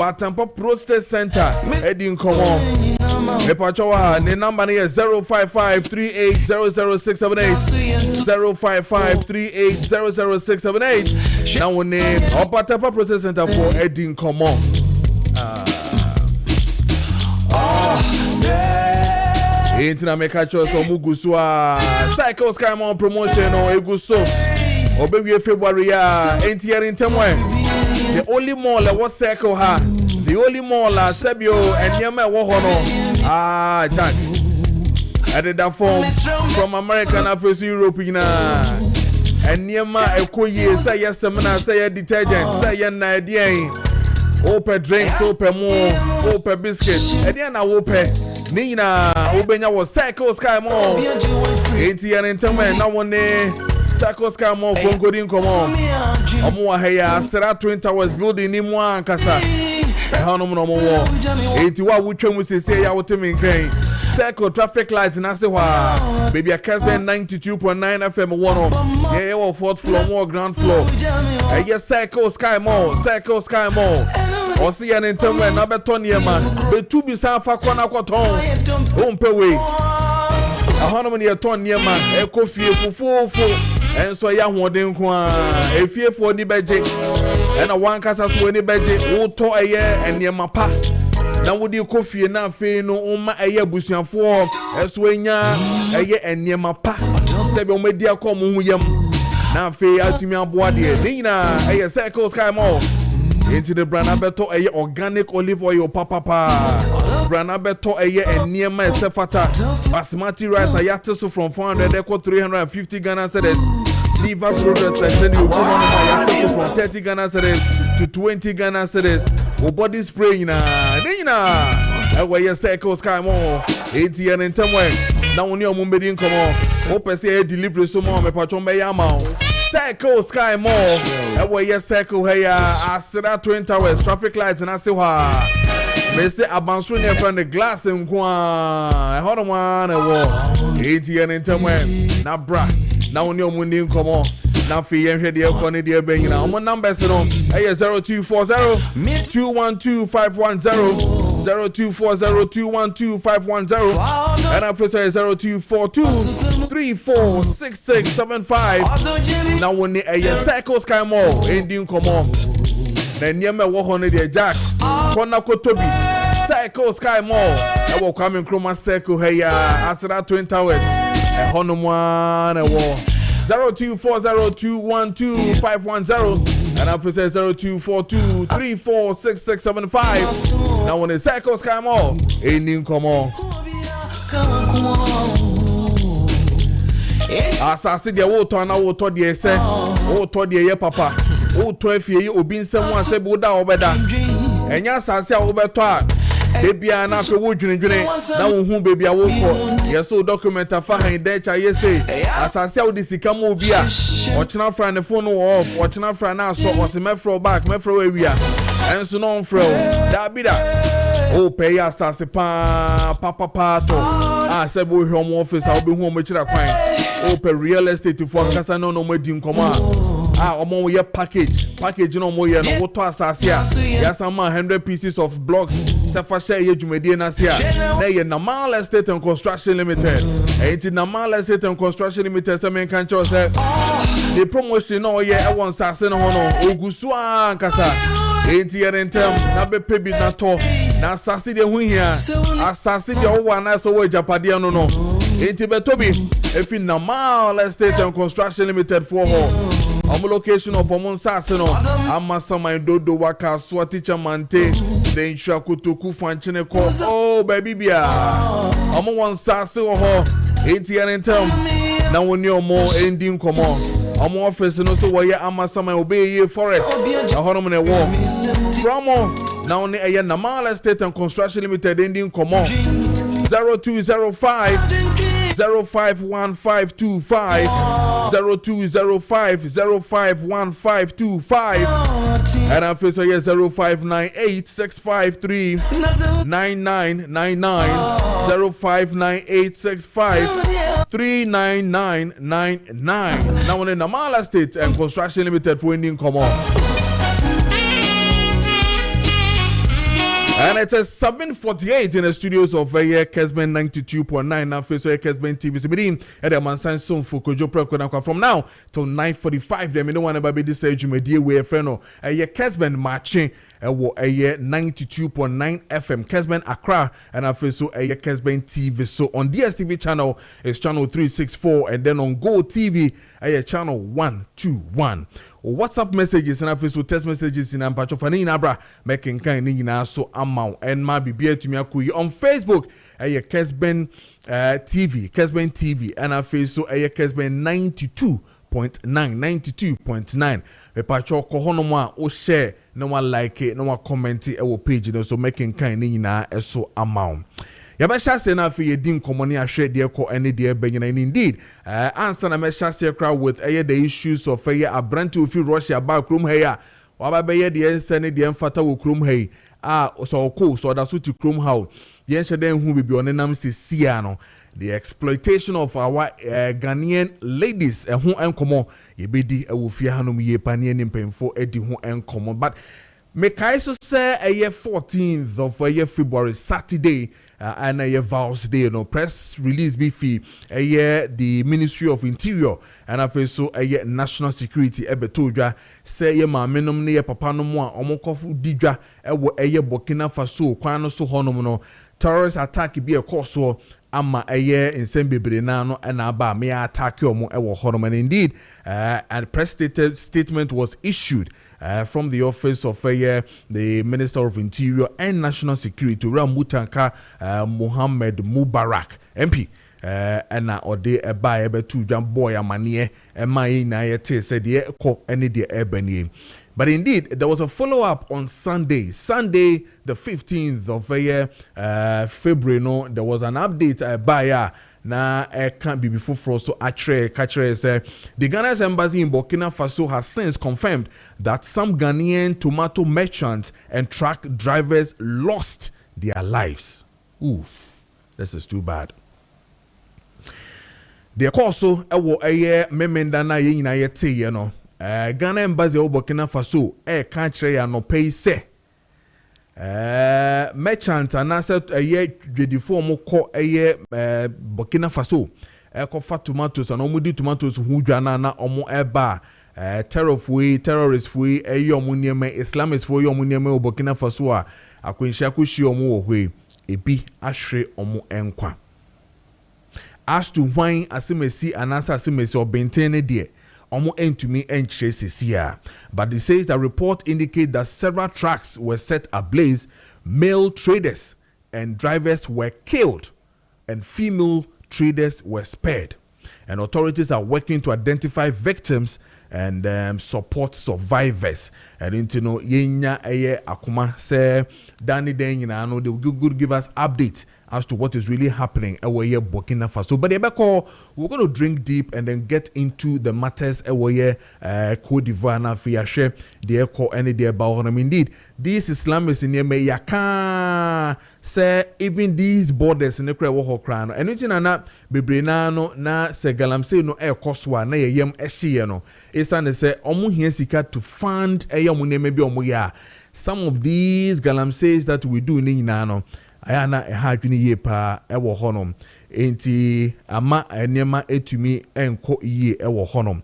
Batampa Prostate Center Edin Komo Epachowa the number is 05538000678 05538000678 now we name Batampa Prostate Center for Edin Komo Intina mekacho so muguswa Cycle Skymon promotion or eguso Obewe February ya entier in temwe the only mall that was circle ha the only mall Sebio and Yama Wohono Jack I did that from American African European and Yama Ekoye say yes semina say detergent say na idea open drinks open more open biscuits and then I open Nina Obenya was Cycle Sky Mall. ATN in Taman, now one day Cycle Sky Mall, Congodin come on. Omoa Heya, Sera Twin Towers building in one Casa. Hanomo war. 81 which one we say I would tell me crane. Cycle traffic lights in Asewa. Baby a Kessben 92.9 FM 1 yeah, fourth floor, more ground floor. Yes, Cycle Sky Mall, Cycle Sky Mall. Or see an interment, number 20 man. The two be San Facona Cotton. Don't pay way. A hundred near 20 man. A coffee for and so young one didn't a fear for the budget. And a one casa to any budget. Oh, to a year and near my pa. Now would you coffee and not fail no my a year bushing for as when ya a year and near my pa. Seven media come yam. Now fail out to me a body. Nina a Cycle Sky Mall. Into the Branabeto a organic olive oil papa Branabeto a year and near my sefata basmati rice a yateso from 400 equal 350 Ghana cedis. Liver products like send you from 30 Ghana cedis to 20 Ghana cedis. O body spray Nina away your Cycle Sky Mall ATN in Tamway. Now when you're mumbedin come on hope say delivery so more me patron be yama Cycle Sky Mall away your Cycle here Asira Twin Towers traffic lights and I say wa me say abansro near from the glass in kwa hold on one ATN in Tamway na bra now when you're mumbedin come on now for you here the phone there be na my number is on 0240 212 510 0240-212-510 and our first is 0242-346675. Now when the Cycle Sky Mall ending come on. Then near me walk on the Jack. Kona Kotobi Cycle Sky Mall. I will come in Chroma Circle here Asira Twin Towers. And Honumwan a war. 0240-212-510 and our first is 0242-346675. Now when the Cycle Sky Mall ending come on. Asasi de woto na woto de se woto de ye papa woto afie obi nsem ase boda obeda enya asasi a wobeto a bebia na fe wodwinedwene na wo hu bebia wokọ yeso document afa han de cha yese asasi a wodi sika mo obi a ochena fra ne phone off ochena fra na so osemefro back mefro awia enso no onfro da bida o pay asase pa to sebo home office a obi hu o mechira kwan o pay real estate for kasa no madi nkoma omo ye package no mo ye no woto asase a ya sama 100 pieces of blocks sefa share ye dwumadi na se a na ye Normal Estate and Construction Limited enti Normal Estate and Construction Limited se men kan cho se the promotion no ye e won sase no ho no ogusu an kasa enti ye ntem na be pebi na to na asase de hu hia asase de wo na so wo japade no no enti betobi efi Normal Estate and Construction Limited for ho location of Omonsase no amasama dodo waka so teacher mante den shakutoku fanchine ko oh baby bia omo wonsase wo ho ATN ntem na woni omo ending komo omo office no so wo ye amasama obeye forest ahono ne wo promo na woni eye Normal Estate and Construction Limited ending komo 0205 051525 0205051525 and our face is 0598 653 9999 0598 653 9999. Now in Normal Estate and Construction Limited for Indian come on. And it's a 7:48 in the studios of Kessben 92.9 now face Kessben TV. So begin at the Mansan Son for Kojo Preko Dankwah from now till 9:45. Them no one about this age me dear way friend no Kessben Maakye wo 92.9 FM Kessben Accra and I face so Kessben TV. So on DSTV channel is channel 364 and then on Go TV channel 121. WhatsApp messages and I so text messages in Ampacho Fani Nabra making kind in so amount and my BBA to me on Facebook Kessben TV and I so Kessben 92.9 the pacho kohonoma o share no one like it no one comment it page so making kind in so amount. Yabasha say na fi yedin komoni ahwe de ko ene de banyina indeed answer na mesha say crowd with the issues of abranti ofi Russia ba krom heya waba be de ensene de mfata wo krom hey so ko so da so ti krom how yen shede hu bibi onenam sesia no the exploitation of our Ghanaian ladies hu enkomo yebedi awofie hanom ye pane ni mpemfo edi hu enkomo but Mekai so say 14th of February Saturday and vows day no press release beefy the Ministry of Interior and I feel so national security ebetodwa say ye ma menom ne ye papa no mo a omokofu didwa ewo Burkina Faso kwan no so honom no terrorist attack be a course so ama nsem bebre na no na aba me attack omo ewo honom and indeed and press statement was issued from the office of the Minister of Interior and National Security Mutanka Mohammed Mubarak MP and ode eba ebe tu jam boy amanie ema na yete said ye ko any de ebenie. But indeed, there was a follow-up on Sunday, the 15th of February. No, there was an update by na can't be before for so Katre say the Ghana's embassy in Burkina Faso has since confirmed that some Ghanaian tomato merchants and truck drivers lost their lives. Oof, this is too bad. The also memenda na ye nyina yete ye no Ghana embassy of Burkina Faso Katre ya no pay say merchant and asset dwedifo mo ko Burkina Faso kofa tomatoes and omudi tomatoes hu dwana na omo eba terrorist fui omo niema Islamist fui omo niema Burkina Faso a akwenhia kohyi omo wo hwe ebi ahwe omo enkwa as to why asimesi anasa asimesi obentene de omo entumi enchire sesia. But it says the report indicates that several trucks were set ablaze, male traders and drivers were killed, and female traders were spared. And authorities are working to identify victims and support survivors. And intino yenya akuma say Danny den yina no they will give us updates as to what is really happening away Burkina Faso. But we're going to drink deep and then get into the matters away Cote d'Ivoire na fiashe the echo any day about them. Indeed, these Islamists in Yemen yaka say even these borders in the Krano anything na bebrenano na se galamse no koswa na yem ehye no isane say omu hia sika to fund omu ne maybe omu ya. Some of these galamses that we do ni nyina no ayana ehadwini ye pa ewo honom enti ama enema etumi enko ye ewo honom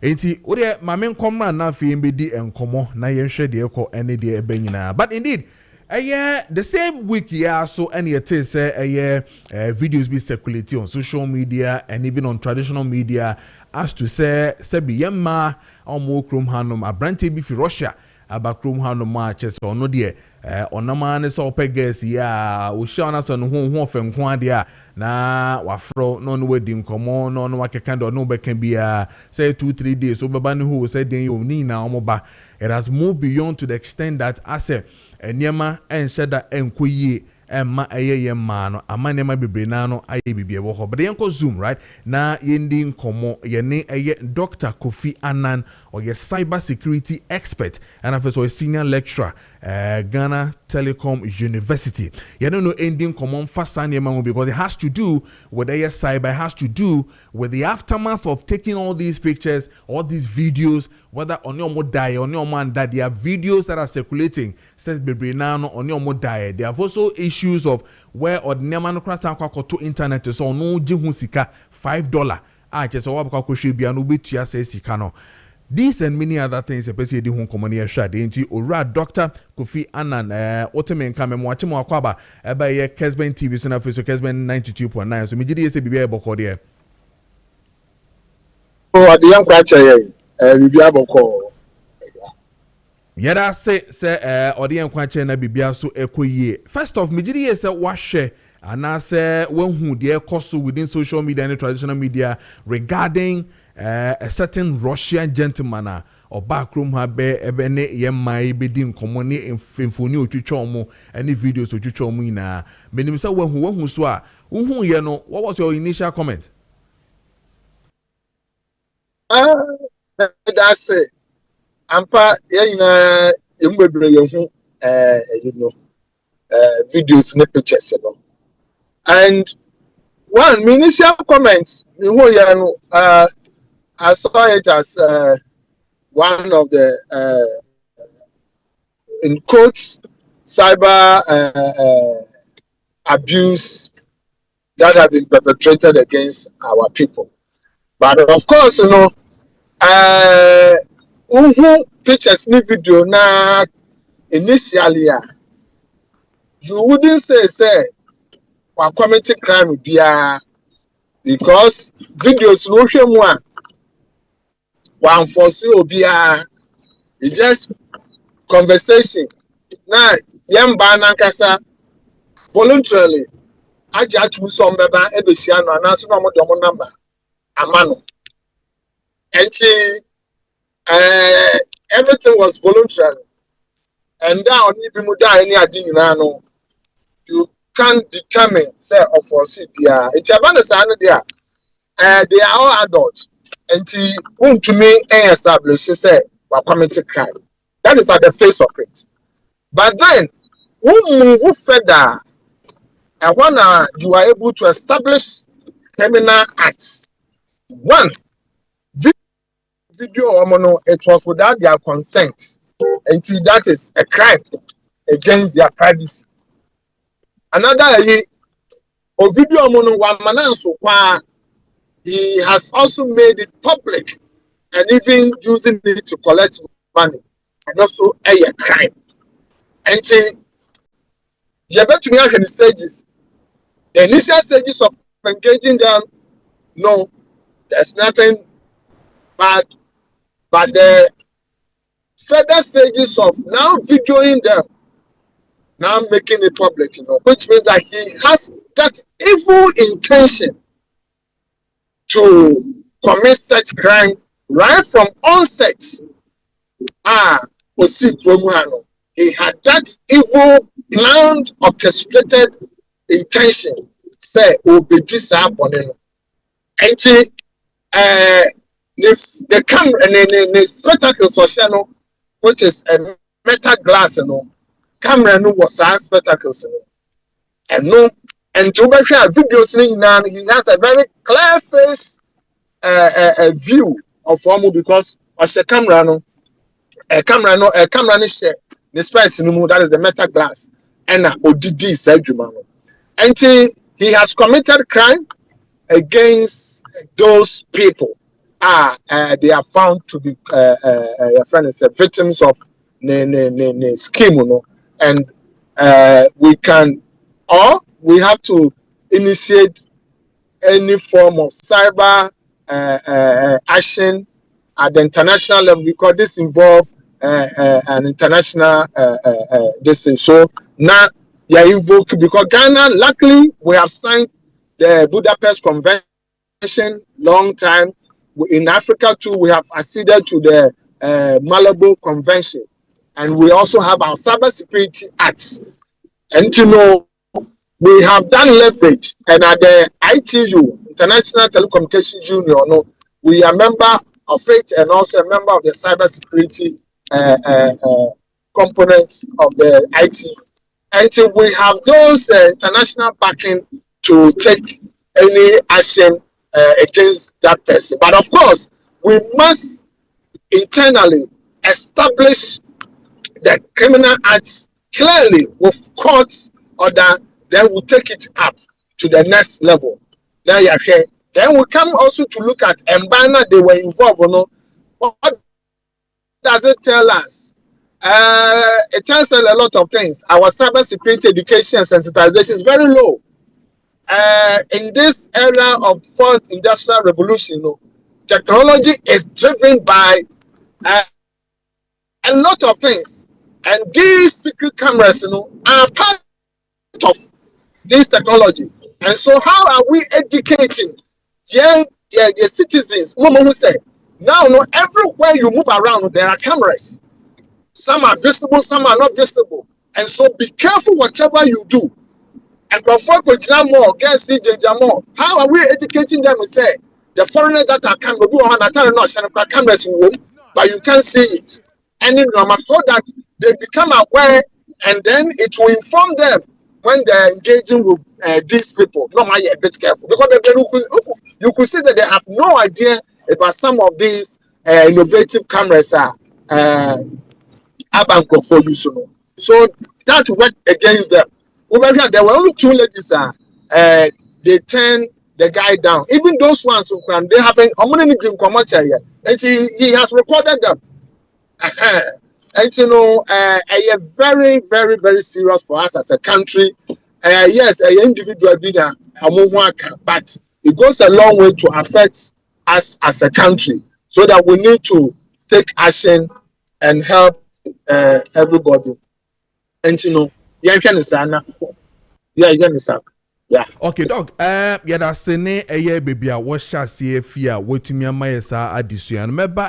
enti ode mame nkomra na afie mbedi enkomo na yenhwe de eko ene de ebenyina. But indeed the same week yeah so any it is videos be circulating on social media and even on traditional media as to say be yemma omo krom hanom abrante bi fi Russia abakrom hanom ma chese ono de onama ne so pegas ya o shana so no ho ofenko ade a na wafro no no wedi nkomo no no wakeka do no be can be say 2-3 days so baba ne ho say den yo ni na omoba. It has moved beyond to the extent that as enema ensheda enkoyie emma eyeyemma no amanema bebre na no aye bibie wo ho. But yenko zoom right na yendi nkomo yene Dr. Kofi Annan or your cyber security expert and also a senior lecturer Ghana Telecom University. You don't know ending common fast because it has to do with the cyber, it has to do with the aftermath of taking all these pictures, all these videos, whether on your die, on your man that there are videos that are circulating, says Bebrinano on your die. There are also issues of where ordinary man to internet so no jihusika $5. Just what should be an ubitia says Sikano. These and many other things, especially the home community shade into Ora Dr. Kofi Annan, Otemen Kame Mwachimo Akwaba, by Kessben TV, so now for Kessben 92.9. So, me did say be able to there. Oh, at the young Cratcher, we be able to. Yada say, or the young Cratcher, na bibia so equie. First off, me did say wash. And I say, when who dear cost within social media and traditional media regarding a certain Russian gentleman or backroom habe ebene yemai bedin komoni infoni otuchomo any videos otuchomo ina menim say when who so a who ye no what was your initial comment? That's it. Ampa yina embebre yehu videos ne pictures no. And one initial comment, I saw it as one of the in quotes cyber abuse that have been perpetrated against our people. But of course, pictures ni video na initially you wouldn't say or committing crime because videos no shame one for so it's just conversation. Now young nankasa voluntarily I judge me some baba ebesiano and answer no number amano and everything was voluntary and now even muda any adin you can't determine say of us it's a there they are all adults and to me establish say we committed crime. That is at the face of it. But then we move further and when you are able to establish criminal acts. One video it was without their consent and that is a crime against their privacy. Another video he has also made it public and even using it to collect money and also a crime. And you bet me the stages. The initial stages of engaging them, no, there's nothing bad. But the further stages of now videoing them, now making it public, which means that he has that evil intention to commit such crime right from onset. He had that evil, planned, orchestrated intention. Say, the camera and the spectacle social, which is a metal glass, camera no was spectacles, and no, and to make sure videos he has a very clear face view of Omo because as a camera is the space no that is the metal glass and ODD said and he has committed crime against those people. They are found to be victims of scheme, and we have to initiate any form of cyber action at the international level because this involves an international this thing. So now you are invoked because Ghana, luckily, we have signed the Budapest Convention long time. In Africa too, we have acceded to the Malabo Convention, and we also have our Cybersecurity Acts. And we have that leverage. And at the ITU, International Telecommunications Union, we are a member of it and also a member of the Cybersecurity components of the IT until we have those international backing to take any action against that person. But of course, we must internally establish the criminal acts clearly with courts order, then we'll take it up to the next level. Now you're here. Then we come also to look at Mbana, they were involved or no. What does it tell us? It tells us a lot of things. Our cyber security education and sensitization is very low. In this era of fourth industrial revolution, technology is driven by a lot of things. And these secret cameras, are part of this technology. And so how are we educating the citizens? Mama who said, now, everywhere you move around, there are cameras. Some are visible, some are not visible. And so be careful whatever you do. And before more, how are we educating them and say the foreigners that are coming, cameras, but you can't see it. And so that they become aware, and then it will inform them when they're engaging with these people. No, I'm a bit careful because you could see that they have no idea about some of these innovative cameras are for use. So that worked against them. Over here, there were only two ladies. They turned the guy down. Even those ones who can, they haven't. And he has recorded them. And very, very, very serious for us as a country. Yes, an individual leader, but it goes a long way to affect us as a country, so that we need to take action and help everybody. And yeah. Okay, dog. Yeah, that's sene baby. What shall see fear? What to me, my addition. Remember,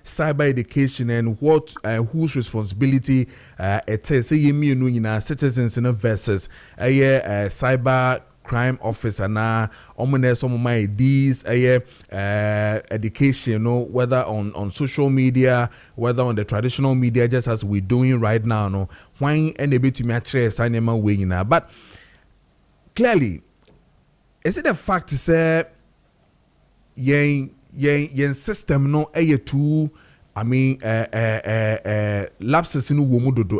cyber education and what whose responsibility it is. Say me, citizens versus cyber crime officer na some of my these education, whether on social media, whether on the traditional media, just as we're doing right now. No, why and a bit to me a way now, but. Clearly, is it a fact to say yen system no too, I mean lapses in womudodo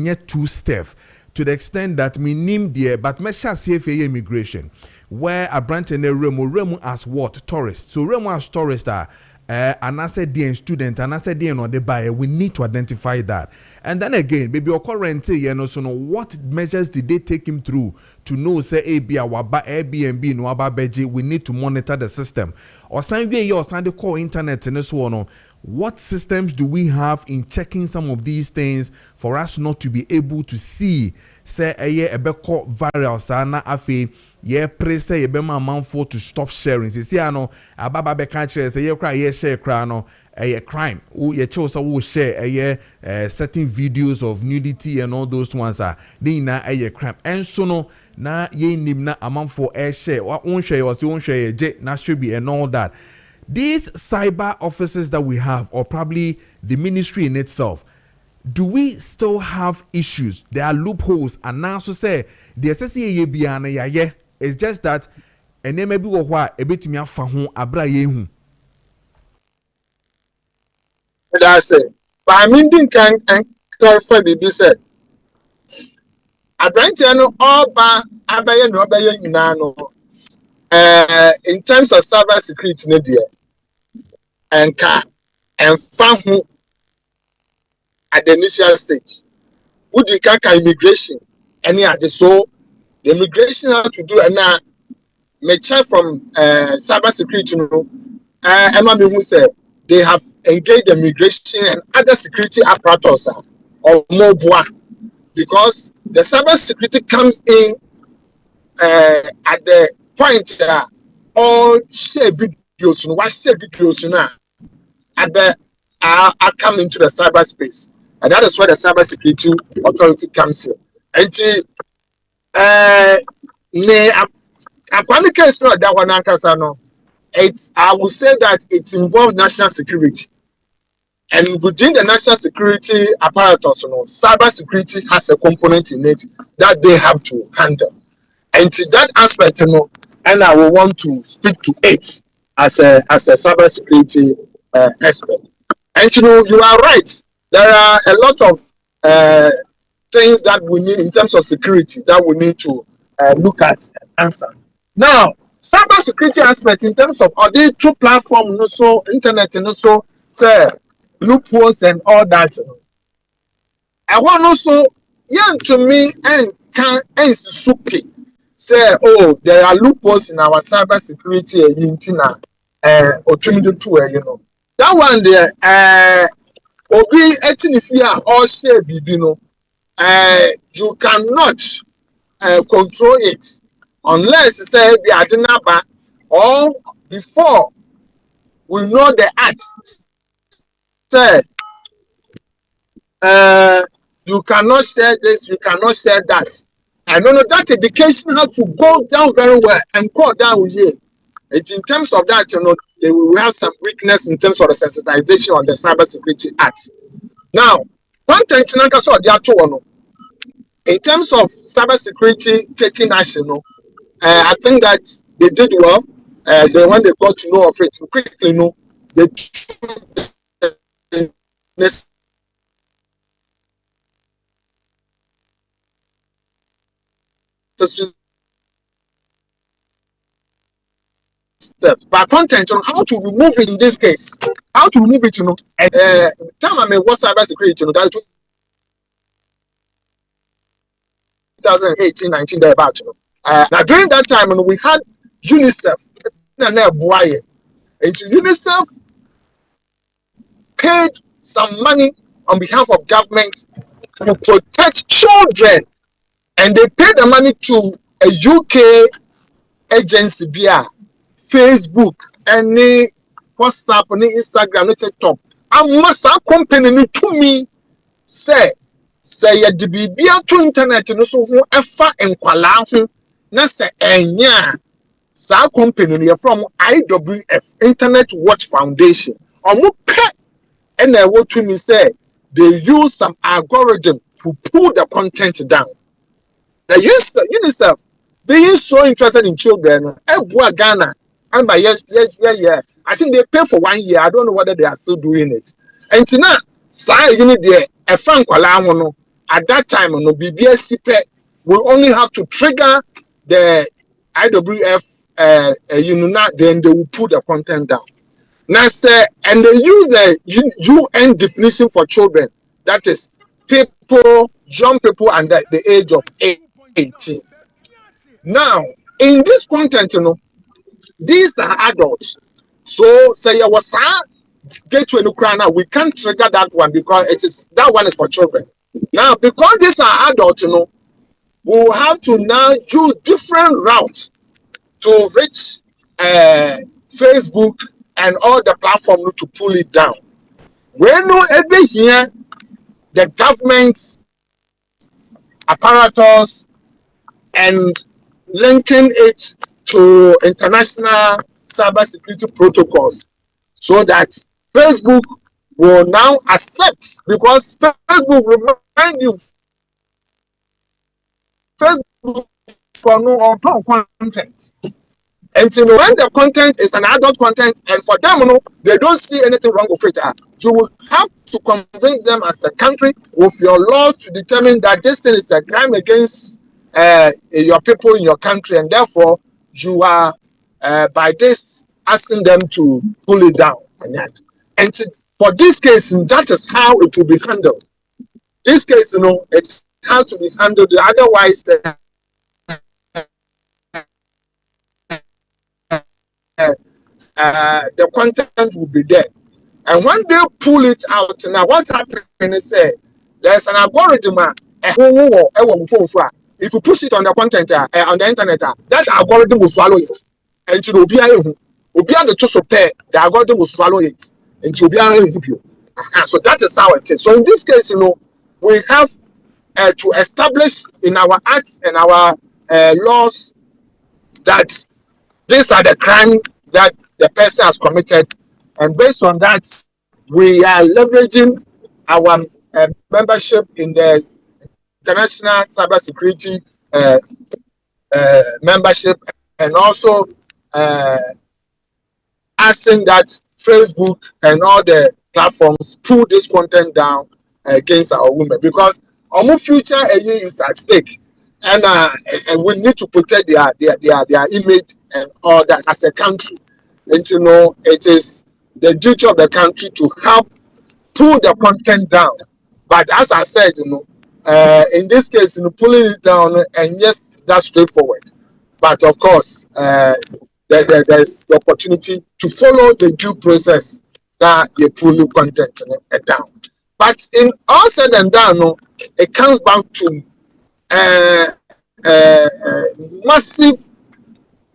yet too stiff to the extent that me name there but me shall see immigration where a branch in the remu as what tourists. So remu as tourists are and I said the student and I said the or the buyer, we need to identify that. And then again, baby current so no what measures did they take him through to know say Airbnb no ababeji, we need to monitor the system. Or sign we or sign the core internet and so on. What systems do we have in checking some of these things for us not to be able to see say a beko viral sana afi ye pray say ye be man for to stop sharing. See ano ababa be can share say ye cry ye share cry no a crime. Ye chose will share certain videos of nudity and all those ones are they na a crime. And so no na ye nim na amount for share or own share or own share na should be and all that. These cyber officers that we have, or probably the ministry in itself, do we still have issues? There are loopholes, and now so say the SSA biana ya. It's just that and then maybe what a bit me afahu abra yehu. That's it. But I mean, can clarify the said. I branch all ba abaye no abaye no. In terms of cyber security, and found at the initial stage. Would you can immigration? Any other so the immigration have to do and now may check from cyber security. Emma who said they have engaged immigration and other security apparatus or more because the cyber security comes in at the point all share videos and watch share videos now at the are coming into the cyberspace, and that is where the cybersecurity authority comes in. And case not that one no. It's I would say that it involves national security. And within the national security apparatus, cyber security has a component in it that they have to handle. And to that aspect, and I will want to speak to it as a cyber security expert. And you are right. There are a lot of things that we need in terms of security that we need to look at and answer. Now, cyber security aspect in terms of are they two platform, so internet, so say loopholes and all that. I want also young to me and can super say, oh, there are loopholes in our cyber security or that one there obi etinifia or say bibino you cannot control it unless say the adinaba or before we know the act say you cannot share this, you cannot share that. I don't know that education had to go down very well and go down here. And in terms of that, they will have some weakness in terms of the sensitization of the Cyber Security Act. Now, content in terms of cyber security taking action, I think that they did well. When they got to know of it quickly, they took the step. But content on how to remove it in this case, how to remove it, time I mean what cyber security, that 2018, 19 thereabout. Now during that time, we had UNICEF and UNICEF paid some money on behalf of government to protect children, and they paid the money to a UK agency via Facebook, any WhatsApp, any Instagram, any TikTok. I must have company to me say ya de bibia to internet no so ho efa enkwala ho na say enya sa company no from IWF Internet Watch Foundation omo pe and I want to me say they use some algorithm to pull the content down. The UNICEF being so interested in children, Ghana, and by yes. I think they pay for 1 year. I don't know whether they are still doing it. And now, a frank at that time, BBS will only have to trigger the IWF, then they will put the content down. Now, say, and they use the UN definition for children, that is people, young people under the age of 18. Now, in this content, these are adults. So, say you was get to Ukraine, we can't trigger that one because that one is for children. Now, because these are adults, we will have to now use different routes to reach Facebook and all the platforms to pull it down. We know every here the government apparatus and linking it to international cybersecurity protocols so that Facebook will now accept, because Facebook remind you Facebook for no content. And when the content is an adult content, and for them, they don't see anything wrong with it, you will have to convince them as a country with your law to determine that this thing is a crime against your people in your country, and therefore you are by this asking them to pull it down. And for this case, that is how it will be handled. This case, it's how to be handled. Otherwise, the content will be there. And when they pull it out, now what's happening is there's an algorithm. If you push it on the content on the internet, that algorithm will swallow it. And to be the choice of pair, the algorithm will swallow it. And to be so that is how it is. So in this case, we have to establish in our acts and our laws that these are the crimes that the person has committed, and based on that, we are leveraging our membership in the international cybersecurity membership, and also asking that Facebook and all the platforms pull this content down against our women, because our future is at stake, and we need to protect their image and all that as a country. And you know, it is the duty of the country to help pull the content down. But as I said, you know, in this case, you know, pulling it down, and yes, that's straightforward. But of course, there's the opportunity to follow the due process that you pull the content down. But in all said and done, no, it comes back to massive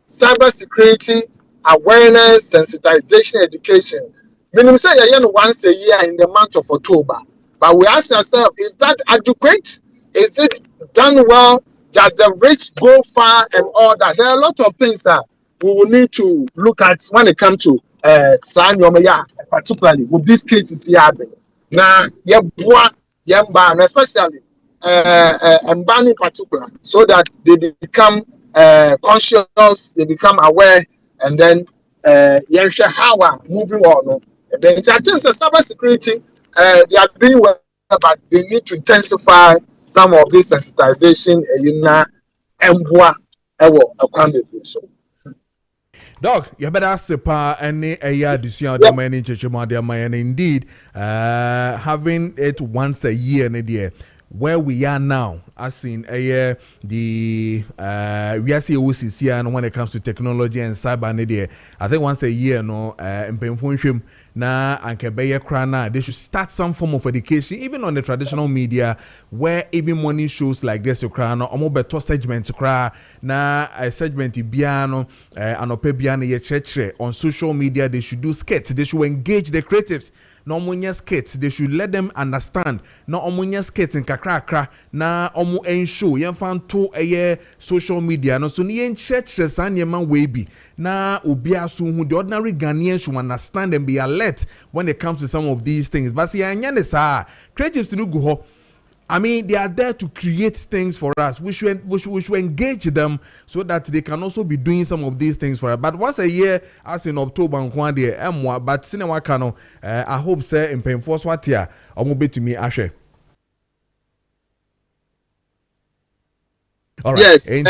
cybersecurity awareness, sensitization, education. Minimum say once a year in the month of October. But we ask ourselves, is that adequate? Is it done well? Does the reach go far and all that? There are a lot of things that we will need to look at when it comes to particularly with these cases here. Now, and especially and ban in particular, so that they become conscious, they become aware, and then how moving on. The intelligence and cybersecurity, they are doing well, but they need to intensify some of this sensitization. Dog, you better sepa any aya disuya de many chechema de and indeed having it once a year dear. Where we are now, as in the we are seeing OCC, and when it comes to technology and cyber media, I think once a year, no, in na ankebeye krana, they should start some form of education, even on the traditional media, where even morning shows like this, krana, omo beto segment kra, na a segment biano, anope biano ye cheche on social media. They should do skits. They should engage the creatives. No omunya skits, they should let them understand. No omunya skits in kakra na omu enshow yen fan to social media no so ni yen church san yeman we bi na obi aso hu the ordinary Ghanaians should understand and be alert when it comes to some of these things. But see anya ne sa creatives no go ho. I mean, they are there to create things for us. We should engage them so that they can also be doing some of these things for us. But once a year, as in October, but cinema I hope say in pain force what here, I will be to me Ashe. All right. Yes, and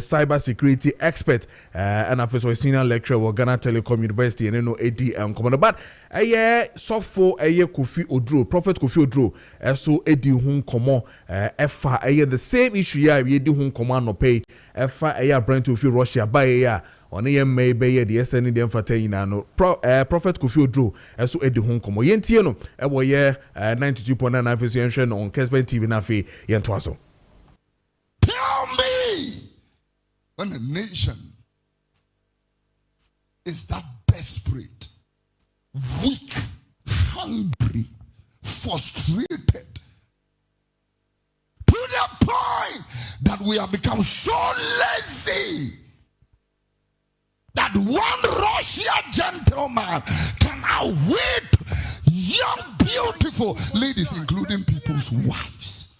cyber security expert and a senior lecturer at Ghana Telecom University and commander. But for Kofi Odro, Prophet Kofi Odro, so Edi Hun Komo, the same issue here, we do Hun Command no pay, brand to feel Russia by on may be the SN dem for 10 no Prophet Kofi Odro so Edi Hun Komo yentie no 92.9 on Kessben TV na fe yentwaso. Tell me when a nation is that desperate, weak, hungry, frustrated, to the point that we have become so lazy that one Russian gentleman can outwit young, beautiful ladies, including people's wives.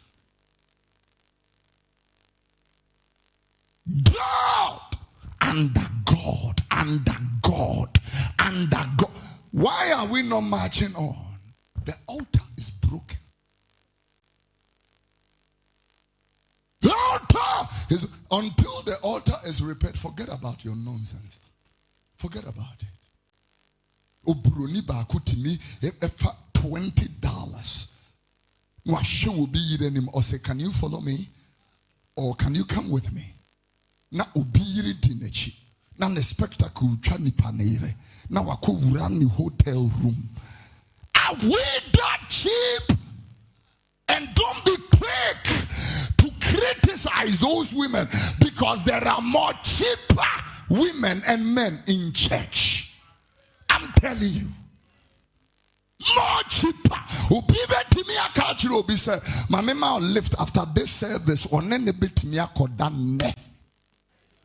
God, under God, under God, under God. Why are we not marching on? The altar is broken. The altar is, until the altar is repaired, forget about your nonsense. Forget about it. Obroni ba kutimi efa $20. Washe will be eating or say, can you follow me? Or can you come with me? Na ubiri dinechi. Na the spectacle chani panere. Na wako urani hotel room. Are we that cheap? And don't be quick to criticize those women, because there are more cheaper women and men in church. I'm telling you. More cheaper. My lift after this service or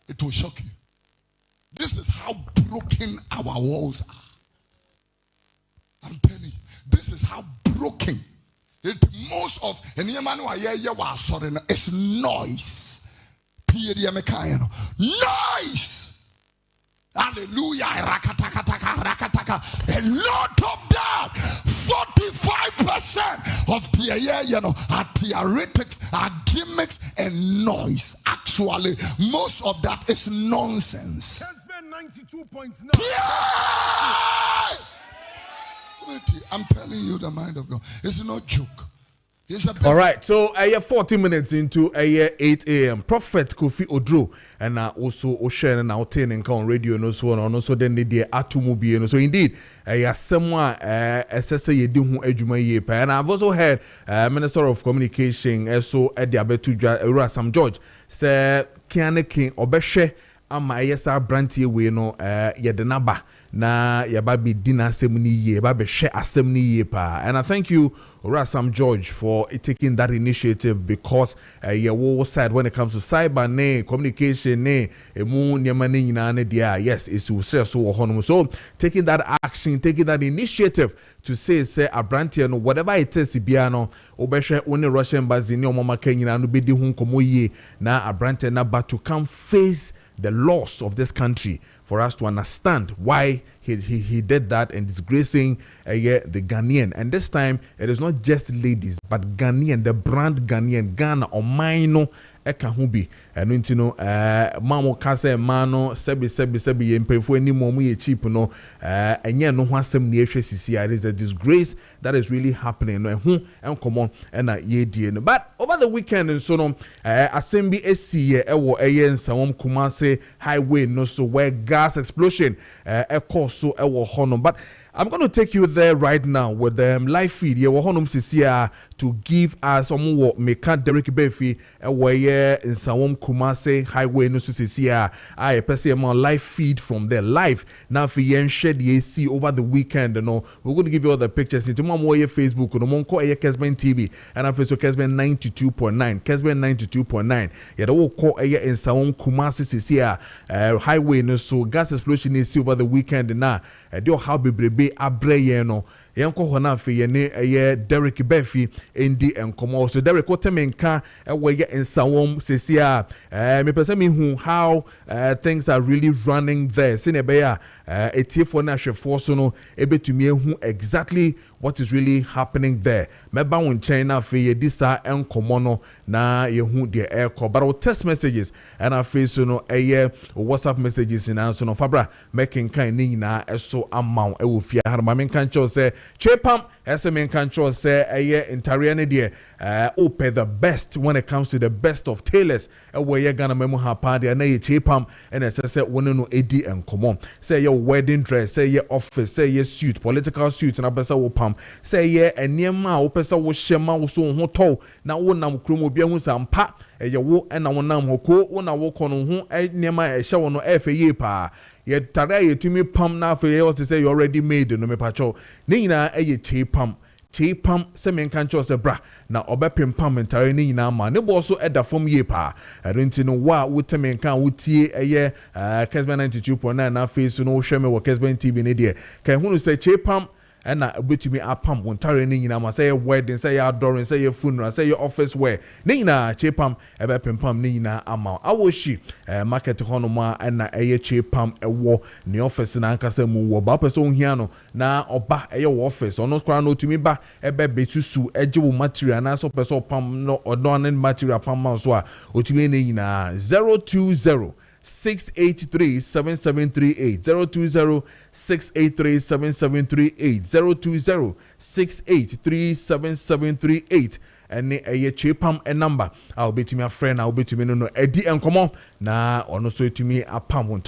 it will shock you. This is how broken our walls are. I'm telling you, this is how broken. Most of it's noise. Noise. Hallelujah. A lot of that, 45% of are theoretics, are gimmicks and noise. Actually, most of that is nonsense. Kessben 92.9. I'm telling you the mind of God. It's no joke. All right, so 40 minutes into 8 a.m. Prophet Kofi Odro and also Oshen and Alten on radio and so on, and also then the Atumobi. And so indeed, someone SSA Yedum Ejuma Yepa. And I've also heard Minister of Communication, so at the Abetu Sam George, say Kiane King Obeshe, ama ESR Branty we no Yedenaba. Na yababi dina asem ni ye yababe share asem ni ye pa. And I thank you Rasam George for taking that initiative, because your side when it comes to cyber ne communication ne emu nyama ne nyina ne dia, yes, it's so taking that action, taking that initiative to say abrantia no whatever it is biano obeshe one Russian embassy ne omama kenyina no bedi hu nkomo ye na abrantia na but to come face the loss of this country, for us to understand why he did that and disgracing the Ghanaian. And this time it is not just ladies but Ghanaian, the brand Ghanaian, Ghana or Maino Ekahubi. And you know mamo kase mano sebi yempefo ni momu ye cheap no enye no ho asem ne ehwe sisi. It is a disgrace that is really happening no hu enkomo na ye die no. But over the weekend and so no assembly esi ewo nsawom Kumase highway no, so where gas explosion so ewo hono. But I'm going to take you there right now with the live feed. Ye honum sisia to give us some what meka Derek Befi where in Sawom Kumase highway no sisia. I person my live feed from there live. Now for yen shed ye see over the weekend. No, we're going to give you all the pictures into my more Facebook. No mon call Kessben TV and I so Kessben 92.9. Kessben 92.9. Yeah, the whole call in Sawom Kumase sisia highway no, so gas explosion is over the weekend na do how be abreye no yanko hona fe ye ne Derek Befi ndi enkomo. So Derek wotemenka ye nsawom sesia me pese me hu how things are really running there. Sine be ya etiefo na hwefo so no ebetumi hu exactly what is really happening there. Meba won China fe ye disa enkomo no na ye hu de airco, but text messages and our face so no WhatsApp messages in answer no fabra making kind ni na eso amount e wo fia harma men kan cho say chepam men kan cho say entire ne de pay the best when it comes to the best of tailors where ye Ghana memo ha pa de na ye chepam and say won no edi enkomo, say your wedding dress, say your office, say your suit, political suit na pesa wo pam, say ye eniema wo pesa wo shema wo so ho to na wo nam kromo bia hu sampa wo na wo nam hoko wo na wo kono ho eniema hye wo no efe ye pa ye tare ye tumi pam na fe ye what to say you already made no me pacho ni nyina chepam se men kan cho se bra na obepem pam entare ni nyina ma ne bo so eda fom ye pa erenti no wa wotemen kan wotie Kessben 92.9 na face no hwe me wo Kessben TV ne de kan hunu se chepam and na betumi apam wontare ni nyina ma say wedding, say adoring, say funeral, say your office wear ni nyina chepam ebe pempam ni nyina ama awoshi market hono ma na chepam ewo ni office na ankasa mu wo ba person hia no na oba office ono kwara no tumi ba ebe betusu eje wo material na so person pam no odoning material pam ma so a otumi ni nyina 020 683-7738 020-683-7738 020-683-7738 and a chepam a number. I'll be to my friend, I'll be to me no Eddie and come on na ono so to me a pam on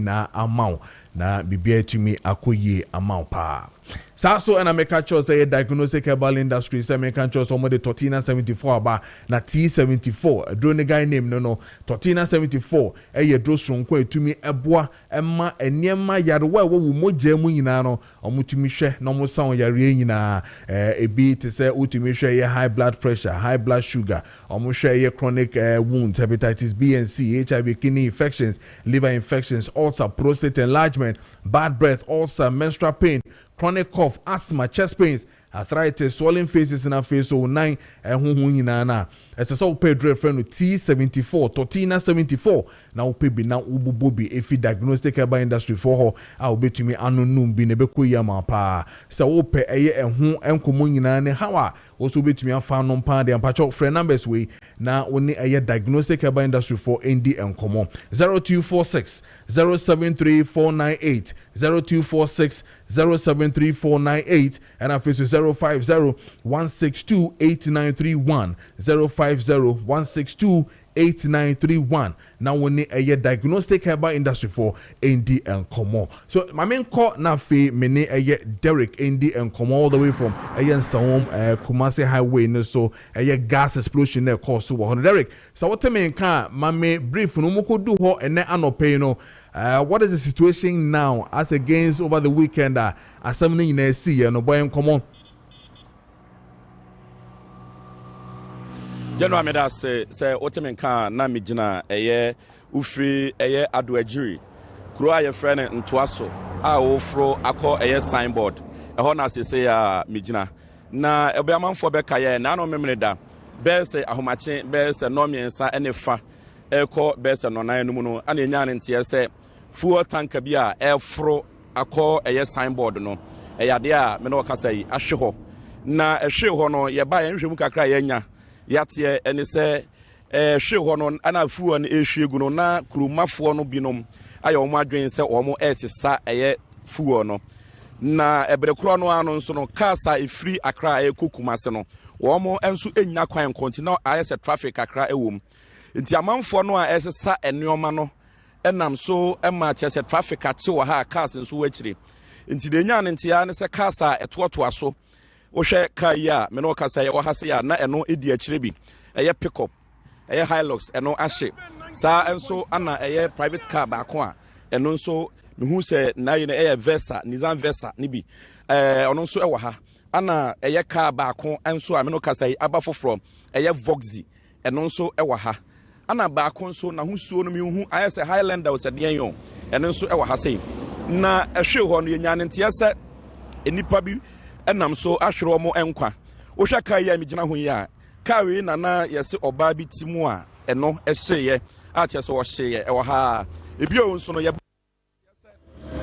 na amount na bibia to me akoye amount pa. So and I make a choice say diagnostic herbal industry say make a choice the Tortina 74 aba na T74 drone guy name no Tortina 74 ye draw strong kwa etumi eboa emma eniema yarewa wo mogya mu nyina no omutumi hwe no mo sound yare nyina ebi te say utumi hwe ye high blood pressure, high blood sugar, omo hwe ye chronic wounds, hepatitis B and C, HIV, kidney infections, liver infections, ulcer, prostate enlargement, bad breath, ulcer, menstrual pain, chronic cough, asthma, chest pains, arthritis, swollen faces in our face, so 9 na. It's a so pay friend with T74, Tortina 74. Now pay be now ububobi if you diagnostic herbal industry for her, I'll be to me anonum be nebeku yama pa. So pay a enkomunina hawa also be to me and found on pa and patch friend numbers way now only a diagnostic herbal industry for ND and common 0246 073498 0246 073498 and I face 050 162 8931 050-162-8931. Now we need a diagnostic herbal industry for ND and Komo. So my main call na fe mene a Derek ND and Komo all the way from a Saum Kumasi Highway no so a gas explosion there cause so Derek. So what I mean can my brief no moko do ho and anope no. What is the situation now as against over the weekend as something in see no boy and Komo. General Meda say Otemen kan na mijina eye ufri eye aduajiri kuro aye friend ntwaso a ofro akọ eye signboard ho na say ya mijina na ebiamanfo be kaye na no memre da be say ahomache be say no miensa enefa ekọ be say no nan no no ana enya ne ntie say fuel tank bia efro akọ eye signboard no eyade a me no kasa yi ahwe ho na ehwe ho no ye ba ye nhwemu kakra ye nya yatie ene se hwe ho no ana fuo no ehwiegu no na kurumafo no binom aye omo adwen se omo esesa eye fuo no na ebrekro no anu nso no kasa efiri akra aye kokumase no omo enso ennya kwan continue aye se traffic akra ewom nti amanfo no a esesa eneoma no enam so ema chese traffic ate wo ha cars nso wachire nti de nya ne ntia ne se kasa etoto aso ohwe kaya me no kasa ye ohase ya na eno edi akire bi eye pick up eye Hilux eno ahye sa enso ana eye private car ba ko a eno nso mehu se na ye na eye Versa Nissan Versa ni bi ono nso ewo ha ana eye car ba ko enso a me no kasa ye aba foforo eye Voxy eno nso ewo ha ana ba ko nso na husuo no mehu aye se Highlander wo se de yon eno nso ewo ha sei na ehwe ho no ye nya ne ntia se enipa bi enam so ahwere omo enkwa wo hwa kai ya migina ho ya kawe nana yese oba bi timu a eno ehye a che so wo hye e wo ha ebi o nso no ye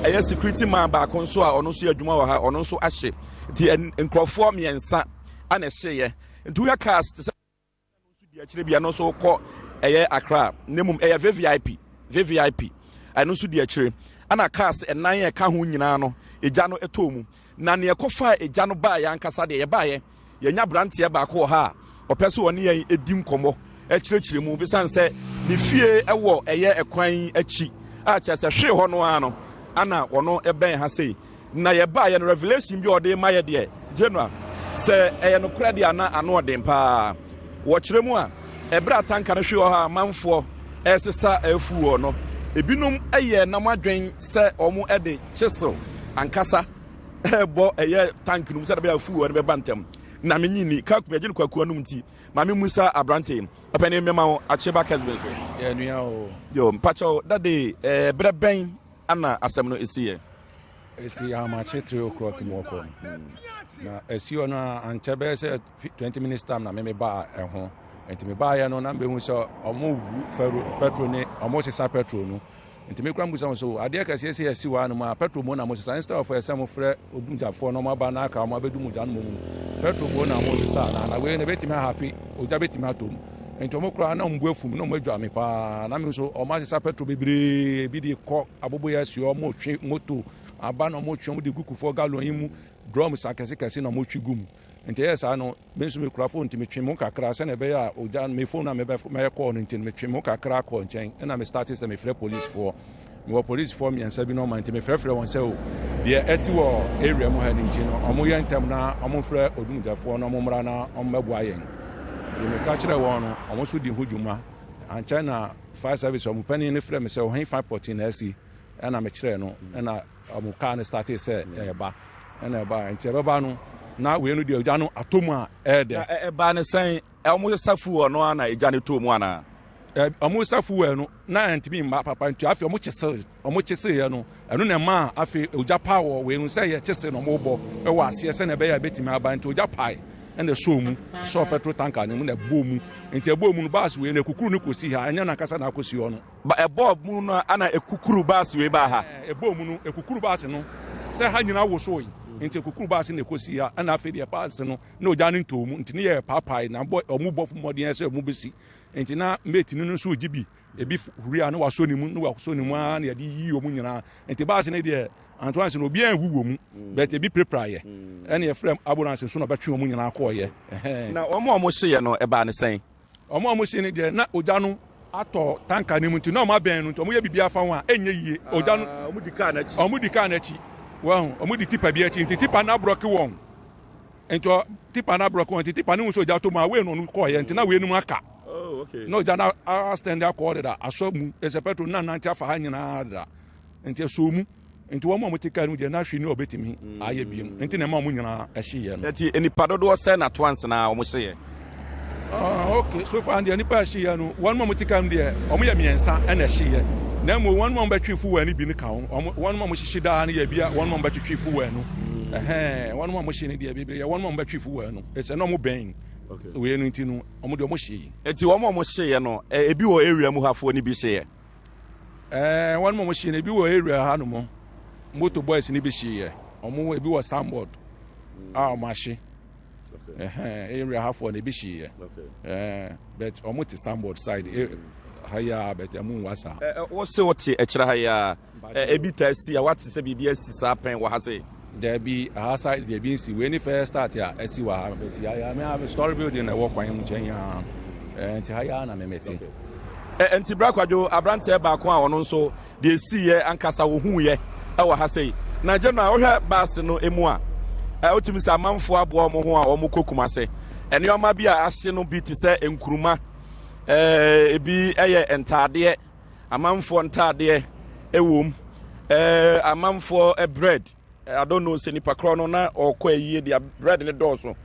eye security man ba ko nso a ono so adwuma wo ha ono nso ahye ti enkrofo miensa ana ehye ntu ya cast nso di akire bia no so ko eye Accra nemum eye VVIP ano nso di akire ana cast enan ye ka ho nyina no eja no etomu na ne ekofa eja no ba ya ankasa de ye ba ye nya brantie ba ko ha opeso woni ye edim komo ekirekire mu bisan se ne fie ewo eye ekwan achi a chese hwe ho no ano ana wono eben ha sei na ye ba ye no revelation bi ode ma ye de general se eye no kura de ana ano ode mpa wo kire mu a ebra tanka no hwe ho ha manfo esesa afuo no ebinum eye na madwen se omo ede chisel ankasa bo eye tank num se da be afuo no be bantem na menyini kakuma gye kwakuo num ti ma me musa abrante apene mema acheba Kessben so ye nua o yo mpacho dade breben ana asem no esiye how much 3 o'clock moko na esio no anchebe se 20 minutes time na me ba ho enti me ba ya no na be hu so omo petrol ne omo sesa petrol no enti me kura mbusa so ade ka se esi wa no ma petrol mo na mo sesa instead of esem frɛ odumjafo no ma ba na aka mo abedumuja no mo petrol mo na mo sesa na we ne betimi happy oja betimi atom enti omo kura na mbu afum na mo adwa me pa na me so omo sesa petrol bebre bi di kɔ abobo ya si omo twe moto aba na omo twe mo de guku for gallon yimu drum sakese na mo twi gum enti yes ano benso me kura phone ntimi twe mo kakra se na be ya oja me phone na me call ntimi me twe mo kakra call nchen na me start system me frɛ police for mo police form yan sabi no man te me frefre won say o de esi wo area mo ha ni nti no omo ye ntem na omo frɛ odumdafo no omo mra na omo meboa yen de me ka kire won no omo so di hudwuma an China fire service omo pani ne frɛ me say o han 514 na esi na me kire no na omo car ne start say eba na eba nti eba no na we no de ogya no atomu a de eba ne sen omo safu no ana egya ne tomu ana omo safu we no na antimi mba papa ntu afi omo chese ye no eno na ma afi ogya power we no say ye chese no mo bo e wa ase se na be ya betimi aba ntu ogya pai ene so mu so petrol tanker ne mu na bo mu nti ebo mu no bas we na ekukuru ne kosi ha anya na kasa na akosi ho no ba ebo mu no ana ekukuru bas we ba ha ebo mu no ekukuru bas no se ha nyina wo so yi nti ekukuru bas ne kosi ha ana afi de pass no na ogya ne ntomu nti ne ye papai na omo bo fu modien se omo besi nti na meti no so gibi ebi huria no waso ni mu no waso ni mu na ye di yi omu nyina nti bas ne de Antoine se no bia huwo mu but ebi prepare ye ene ye frem abonance so no betwe omu nyina akọ ye na omo hye ye no eba ne sen omo hye ne de na ogya no ato tanka ni mu nti na omo aben no nti omo ye bibia fa ho a enye yie ogya no omo di ka na chi won omo di tipa bia chi nti tipa na broke won ento tipa na broke won nti tipa ni so ogya to ma we no ko ye nti na we nu aka okay no jana stand akọ da aso mu esepeto na nanti afa ha nyina da nti so mu nti wo mo tika nu je na hwe ni obetimi aye biem nti na ma mo nyina ahye ye no nti enipa dodo se na twans na wo mo hye ye okay so far ndi enipa ahye ye no won mo tika nu de o mo ye miensa na ahye ye na mo won mo betwe fu wa ni bi ni ka won mo hye da na ye bia won mo betwe fu wa no won mo hye ni de bia won mo betwe fu wa no ese no mo ben okay we no nti no omo de omo hye enti wo mo hye ye no ebi wo area mu hafo ni bi hye ye won mo hye ne bi wo area ha no mo moto boys ni bi hye ye omo ebi wo sandboard o ma hye area hafo ni bi hye ye but omo ti sandboard side haya but amu wasa wo se wo ti ekira haya ebi ta si a what se bibia si sa pen wo ha se there be a side there be see when it first start ya esi wa but ya me have story building na work kwan mu chen ya enti haya na me meti enti brakwadwo abrante ba ko a ono nso de si ye ankasa wo hu ye e wa ha sei na je na wo hwe bas no emu a otimi sa manfo abo mo ho a wo kokuma se ene oma bi a ahye no bi ti se enkuruma ebi eye entade amanfo ntade ewom amanfo bread I don't know say nipa kro no na okọ ayie dia bread ne dọọso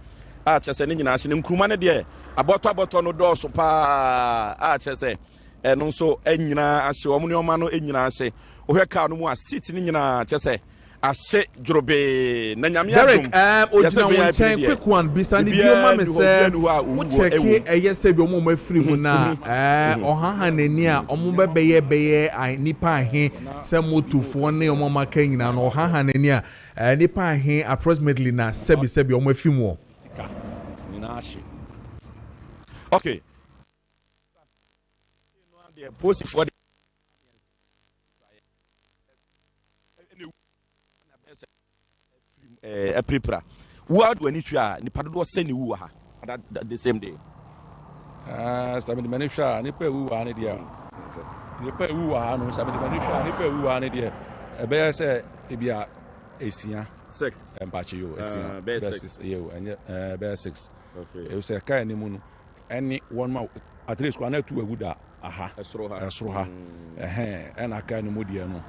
a chese ne nyina ahye ne nkruma ne de aboto no dọọso pa a chese eno nso anyina ahye omo ne oma no anyina ahye ohwe ka no mu a seat ne nyina chese ahye drobe na nyame adum Derek ojina won chen quick one bisani bioma me se wo check eyese bi omo mafiri mu na ohaha nani a omo bebeye nipa ahe se motofo ne omo maka nyina no ohaha nani a nipa ahe approximately na sebi omo afiri mu sika nyina ahye okay post for prepare word when it ya ni padodo send wu ha that the same day sabi de manisha ni pe wu ha ne dia ni pe wu ha no sabi de manisha ni pe wu ha ne dia e be se e bia esia 6 empache yo esia be 6 yo enye be 6 okay e se kai ni mu no any one ma at least kwa na tu agu da aha esro ha ena kai ni mu dia no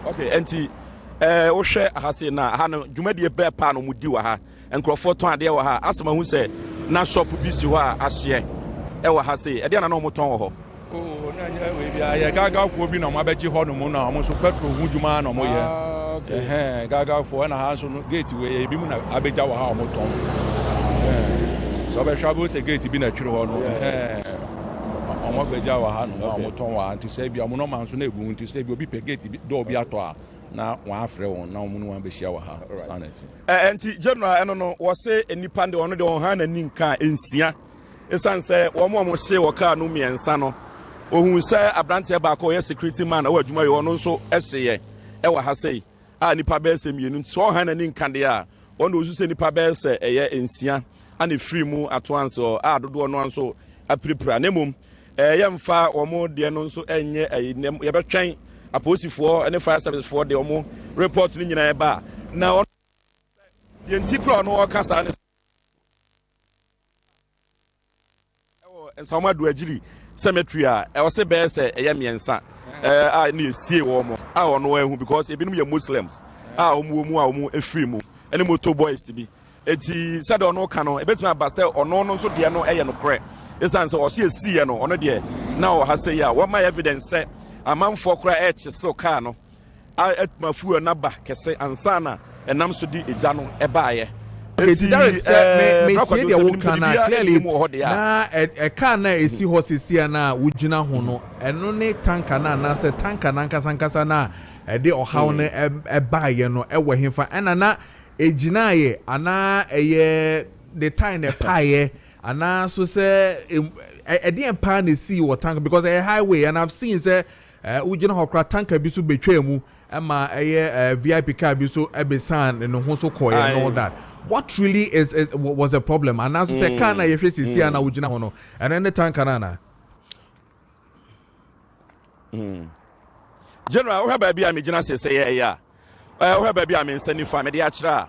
okay enti wo hwe ahase na ha no dwumadie be pa no mudi wa ha enkrofo ton ade wa ha asema hu se na shop bi si ho a ahye e wa ha se e de na no mo ton ho na nya we bia ye gagafo bi na mo abeji ho no mo na mo so petrol hu dwuma na mo ye gagafo na ha so no gate we bi mu na abeja wa ha mo ton so be shabo se gate bi na twiri ho no omo beja wa ha no omo ton wa anti se bia omo no man so na egu nti se bia obi pe gate bi do obi ato a na wa afre won na omo no wa be hia wa ha sanity enti general eno no wo se enipa de ono de on ha na ni nka ensia esan se wo mo hye wo ka no miensa no ohun se abrante ba ko ye security man na wa adwuma ye ono nso ehye ye e wa ha sei a nipa be se mienu nti on ha na ni nka de a ono ozu se nipa be se eye ensia ana free mu ato anso a dodo no anso aprepra na mum yɛmfa ɔmo deɛ no nso ɛnyɛ yɛbɛtwɛn aposifoɔ ɛne fire service foɔ deɛ ɔmo report no nyinaa ɛba na yɛnti kura no ɔkasa ne ɛwɔ nsamadu agyiri cemetery a ɛwɔ sɛ bɛyɛ sɛ ɛyɛ mmiɛnsa a ne yɛsie wɔ mo a ɔno ɛho because ebinom yɛ muslims a ɔmo mu a ɔmo efiri mu ɛne moto boys bi eti sɛde ɔno ka no ebetumi aba sɛ ɔno no nso deɛ no ɛyɛ no korɛ esan sɛ ɔso esie no ɔno deɛ na ɔha sɛ yi a wɔma evidence sɛ amanfoɔ kora ɛkye so kaa no a etuma fuo na ba kɛse ansana ɛnam so di egya no ɛbaayɛ. Eti me tie deɛ wo ka na clearly na car na esi hɔ sesia na wugina ho no ɛno ne tanka na na sɛ tanka na nkasa na ɛde ɔhaw no ɛbaayɛ no ɛwɔ hemfa ɛna na ejina yɛ ana ɛyɛ the time na paayɛ ana so sɛ ɛde empa na esi wɔ tanka because ɛyɛ highway and I've seen say wugina hɔ kora tanka bi so betwa mu ɛma ɛyɛ VIP car bi so ɛbesan ne ho so kɔɛ and all that. What really was a problem? And as I can, I face see and wugina hono and then the tanka na. General, we have baby I megina say yeah. We have baby I mean send family achra.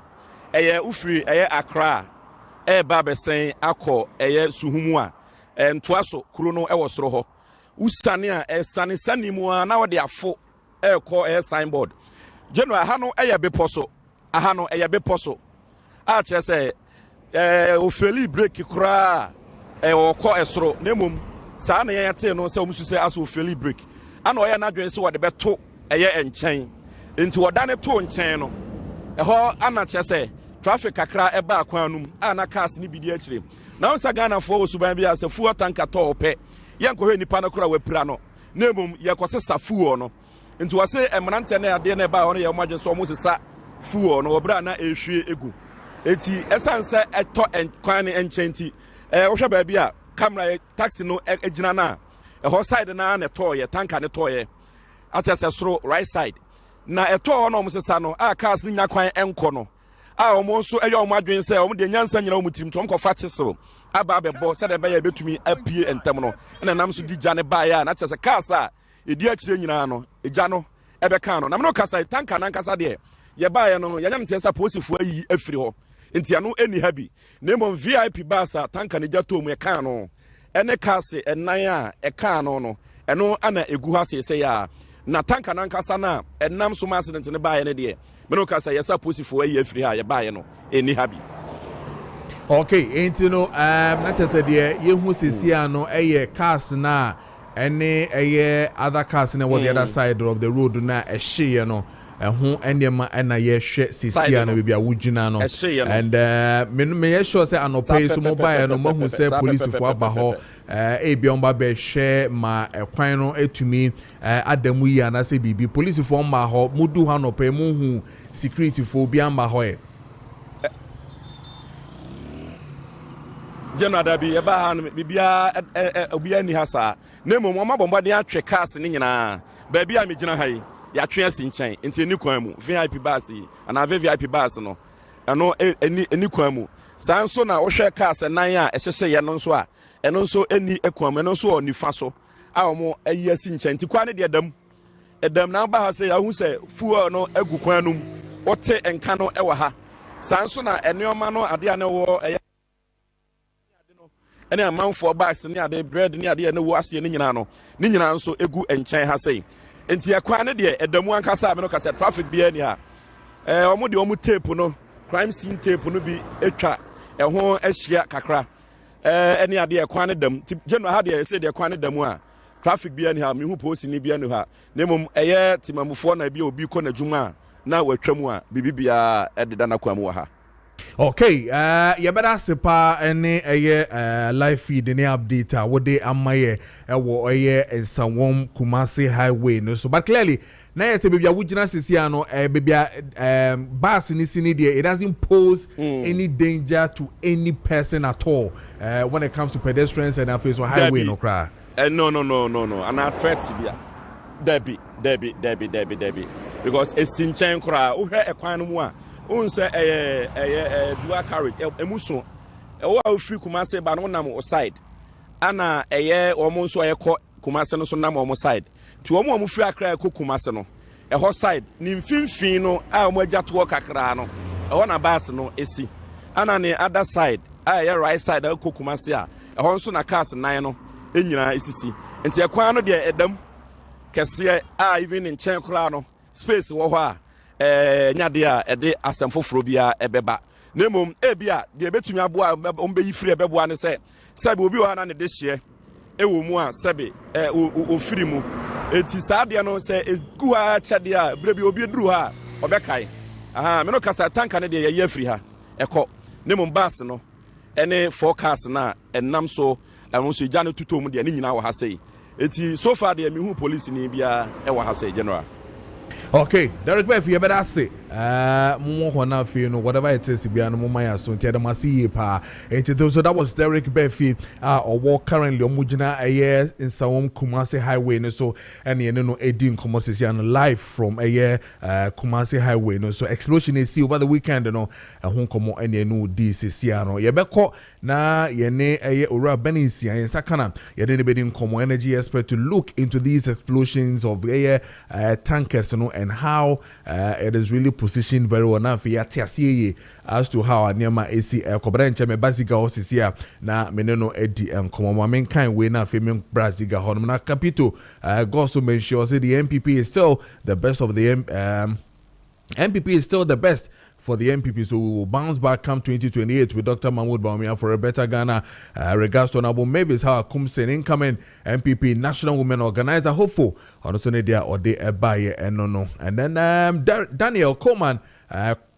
Ufiri Accra. Baba saying akọ suhumu a ntoaso kuro no ɛwɔ soro hɔ. Usane a sani mu a na wo de afo kɔ signboard. General ha no bepɔ so. Aha no bepɔ so. A kyerɛ sɛ ofeli break kura ɔkɔ ɛsoro na mmom saa na yɛte no sɛ ɔmusu sɛ aso ofeli break ana ɔyɛ n'adwene sɛ wɔde bɛto nkyɛn nti wɔda ne to nkyɛn no ɛhɔ ana kyerɛ sɛ traffic kakra ɛba akwan no mu a na cars ne bi di akyire na nsa Ghanafoɔ wɔ suban bi a sɛ fuel tanker tɔ ɔpɛ yɛnkɔhwɛ nipa no kora wapira no na mmom yɛkɔsesa fuel no nti wɔse mmeranteɛ no adeɛ no ɛba hɔ no yɛ ɔmo adwene sɛ ɔmo sesa fuel no wɔbrɛ na ɛhwie egu eti esan sɛ ɛtɔ kwan ne nkyɛn ti wohwɛ baabi a camera taxi no egyina na ɛhɔ side na tɔɔyɛ tanka ne tɔɔyɛ akyɛ sɛ soro right side na ɛtɔɔ no ɔmo sesa no a cars ne nya kwan ɛnkɔ no a ɔmo nso ɛyɛ ɔmo adwen sɛ ɔmo de nyansa nyina ɔmo tirim to ɔmo kɔfa kyesoro aba abɛbɔ sɛ de bɛyɛ betumi apie ntɛm no ɛna nam so di gya ne baayɛ a na kyɛ sɛ cars a edi akyire nyinaa no egya no ɛbɛka no na me no kasa tanka nankasa deɛ yɛ baayɛ no yɛnyam sɛ sɛ polisifoɔ ayi afiri hɔ nti ano eni habi na mmom VIP bus a tanka ne gya tom ɛka no ɛne kase ɛnan a ɛka no ɛno ana egu ha sɛ ya na tanka nankasa na ɛnam so ma accident ne baayɛ ne deɛ me no kasa yɛsa polisifoɔ ayi afiri ha yɛ baayɛ no eni habi. Okay, enti no na kyerɛ sɛ deɛ yɛhu sesia no ɛyɛ cars na ɛne ɛyɛ other cars na wɔ the other side of the road na ɛhyeɛ no ɛho ɛnɛma ɛna yɛhwɛ sesia no baabi a wugina no and me yɛ sure sɛ anɔpɛ so mobile no mahu sɛ polisifoɔ aba hɔ ebia ɔmba bɛhwɛ ma ɛkwan no etumi adamu yi anasɛ bibi polisifoɔ ma hɔ mudu hɔ anɔpɛ muhu security fo bi ama hɔ General Dabi eba ha no bibia obia ni ha saa na mmom ɔma bɔmbɔden atwe cars ne nyinaa baabi a megina ha yi yɛatwe asi nkyɛn nti ni kwan mu VIP bus yi ana VIP bus no ɛno eni kwan mu saa nso na wohwɛ cars nan a ɛhyehyɛ yɛ no nso a ɛno nso eni kwan mu ɛno nso wɔ nifa so a ɔmo ayi asi nkyɛn nti kwan ne deɛ ɛdam na ba ha sɛ yahu sɛ fuel no agu kwan no mu wote nka no ɛwɔ ha saa nso na ɛnneɔma no ade a ne wɔ ɛyɛ ɛne amanfoɔ bags ne ade bread ne ade ne wɔ aseɛ ne nyinaa no ne nyinaa nso egu nkyɛn ha sɛ enti akwa ne de edamu ankasa me no kasa traffic bia ni ha omo de omo tape no crime scene tape no bi etwa ɛho ahyia kakra ɛne ade akwa ne dam general ha de say de akwa ne damu a traffic bia ni ha me hu post ni bia ni ha na mom ɛyɛ timamufoɔ na bia obi kɔ na dwuma na watwa mu a bibibia ɛdeda na kwa mu wa ha. Okay, you better sepa any live feed any update what they amaye and someone Kumasi highway no so but clearly now you say baby wujina sisiano baby bus in this it doesn't pose any danger to any person at all when it comes to pedestrians and affairs or highway no cry. No and I threat bia Debbie because it's in chain cry over a kwan mu a unse dual carriage emuso e wa free Kumasi ba no nam o side ana eye omo nso ayekọ Kumase no so nam omo side ti omo free akra ekọ Kumase no eho side ni mfimfin no a omo ajato kakra no eho na bus no esi ana ne other side a ye right side ekọ Kumase a eho nso na cars nan no enyina esisi enti ekwan no de edam kese a even in chen kra no space wo ho a nyade a ede asem foforo bia ebeba nemom ebia de betumi aboa ombeyi free ebeboa ne se sabe obi wa na ne de hye ewo mu a sabe ofiri mu enti saade no se eguha chade a brebi obi eduru ha obekai aha me no kasa tanka ne de ye afiri ha ekọ nemom bus no ene forecast na enam so eno so gya no tutom de ne nyina wo ha sei enti so far de me hu police ni bia e wo ha sei general. Okay, Derek Beff, you better say, whatever it is, be an Mumaya so Tedamasi pa. So that was Derek Beff, or walk currently on Mujina a year in Sawam Kumasi Highway, no so and you know, Edin Komosian live from a year Kumasi Highway, no so explosion is see over the weekend, you know, a home como and you know, DCCano. Yebeko na yene a year or Benisia in Sakana, Yedin Como energy expert to look into these explosions of air tankers, you know, and how it is really positioned very well now for yatiasiye as to how Anyama AC Kobranche me basiga osisia na meneno edi and komo kind way na feming Braziga honmana capito also mention say the MPP is still the best of the MPP is still the best for the MPP, so we will bounce back come 2028 with Dr. Mahmoud Bawumia for a better Ghana. Regards to Honorable Mavis Hawa Kumsen, incoming MPP National Women Organizer, hopeful on the Sunday or day Ebaye and no. And then Daniel Coleman.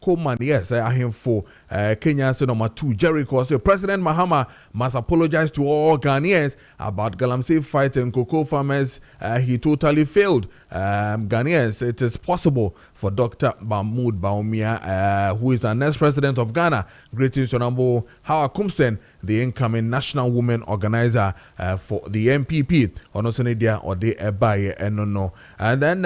Coleman, yes, I am for Kenya number 2. Jericho said President Mahama must apologize to all Ghanaians about Galamsey fight and cocoa farmers. He totally failed. Ghanaians, it is possible for Dr. Mahmoud Bawumia, who is the next president of Ghana. Greetings to Honorable Hawa Kumsen, the incoming National Women Organizer for the MPP. Onosonedia or the Ebaye and no. And then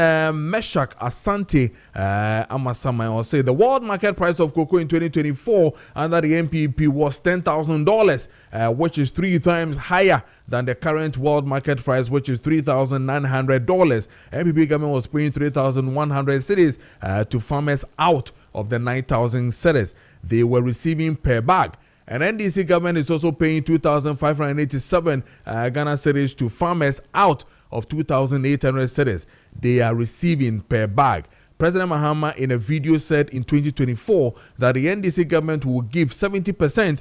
Meshach Asante Amasama will say the world market price of cocoa in 2024 under the MPP was $10,000, which is 3 times higher than the current world market price, which is $3,900. MPP government was paying 3,100 cedis to farmers out of the 9,000 cedis they were receiving per bag. And NDC government is also paying 2,587 Ghana cedis to farmers out of 2,800 cedis they are receiving per bag. President Mahama in a video said in 2024 that the NDC government will give 70%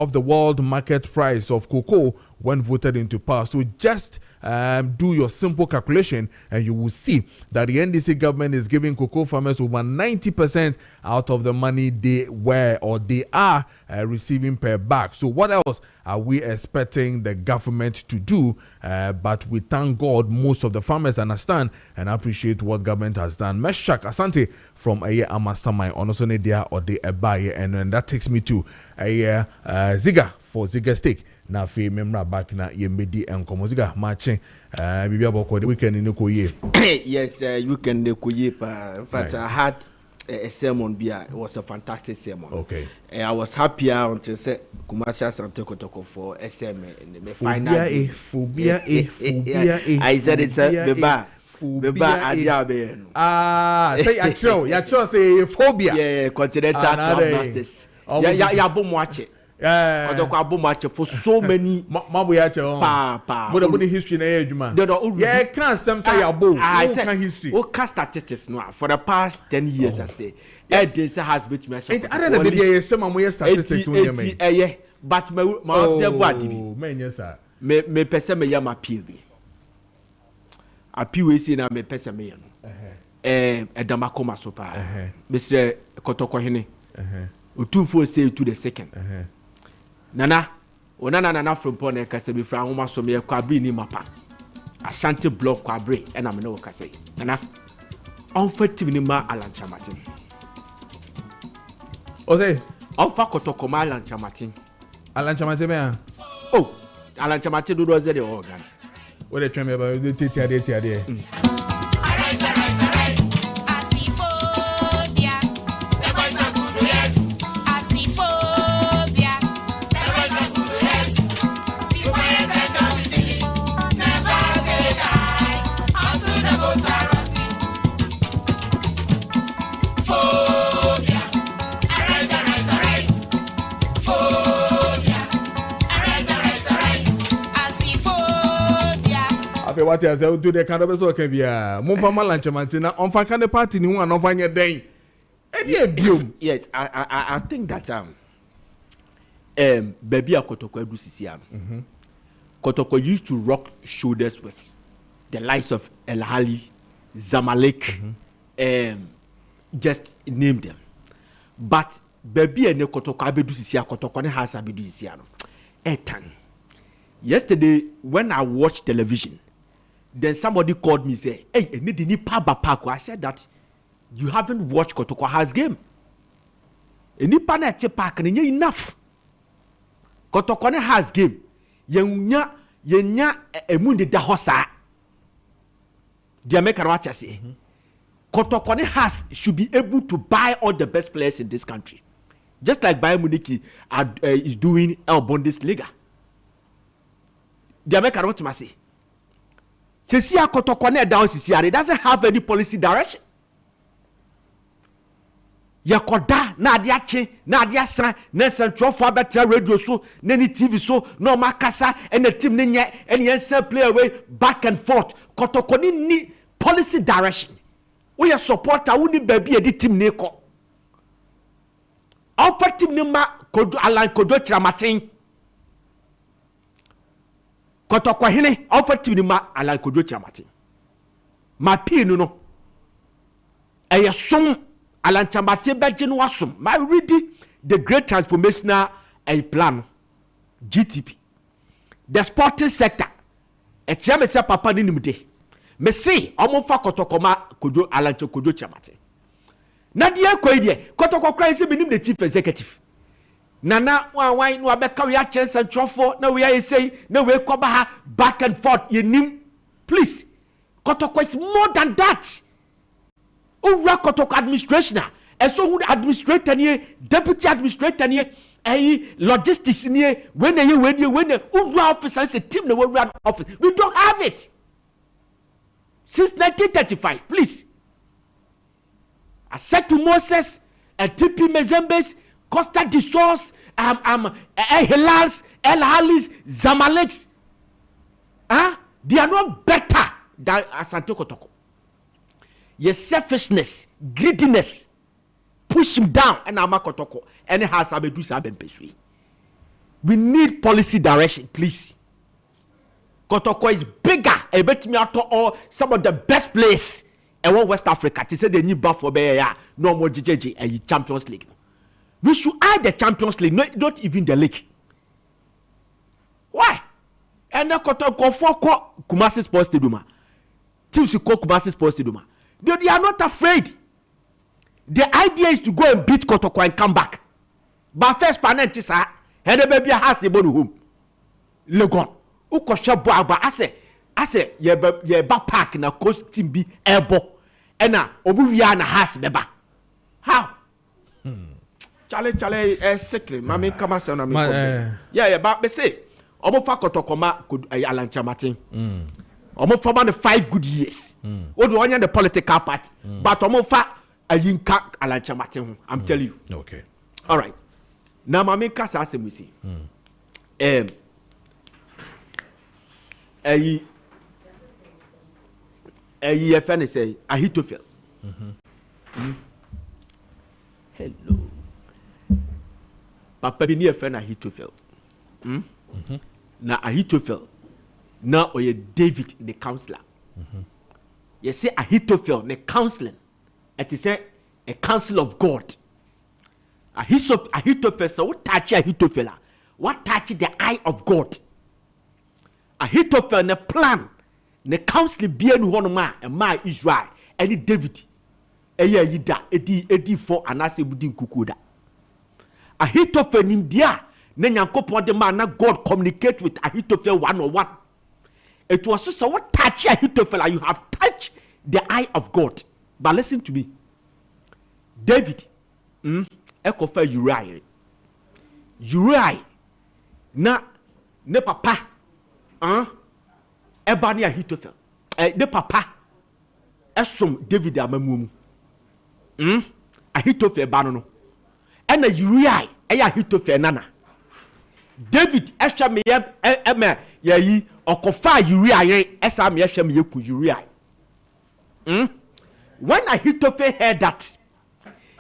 of the world market price of cocoa when voted into power. So just do your simple calculation and you will see that the NDC government is giving cocoa farmers over 90% out of the money they were or they are receiving per bag. So what else are we expecting the government to do? But we thank God most of the farmers understand and appreciate what government has done. Meshach Asante from Aye Amasamai Onosone Dia or the Ebaye, and that takes me to Aye Ziga for Ziga Steak. Na fe memra back na yemedi enkomo Ziga matching bibia boko the weekend in Koye. Yes, weekend in Koye pa. In fact, I had a sermon bia. It was a fantastic sermon. Okay. I was happier until say Kumasi Asante Kotoko for SM in the final. Phobia. I said it's a beba. Say actual say phobia. Yeah, continental club masters. Ya bom watch it. For so many history can't say history. Statistics no for the past 10 years I say. This has been but my observe me person me yam appeal be. Appeal we see na me person me Edamakoma so pa. Mr. Kotoko hene. Utufo say to the second. Nana from Pone Kessben from Homa so me kwabri ni mapa. Ashanti block kwabri and I'm no kase. Nana unfetti ni ma Alancha Martin. Okay. Unfa kotokoma Alancha Martin. Alancha Martin me. Oh, Alancha Martin do those the organ. What they tell me about the tiade. what I say do the kind of so can be a Mumfama Lanchamantina on Fakane party new and on Fanya day. Yes, I think that baby Kotoko do Sisiano. Kotoko used to rock shoulders with the likes of El Hali, Zamalek, just name them. But baby and Kotoko abedu Sisia Kotoko ne has abedu Sisiano. Etan. Yesterday when I watched television, then somebody called me say, "Hey, ni paba pako." I said that you haven't watched Kotoko has game. Any pana te park and enough. Kotoko has game. Yenya emundi da hosa. The American what I say. Kotoko has should be able to buy all the best players in this country, just like Bayern Munich is doing our Bundesliga. The American what I say. Sisia Kotoko down Sisia, it doesn't have any policy direction. Yakoda na adiache na adiasa na central for better radio so na ni TV so no makasa and the team nye and yense play away back and forth Kotoko ni policy direction we are supporter we ni baby edi team ne ko offer team ni ma Kojo Alan Kojo Chiramatin Kotoko hene offer team ni ma Alan Kojo Chiramatin ma pi no eye som Alanchambate Belgian wasum. My reading the great transformational plan GTP. The sporting sector. A chairman said papa ni nimde. Me say omofa Kotokoma Kojo Alancho Kojo Chamate. Nadia Koidie Kotoko crazy minim the chief executive. Nana why no abeka we are chance and trofo na we are say na we koba back and forth yenim. Please Kotoko is more than that. Ura Kotoko administration and so who administrator here, deputy administrator here, logistics here, when Ura officers a team that will run office. We don't have it since 1935. Please, I said to Moses, TP Mezembes, Costa de Sos, Hilals, El Halis, Zamaleks, they are not better than Asante Kotoko. Your selfishness, greediness, push him down and Amakotoko and it has abedu saben pesui. We need policy direction, please. Kotoko is bigger. I bet me out all some of the best players in West Africa. To say they need buff for no more JJJ and Champions League. We should add the Champions League, not even the league. Why? And now Kotoko for Kumasi Sports Stadium. Teams who call Kumasi Sports Stadium. They are not afraid. The idea is to go and beat Kotoko and come back. But first, Panentisa, and the baby has a bonu home. Legon, Ukosha Boaba, I say, ye back park in a coast team be airbo. And now, Obuviana has beba. How? Chale, secret. Mammy, come on, yeah, but they say, Omofa Kotokoma could Alan Chamatin. Almost for about 5 good years. What do I the political part? But almost for a yinka Alancha Martin. I'm telling you. Okay. All right. Now, my main case as we see. A friend say, I hit to feel. Hello. Papa be near friend I hit to feel. Now I hit to feel. Now or David the counselor. You say Ahithophel the counseling. It is a counsel of God. Ahithophel so what touch Ahithophel? What touch the eye of God? Ahithophel the plan. The counsel be any one man and my Israel any David. Eya yida edi for anase budin kukuda. Ahithophel in dia. Ne nyankopon de man na God communicate with Ahithophel 101. It was so what touch Ahithophel, you have touched the eye of God. But listen to me. David, ekofa Uriah. Uriah, na ne papa, ebani Ahithophel. Ne papa, esom David amamumu. Ahithophel banono. Ena Uriah, Ahithophel nana. David, esha me yayi okofa urea yen esa me hwe me yeku urea. When Ahithophel heard that,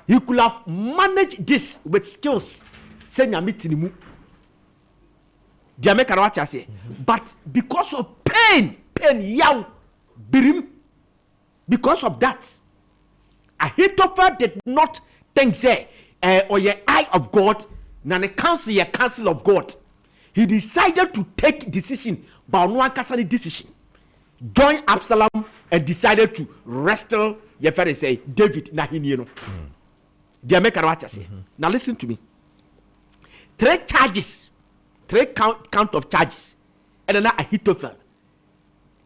he could have managed this with skills. Say nyamiti ni mu. Dia make what I say. But because of pain yaw birim, because of that, Ahithophel did not think say or your eye of God, na the counsel of God. He decided to take decision, but no one can decision. Join Absalom and decided to wrestle your father say David na hini no. Dia make what I say. Now listen to me. Three count of charges. And then Ahithophel.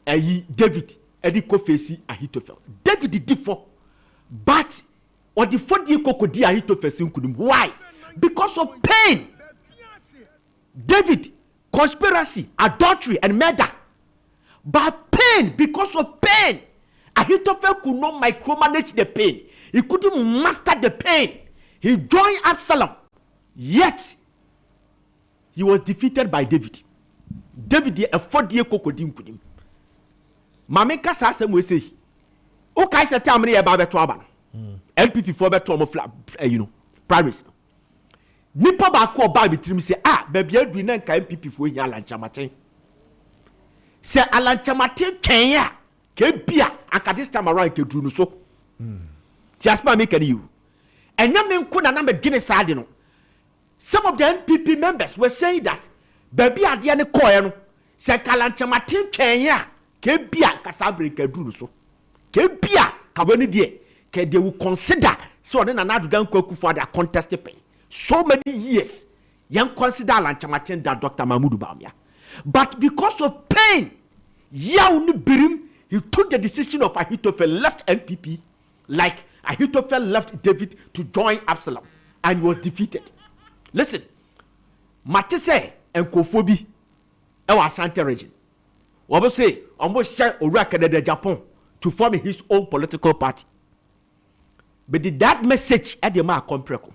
David. Edi ko face Ahithophel. David did for. But or the 40 kokodi Ahithophel sinkudum. Why? Because of pain. David, conspiracy, adultery, and murder. But pain, because of pain, Ahithophel could not micromanage the pain. He couldn't master the pain. He joined Absalom. Yet, he was defeated by David. David, a 40-year kokodim kudim. Mameka sa asem we say. O kai se tell me about beto aba. NPP for beto mo primaries. Nipa ba ko ba bitrim say baby adu na nka NPP for nya alanchamate. Se alanchamate twenya ke bia aka this time around ke duru no so. Tiaspa me can you. Enya me nko na me gene saade no. Some of the NPP members were saying that baby ade ne koye no se alanchamate twenya ke bia kasabre ke duru no so. Ke bia ka woni de ke they will consider so na Nana Dankwah for their contest pay. So many years, young consider Lanchamatin that Dr. Mahmoud Bawumia. But because of pain, Yauni Birim, he took the decision of Ahithophel left NPP, like Ahithophel left David to join Absalom, and he was defeated. Listen, Matisse and Kofobi, our Ashanti region, what say almost share Oraka de Japan to form his own political party. But did that message at the Maakye Preko?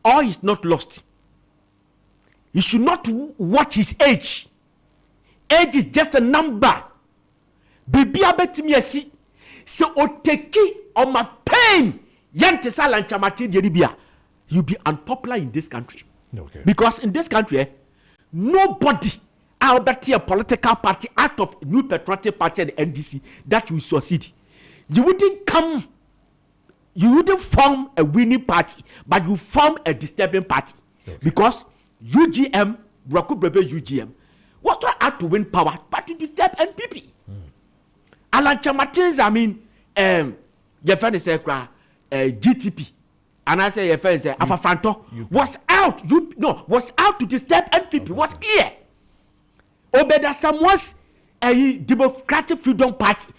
All is not lost. You should not watch his age. Age is just a number. Baby abetimi asi. Se oteki on my pain. Yante salanchamati deribia. You'll be unpopular in this country. Okay. Because in this country, nobody I'll bet a political party out of New Patriotic Party and NDC that will succeed. You wouldn't form a winning party, but you form a disturbing party. Okay. Because UGM, Rakubrebe UGM, was not out to win power, but to disturb NPP. Alan Chamatins, I mean, your friend is GTP, and I say your friend is Afafanto, was out, was out to disturb NPP, okay. Was clear. Obeda Samuels, a Democratic Freedom Party.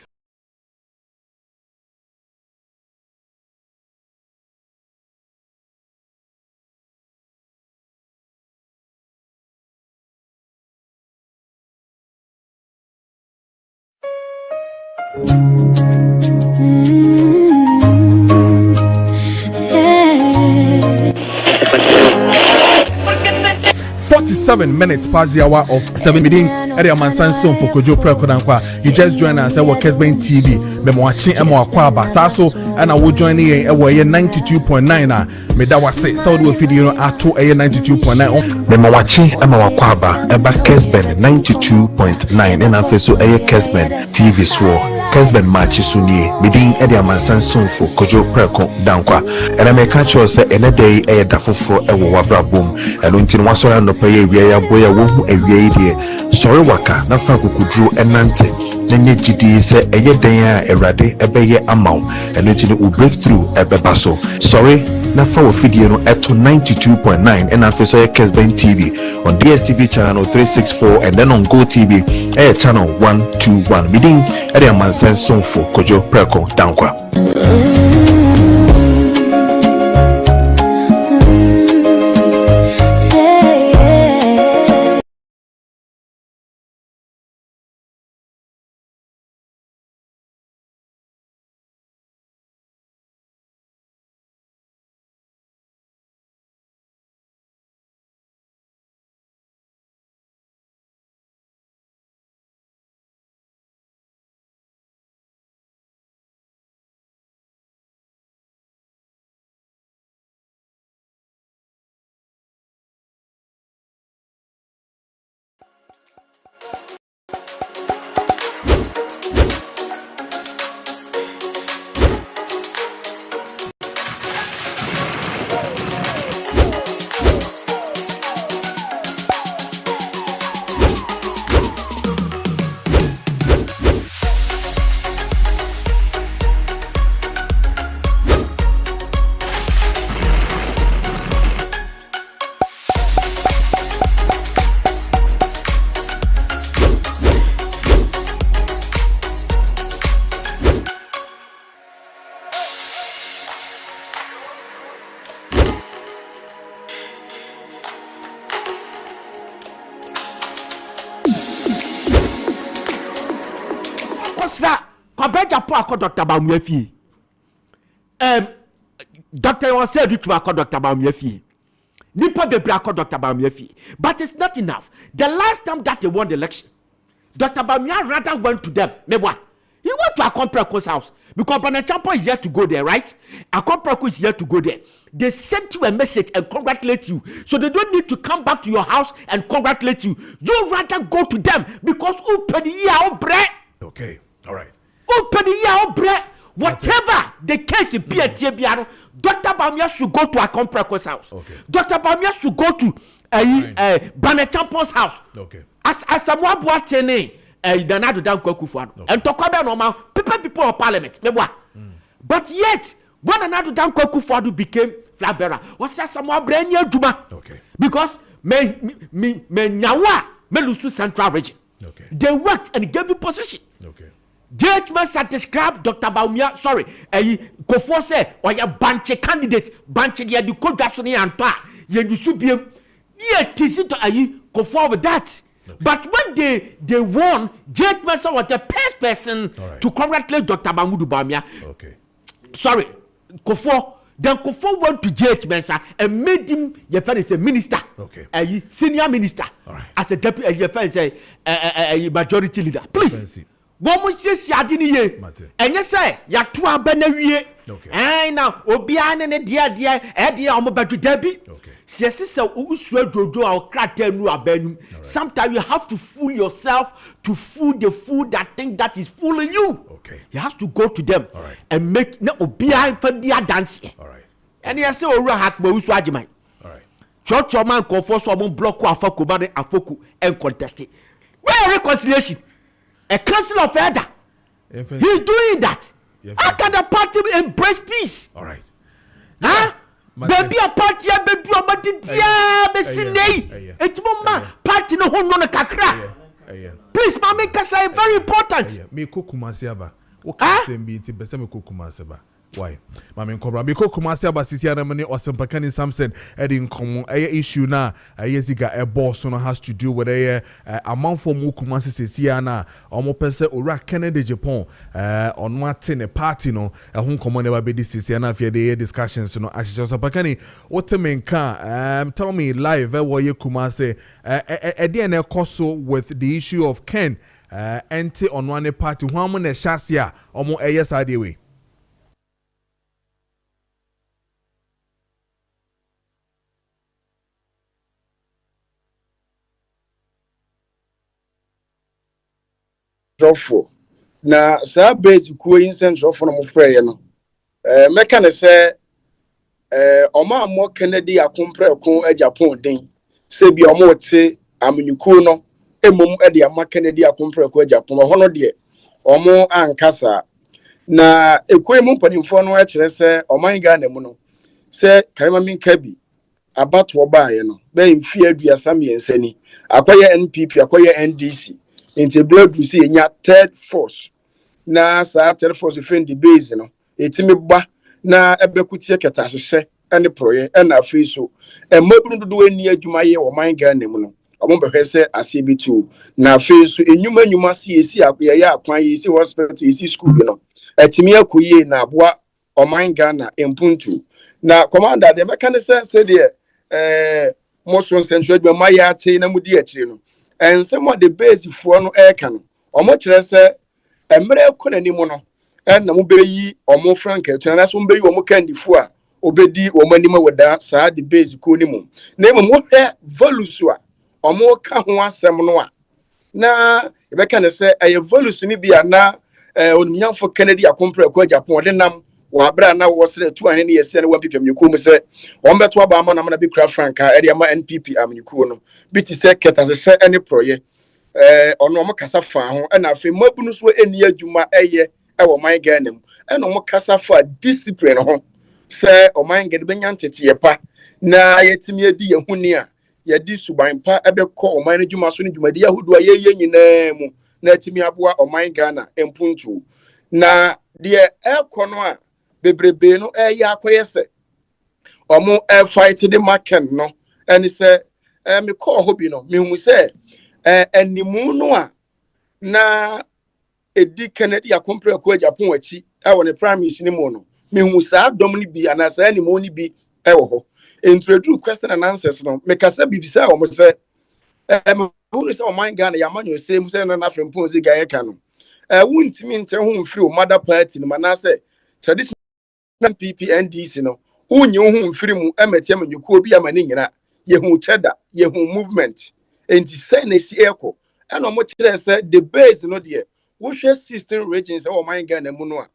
Minutes past the hour of 7 meeting at the Amansan Son for Kojo Preko Dankwah. You just join us at Kessben TV. Bemo watching Emo Akwaba. Saso and I will join here at 92.9. Medawa say Saudi will feed you at 92.9. Bemo watching Emo Akwaba about Kessben 92.9 and I so a Kessben TV swore. Kessben Maakye Sunye meeting at the Amansan Son for Kojo Preko Dankwah. And I may catch you say in a day a dafufro ewo wabra boom and until was around the pay ya boya wo ewie die sorry waka na fa kukudru enante nenye gidi se eye den a erade ebeye amaw eno ti ne breakthrough ebeba so sorry na fa wo fidie no eto 92.9 and afi so ye Kessben TV on DSTV channel 364 and then on Go TV channel 121 meeting ere amansan son for Kojo Preko Dankwah. Osra Kwabeja po akọ Dr. Bawumia fie. Dr. was said to akọ Dr. Bawumia fie. Nipa bebre akọ Dr. Bawumia fie. But it's not enough. The last time that they won the election, Dr. Bawumia rather went to them. Mebwa. He went to Kojo Preko's house because Banachampo is here to go there, right? Kojo Preko is here to go there. They sent you a message and congratulate you. So they don't need to come back to your house and congratulate you. You rather go to them because okay, all right. Whatever the case is, Dr. Bawumia should go to Kojo Preko's house. Okay. Dr. Bawumia should go to Banachampo's house. Okay. As Samoa Boatene. Danado Dankwah Kufuor and Tokobe normal people of parliament. But yet, when Danado Dankwah Kufuor became flag bearer, was that someone brand new Juma? Okay. Because me Nyawa Melusu Central Region. Okay. They worked and gave you position. Okay. Judgments had described Dr. Bawumia, Kufuor said, or your bunch candidate, bunch of the code gasoline and pa, you should be yet to Kufuor with that. Okay. But when they won, Jake Mercer was the first person to congratulate Dr. Bawumia. Okay. Sorry, Kufuor. Then Kufuor went to Jake Mercer and made him a minister. Okay. A senior minister. As a deputy, a majority leader. Please. One more says Yadini. And you say, Yatua Benawie. Okay. Now, Obian and a dear, Omobatu Debbie. Okay. Sometimes you have to fool yourself to fool the fool that think that is fooling you. Okay. You have to go to them and make no obia fandia dance. All right. And you say Ora Hakma Uswajimai. All right. Church your man confess someone block Afoku Bade Afoku and contest it. Where reconciliation? A council of elder. He's doing that. How can the party embrace peace? All right. Huh? Baby a party baby o madidia besinei etimoma party no ho no kakra please mama kasa very important me kokumase aba wo ka sembi ti bese me kokumase ba why mama nkobra me kokumase aba sisi anamne osempakani Samson edin komo issue na yesiga e boss no has to do with amount for mu kumase sisi ana omo pese ora Kennedy Japan on Martin party no ho komo ne ba be sisi ana afia de discussions no ashicho osempakani wotemenka tell me live wo ye kumase e na koso with the issue of Ken ente on one party ho am na shasia omo side way. Na sa base ku yin central for no frɛ no meka ne sɛ ɔma mo Kennedy akompre ko Japan den sɛ bi ɔmo te amnyuku no emom de ama Kennedy akompre ko Japan ho no de ɔmo ankasa na ekoe mu mpanimfo no kyerɛ sɛ ɔman Ghana mu no sɛ karima minka bi abato baaye no be mfi aduasa miensa ni akoye NPP akoye NDC into blood to see nya third force na sa third force friend the base no etimi ba na ebekutie keta hwehwe ene proye na afi so mabunu dodo ani adwuma ye o man Ghana mu no omo behwe se ase bi tu na afi so enwuma se esi ya ya akwan ye esi hospital esi school bi no etimi akoye na aboa o man Ghana empuntu na commander de meka ne se de motion central adwuma ya ate na mudi akire no and some of the base for no air can or much less a miracle anymore. And no be ye or more frank, and that's one bay or more candy for obedi or manima with that side the base conimum. Name a more volusua or more kahua semnoa. Na, if I can say, I evolution be a na on young for Kennedy a compre a Japan, then Wabra now was 200 years and 1 people you come say, on bet Obama, I'm gonna be craft franca, Ediama NPP, am you cool? Bitty second as a say any project on no Casa farm, and I feel more bonus were any year Juma a year, our my ganem, and no Casa for discipline home. Say, or mine get benyanti ye pa, na yet me dear Hunia, ye disu by pa, ebe call mine Juma soon Juma dear who do a ye name, let me abwa or mine Ghana and Puntu. Na dear El Conoa. Bebrebe no ya kwese omo fight the market no and say me call hobby no me hu say animu no a na edi Kennedy akompre ko Japan achi e won prime minister ni mo no me hu saa dom ni bi anasa ni mo ni bi e wo ho introduce question and answers no me kasa bibisa o mo se who say o man Ghana ya man you say mu say na afem pon zi ga ka no wuntimi nte ho mfiri o mother party no manase traditional PPNDC no unyi ho mfiri mu emete amanyuko obi amane nyina ye hu cheda ye hu movement enti say na si eko and omo kire say the base no there wo hwe system regions o man Ghana mu no a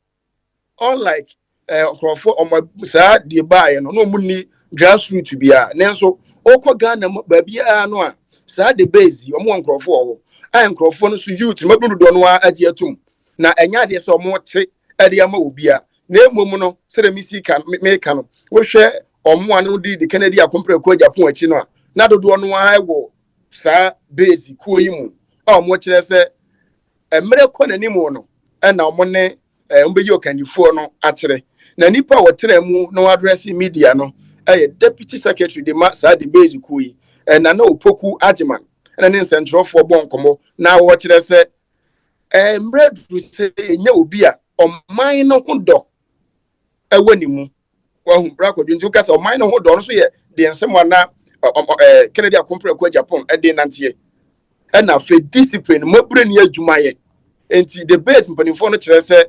unlike crofo omo sa the buy no no mu ni grassroots bia nenso okọ Ghana ba bia no a sa the base omo crofo ho an crofo no so youth mabudu do no agi atum na enya de se omo te ade ama obi a na emom no sere misi kan me kan wo hwe omo anu di the Kennedy akompre ko Japan achi no a na dodo no a wo sa base ku yimu omo kire se emre ko na nimu no na omo ne mbeyi okanifo no akyere na nipa wotere mu no address media no deputy secretary de ma sa de base ku yi na opoku agiman na ne central for bonkomo na wo kire se emre du se nya obi a oman no ho do ewani mu wa hu bra kodwo nti ukasa oman no ho do no so ye de nsemo na Kennedy akompre ko Japan de nantie na fe discipline mabure ne adwuma ye enti the base mpanifo no kire se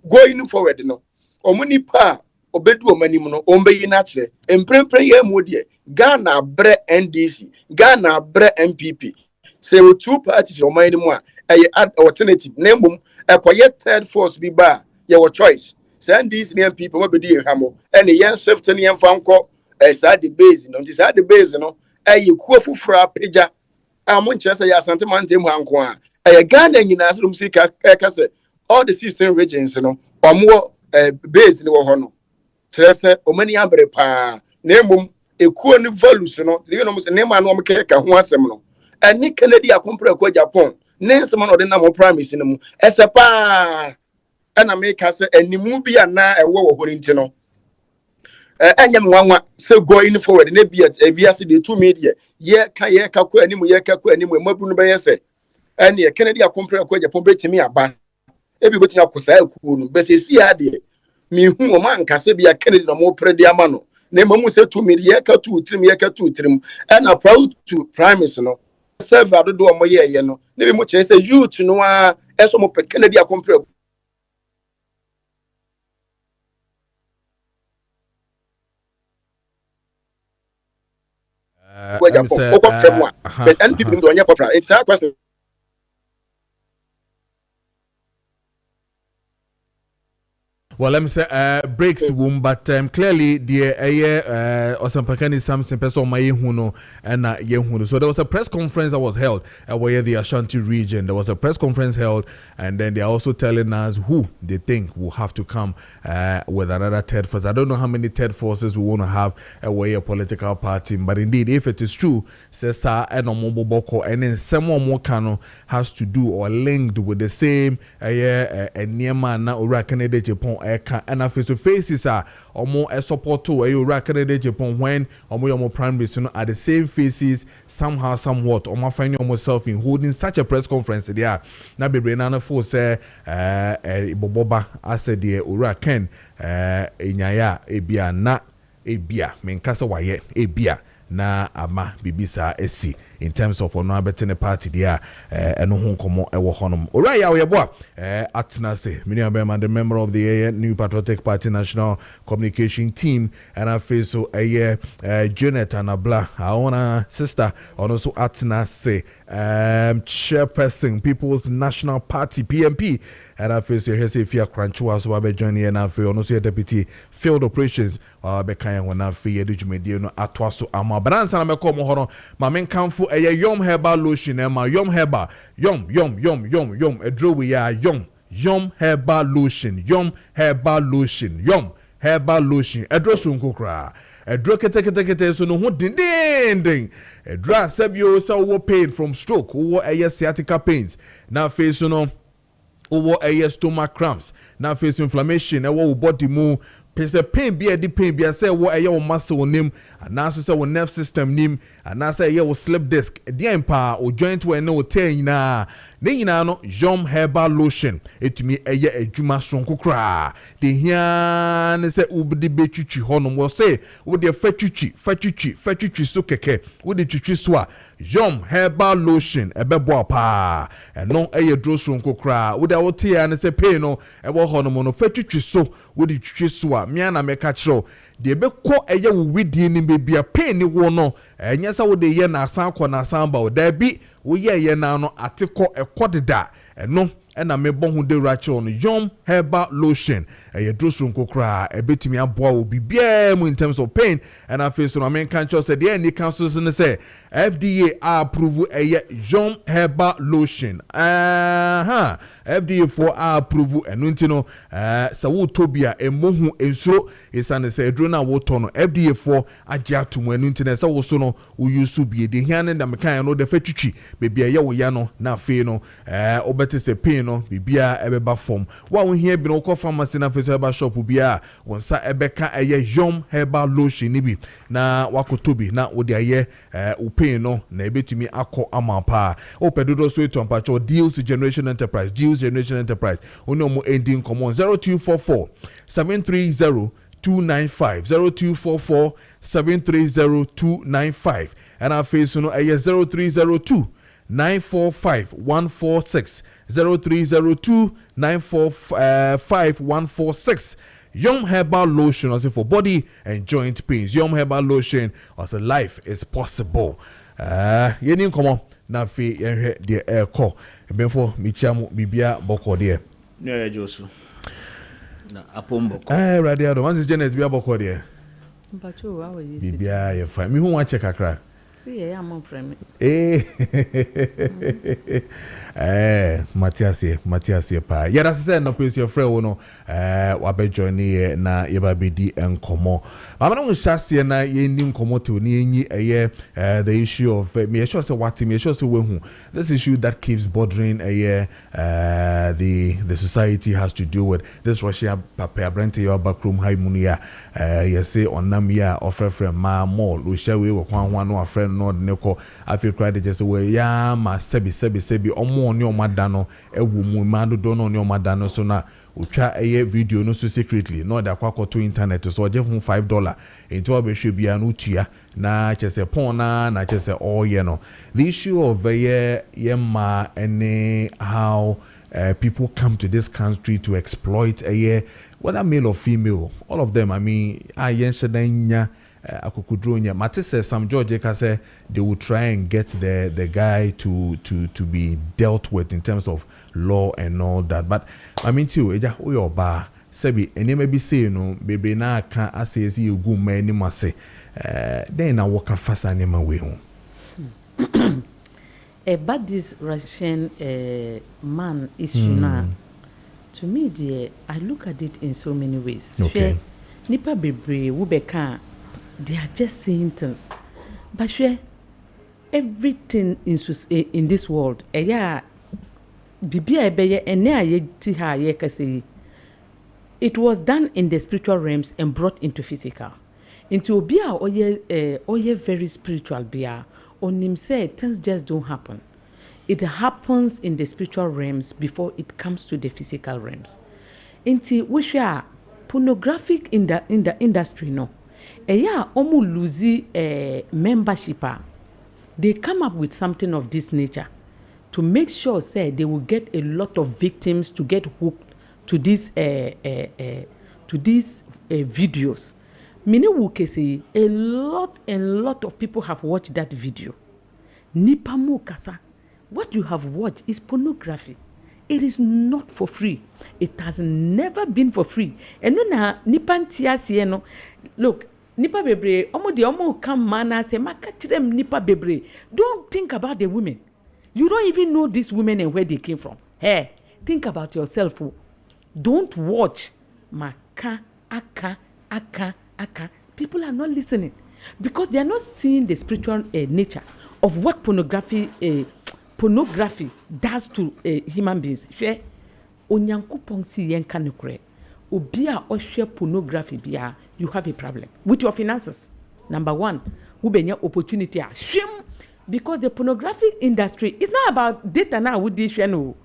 going forward no omuni pa obedu omanim no ombeyi na kire emprempren ye mu de Ghana bre NDC Ghana bre MPP say we two parties oman mu a alternative na mum ekoye third force bi ba ye wo choice say these name people we be dey hamo and yen shift ne yen fanko sa the base no this the base no ku fufura peja amon kire say ya asante mante mu anko a Ghana nyina so msi ka say all the 16 regions no omo base ni wo ho no kire say omani abre pa na mum ekuo ni values no you know say nema no omke ka ho asem no ani Kennedy akompre ko Japan nensema no de na mo promise no mu esepa ana make say animu bi ana ewo wo ho nti no anyam nwanwa say going forward na bia se de 2 media ye ka ko animu ye ka ko animu mabu no be yese ene Kennedy akompre ko Japan betimi aba ebi betimi akosa ekuo no be se si ade mi hu o man kase bia Kennedy no mo predi ama no na mamu say 2 media ye ka 2 trim ye ka 2 trim ana proud to promise no serve adodo o mo ye no na bi mo kire say youth no a eso mo pe Kennedy akompre but and people don't popular it's a question. Well, let me say breaks womb, but clearly the Osampakani something person my huno and yehuno. So there was a press conference that was held where the Ashanti region. There was a press conference held, and then they are also telling us who they think will have to come with another third force. I don't know how many third forces we want to have where a political party, but indeed, if it is true, Sesa and Omoboko, and then someone more Kano has to do or linked with the same Niema na Ura Canada Japan. And face to faces are or more support to a Canada Japan when or more primary at the same faces somehow somewhat or my finding myself in holding such a press conference there. Now be Brenana for say Boboba I said the Ura Ken Inyaya Ebia na Ebia Menkasa Waye Ebia na ama bibisa esi in terms of ono abetene party dia eno ho komo ewo honom oraya we boa atna se mini abema the member of the New Patriotic Party National Communication Team and I feel so Jonathan Abla our sister and also atna se chairperson People's National Party PMP and I feel so here say Fia Kranchua so abe join here na feel also deputy field operations be kan wona fie edumedie no atwaso ama bransa na meko mo hono ma menkanfo yom herbal lotion ma yom herbal yom edro we ya yom herbal lotion yom herbal lotion edro sunko kra edro kete so no ho din edro asabio so wo pain from stroke wo sciatica pains na face no wo stomach cramps na face inflammation wo body mu pese pain be a di pain be say wo eye wo muscle nim anaso say wo nerve system nim anaso eye wo slip disc e dia mpa o joint we na wo ten nyina ne nyina no Jom herbal lotion etumi eye adwuma sonko kra de hia ne say ubdi betwitwi hono wo say wo de fatwitwi so keke wo de twitwi so a Jom herbal lotion ebebo pa eno eye dro sonko kra wo de wo te ya ne say pain no e wo hono mo no fatwitwi so wo de twitwi so a mia na meka kiro de be ko eye wo widie ni bebia pain ni wo no enya sa wo de ye na asan kɔ na asan ba wo da bi wo ye na no atekɔ ekodeda eno na me bon hu de racho no Jom herbal lotion eye drosun kokra ebetimi aboa wo bibia mu in terms of pain and I face no men kan cho say the any councils ne say FDA approve eye Jom herbal lotion FDA for approve eno ntino sa wo tobia emohu ensuro isane say edro na wo to no FDA for agya to mu eno ntino sa wo so no wo use bie de hiane na mekan no de fatwitwi bebia ye wo ya no na afi no obete say pain no bibia ebeba form wa wo hia bi no ko pharmacy na face herbal shop bia wonsa ebeka eye Jom herbal lotion ni bi na wakotobi na wo de aye wo pain no na ebetumi akọ amapa o pedodo so eto ampacho Deals Generation Enterprise oni omo ending common 0244 730 295 0244 730 295 and our face no 0302 945 146 0302 945 146 Jom herbal lotion also for body and joint pains. Jom herbal lotion also life is possible. Yeni komo na fi yenhwe de eko benfo michiamu bibia boko de. Ne Josu. Na apomboko. Radio once Janet bibia boko de. Mpacho wa we yi. Bibia ye fine. Mi hu wan check akra. Si ye am frame. Matthias pa. Yeah, that's say no place your friend wo no wa be join here na ye ba be di enkomo. Mama no shase na ye ni enkomo te oni enyi the issue of me sure say what me sure say we hu. This issue that keeps bothering the society has to do with this Russia papa brente your backroom high munia you say onam ya offer friend ma more lo share we wo kwan no friend no de neko afi credit just we ya ma sebi omo oni omadano ewu mu ma do no oni omadano so na utwa eye video no so secretly no da kwakọ to internet so je fun $5 into obehwe bia no tua na chese pon na chese oye no the issue of ma any how people come to this country to exploit whether male or female, all of them. I mean, akukudronya matese Sam George ka say they will try and get the guy to be dealt with in terms of law and all that. But I mean too eja oyoba sebi enema bi say no bebe na aka asesi egu mani mase then na waka fasa nema we ho. But this Russian man issue now, to me, dear, I look at it in so many ways. Okay. Nipa bebre wubeka, they are just saying things. But everything in this world, bibia ebeye ene aye ti ha ye kase. It was done in the spiritual realms and brought into physical. Into obia oye very spiritual bia. On him said things just don't happen. It happens in the spiritual realms before it comes to the physical realms. Inti which are pornographic in the industry no. Omu lose membership. They come up with something of this nature to make sure say they will get a lot of victims to get hooked to these videos. Mini wuke say a lot of people have watched that video. Nipamu kasa. What you have watched is pornography. It is not for free. It has never been for free. And na nipantia sieno. Look, nipa bebre, omo come mana se makatirem nipa bebre. Don't think about the women. You don't even know these women and where they came from. Hey, think about yourself. Don't watch maka aka. People are not listening because they are not seeing the spiritual nature of what pornography does to human beings. Onyankopon si yenka nokre. obia ohwe pornography bia, you have a problem with your finances. Number one, ubenya opportunity a shame, because the pornographic industry is not about data now with this no.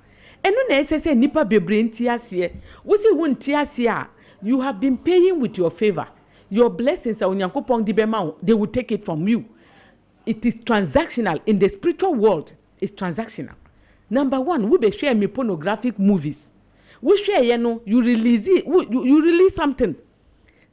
And no say nipa bebre nti ase. We say won ti ase a, you have been paying with your favor. Your blessings are onyankopon di bema, they will take it from you. It is transactional in the spiritual world. It's transactional. Number one, we be share me pornographic movies. We share, you release it. You release something.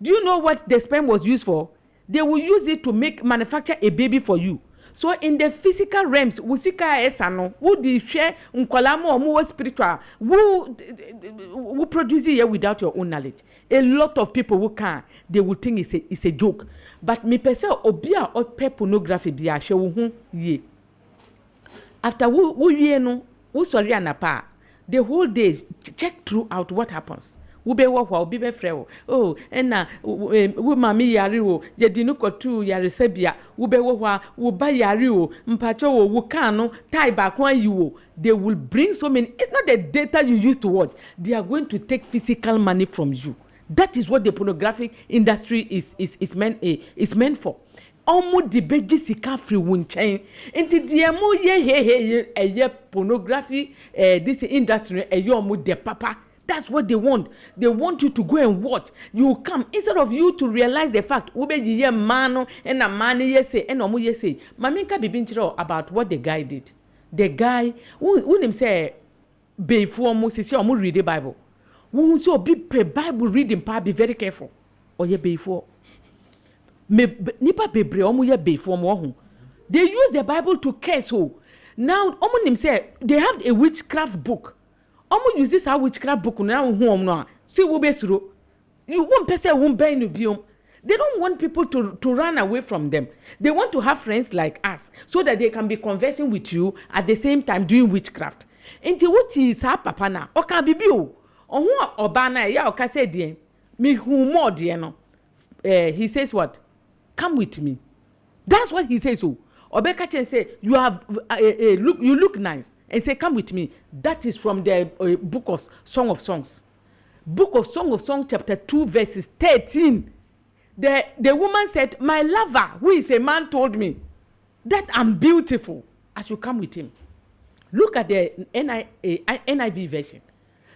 Do you know what the sperm was used for? They will use it to manufacture a baby for you. So in the physical realms, we see esano, who di share unkolamo or more spiritual, who produce it without your own knowledge. A lot of people who can, they will think it's a joke. But me pese obia or pe pornography biya she wo ye. After who sorry anapa, the whole day check throughout what happens. Ube wa obi be frɛ wo. Oh, ena wo mami yare wo, ye di no kotu yare sebia. Ube wa wo ba yare wo, mpacho wo kan no tie back one you. They will bring so many. It's not the data you used to watch. They are going to take physical money from you. That is what the pornographic industry is meant for. Omo di beji sika free wunchen. Enti diemo ye pornography this industry omo de papa. That's what they want. They want you to go and watch. You come instead of you to realize the fact. Ube ye mano and a man say and omo ye say. Maminka bibinchiro about what the guy did. The guy who him say before mo say omo read the Bible. Who so be Bible reading part be very careful. Or ye before. Nipa bebre omo ye before mo ho. They use the Bible to curse ho. Now omo nim say they have a witchcraft book. Omo use this witchcraft book now hu omo no. See wo be suro. You won't person won't buy no biom. They don't want people to run away from them. They want to have friends like us so that they can be conversing with you at the same time doing witchcraft. Enti what is ha papa na? O kan bibi o. Ohun oba na ya o ka say die. Me hu more die no. He says what? Come with me. That's what he says. So Obeka Chen say you have you look nice and say come with me. That is from the book of Song of Songs. Book of Song of Songs chapter 2 verses 13. The woman said, my lover, who is a man, told me that I'm beautiful as you come with him. Look at the NIV version.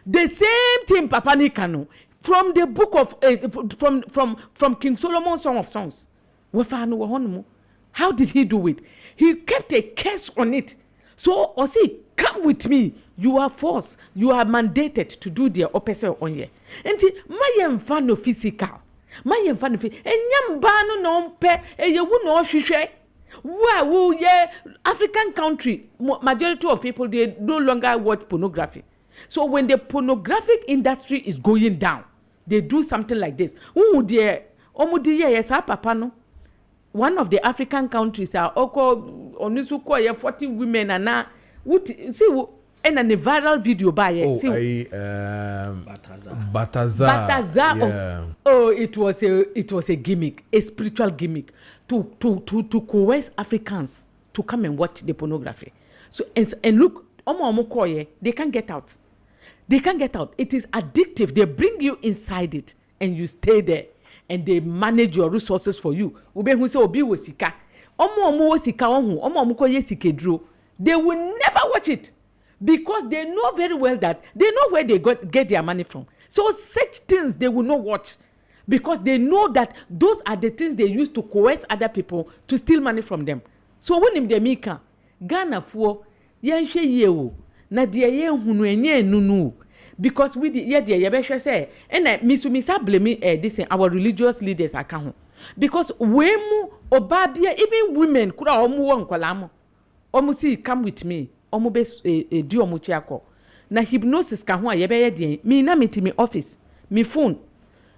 The same thing Papa Nikano from the book of from King Solomon's Song of Songs. How did he do it? He kept a curse on it. So, Osi, come with me. You are forced. You are mandated to do the opposite on ye. And my fan no physical. My fan no physical. And yam bano no pe. E ye wu no shishwe. Wow, yeah. African country, majority of people, they no longer watch pornography. So when the pornographic industry is going down, they do something like this. One of the African countries are oko 40 women and now see and a viral video by Bataza. Yeah. Oh, it was a gimmick, a spiritual gimmick to coerce Africans to come and watch the pornography. So and look, they can't get out. They can't get out. It is addictive. They bring you inside it and you stay there. And they manage your resources for you. They will never watch it because they know very well that they know where they get their money from. So such things they will not watch because they know that those are the things they use to coerce other people to steal money from them. So when they make Ghana for yanshe yewo na de ye hunu enye nunu. Because we say and Misa blame this our religious leaders account. Because wemu obabia even women kura omu won kwalamo. Omu si come with me. Omu be di omu chiako. Na hypnosis ka ho ayebe ye me na me me office. Me phone.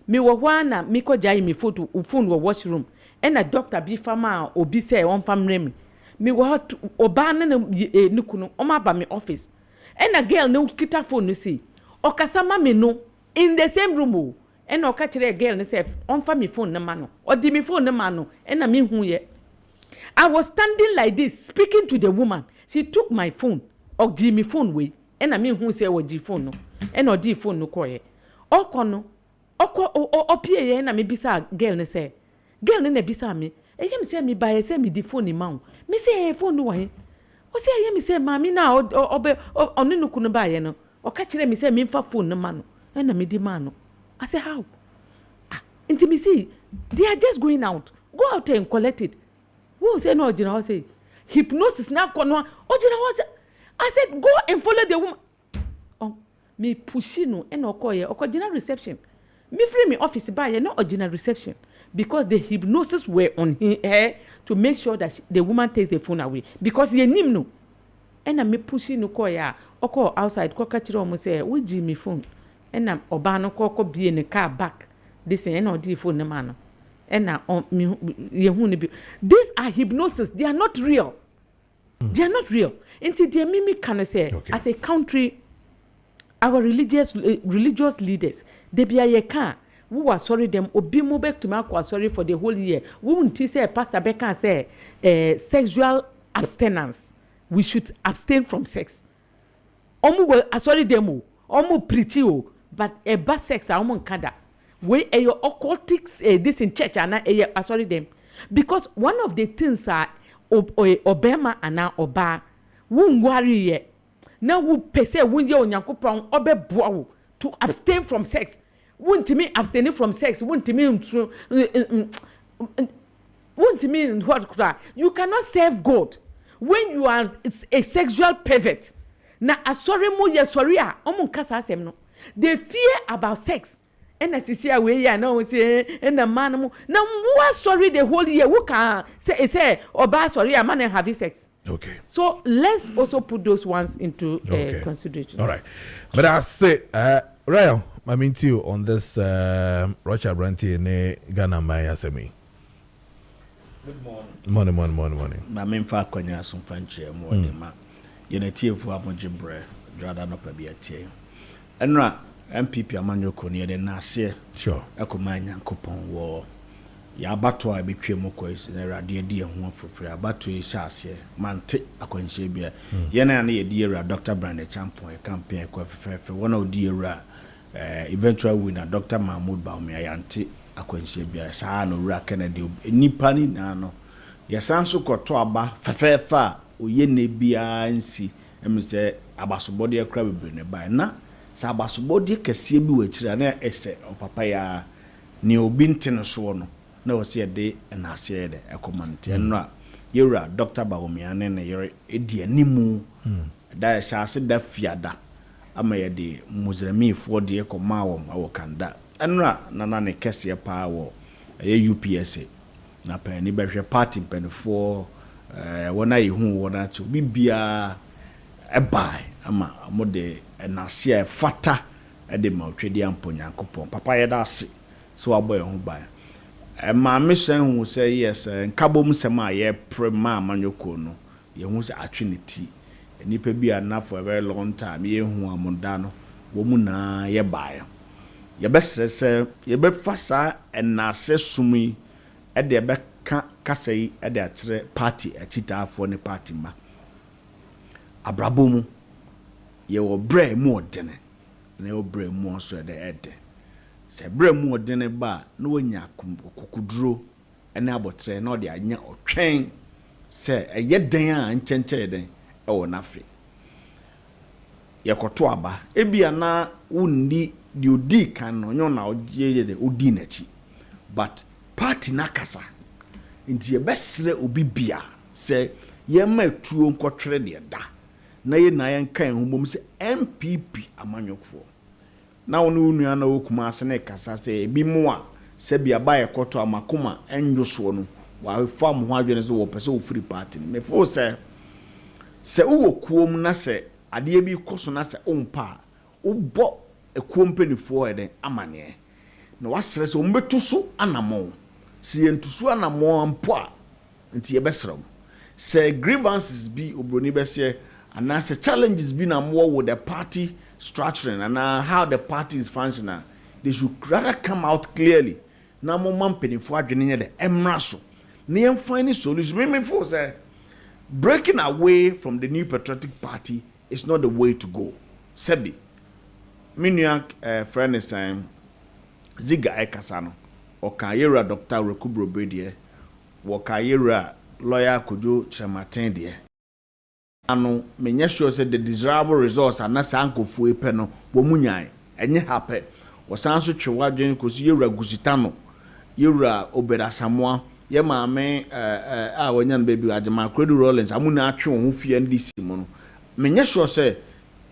Me wo na me ko jai me photo phone wo washroom. And a doctor be farmer obi say on family me wo oba na nukuno oma ba me office. And a girl no kita phone no see. Okasama me no in the same room and oka kire girl ne say on fa me phone na ma no odi me phone na ma no and na me hu ye. I was standing like this speaking to the woman. She took my phone or gi me phone way and na me hu say o gi phone no and odi phone no koye okono opie ye na me bisa girl ne say girl ne bisa me me say me buy say me di phone ma wo me say phone no wan o say me say mami na onu no kunu ba ye no o ka kire me say me mfa phone no ma no na me di ma no I say how intimacy they are just going out go out and collect it who say no ojina say hypnosis na kono ojina what I said go and follow the woman me pushino and okojina reception me free me office by no original reception because the hypnosis were on her to make sure that the woman takes the phone away because ye nim no and me pushing no koya oko outside ko ka kire omo say we give me phone and am oba no ko be in the car back this and no the phone man and ye hu ne bi these are hypnosis they are not real they are not real until they mimi can say as a country our religious leaders they be a can we were sorry them obi mo back to make sorry for the whole year we won't say pastor Becca say sexual abstinence we should abstain from sex omo we sorry them omo preach o but a bad sex omo nkada we your occultics this in church and sorry them because one of the things are obema and oba won worry ye now who pese won ye onyankopon obeboa wo to abstain from sex won't me abstaining from sex won't mean what cry you cannot serve God when you are a sexual pervert na asori mo ye sorry a omo nkasa asem no they fear about sex and as see away ya no say and the man mo na what sorry the whole year who can say oba sorry a man having sex. Okay. So let's also put those ones into consideration. All right. But I say, Ryan, I mean to you on this Rocha Branty ne Ghana Maya Semi. Good morning. Morning. My main fact konya some fanche mo de ma. Ye na tie fu amojibre, Jordan no pa bia tie. Enra MPP amanyoko ne de na ase. Sure. Ekoma nyankopon wo ya abato a betwe mu kwes na rade di ehu afofre abato e hyase mante akwanhye bia ye na ye di era Dr. Brand Champion e campaign ko afefefe wona odi era eventual winner Dr. Mahmoud Baumia yante akwanhye bia saa no ra Kennedy nipa ni na no ye sanso koto aba fefefa oye ne bia nsi emse abasobode akra bebre ne bai na sa abasobode kese bi wachira na ese opapa ya ne obi ntene so no na wose de na ase de ekomante enra yewra Dr. Baumia ne yere edi animu da shase da fiada ama ye de muzremi fo de ekoma wo awokanda enra nana ne kese pa wo ye UPSA na pa ni behwe party penfo wona yehu wona cho bibia ebai ama amode na ase fata de ma otwedi amponyankopon papa ye da ase so aboy ho bai ma mission hu say yes nkabom sema ye prema amanyoko no ye hu say atwinity nipa bia na for a very long time ye hu amonda no wo mu na ye bai ye be sese ye be fasa na ase sumi de be kasai de akire party achitaafo ne party ma abrabomu ye wo bre mu odene na wo bre mu so de ede se bre mu odene ba na wonya kokuduro ene abotre na ode anya otwen se eye den a nchenche den e wo nafe ye koto aba ebia na wundi di odi kan no nyo na oje de odi nachi but party nakasa nti ye besre obi bia se ye ma tuo nkotwere de da na ye na ye kan humom se MPP amanyokfo na wonu nua na okuma ase ne kasa se bi mo a se bia ba ye koto amakoma enjoso no wa fam ho adwene se wo pese wo free party me fo se wo kuom na se ade bi koso na se ompa wo bo ekuom penifo ede amane na wasere se ombetu so anamo si yentusu anamo ampo a nti ye besram se grievances bi obroni bese and as challenges been more with the party structuring and how the party is functioning, they should rather come out clearly. Now, more mamping for the emraso. Near finding solution. Maybe for say breaking away from the new patriotic party is not the way to go. Sebi, my friend is saying ziga ekasano okayera Dr. Rekubro Bedie wakayera lawyer Kojo Chematin de ano menye sure say the desirable results are na sankofu epe no wo munyan enye happy wasanso twewadwen kosi yera gusitano yera obera samoa ye maame a wanyan baby adema Credo Rollins amuna atwe ho fie ndisi mu no menye sure say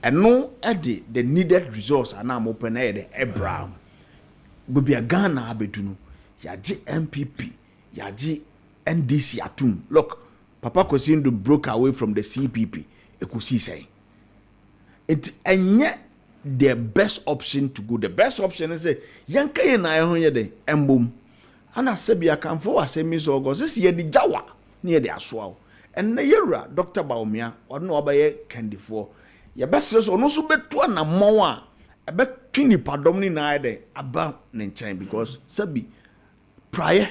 eno ede the needed resource ana mo pe na ede Abraham bobia Ghana abedunu yaji MPP yaji NDC atum look Papa Kosindu broke away from the CPP ekusi say it enye the best option to go. The best option is say yanka ye na ho ye de embom ana sebia kanfo asemi so go se ye di jawa na ye de asoa en na yewura Dr. Baumia ono obaye candifo ye besere so no so betu na mmon a ebe twini padom ni na de aba ne nchen because sabi prior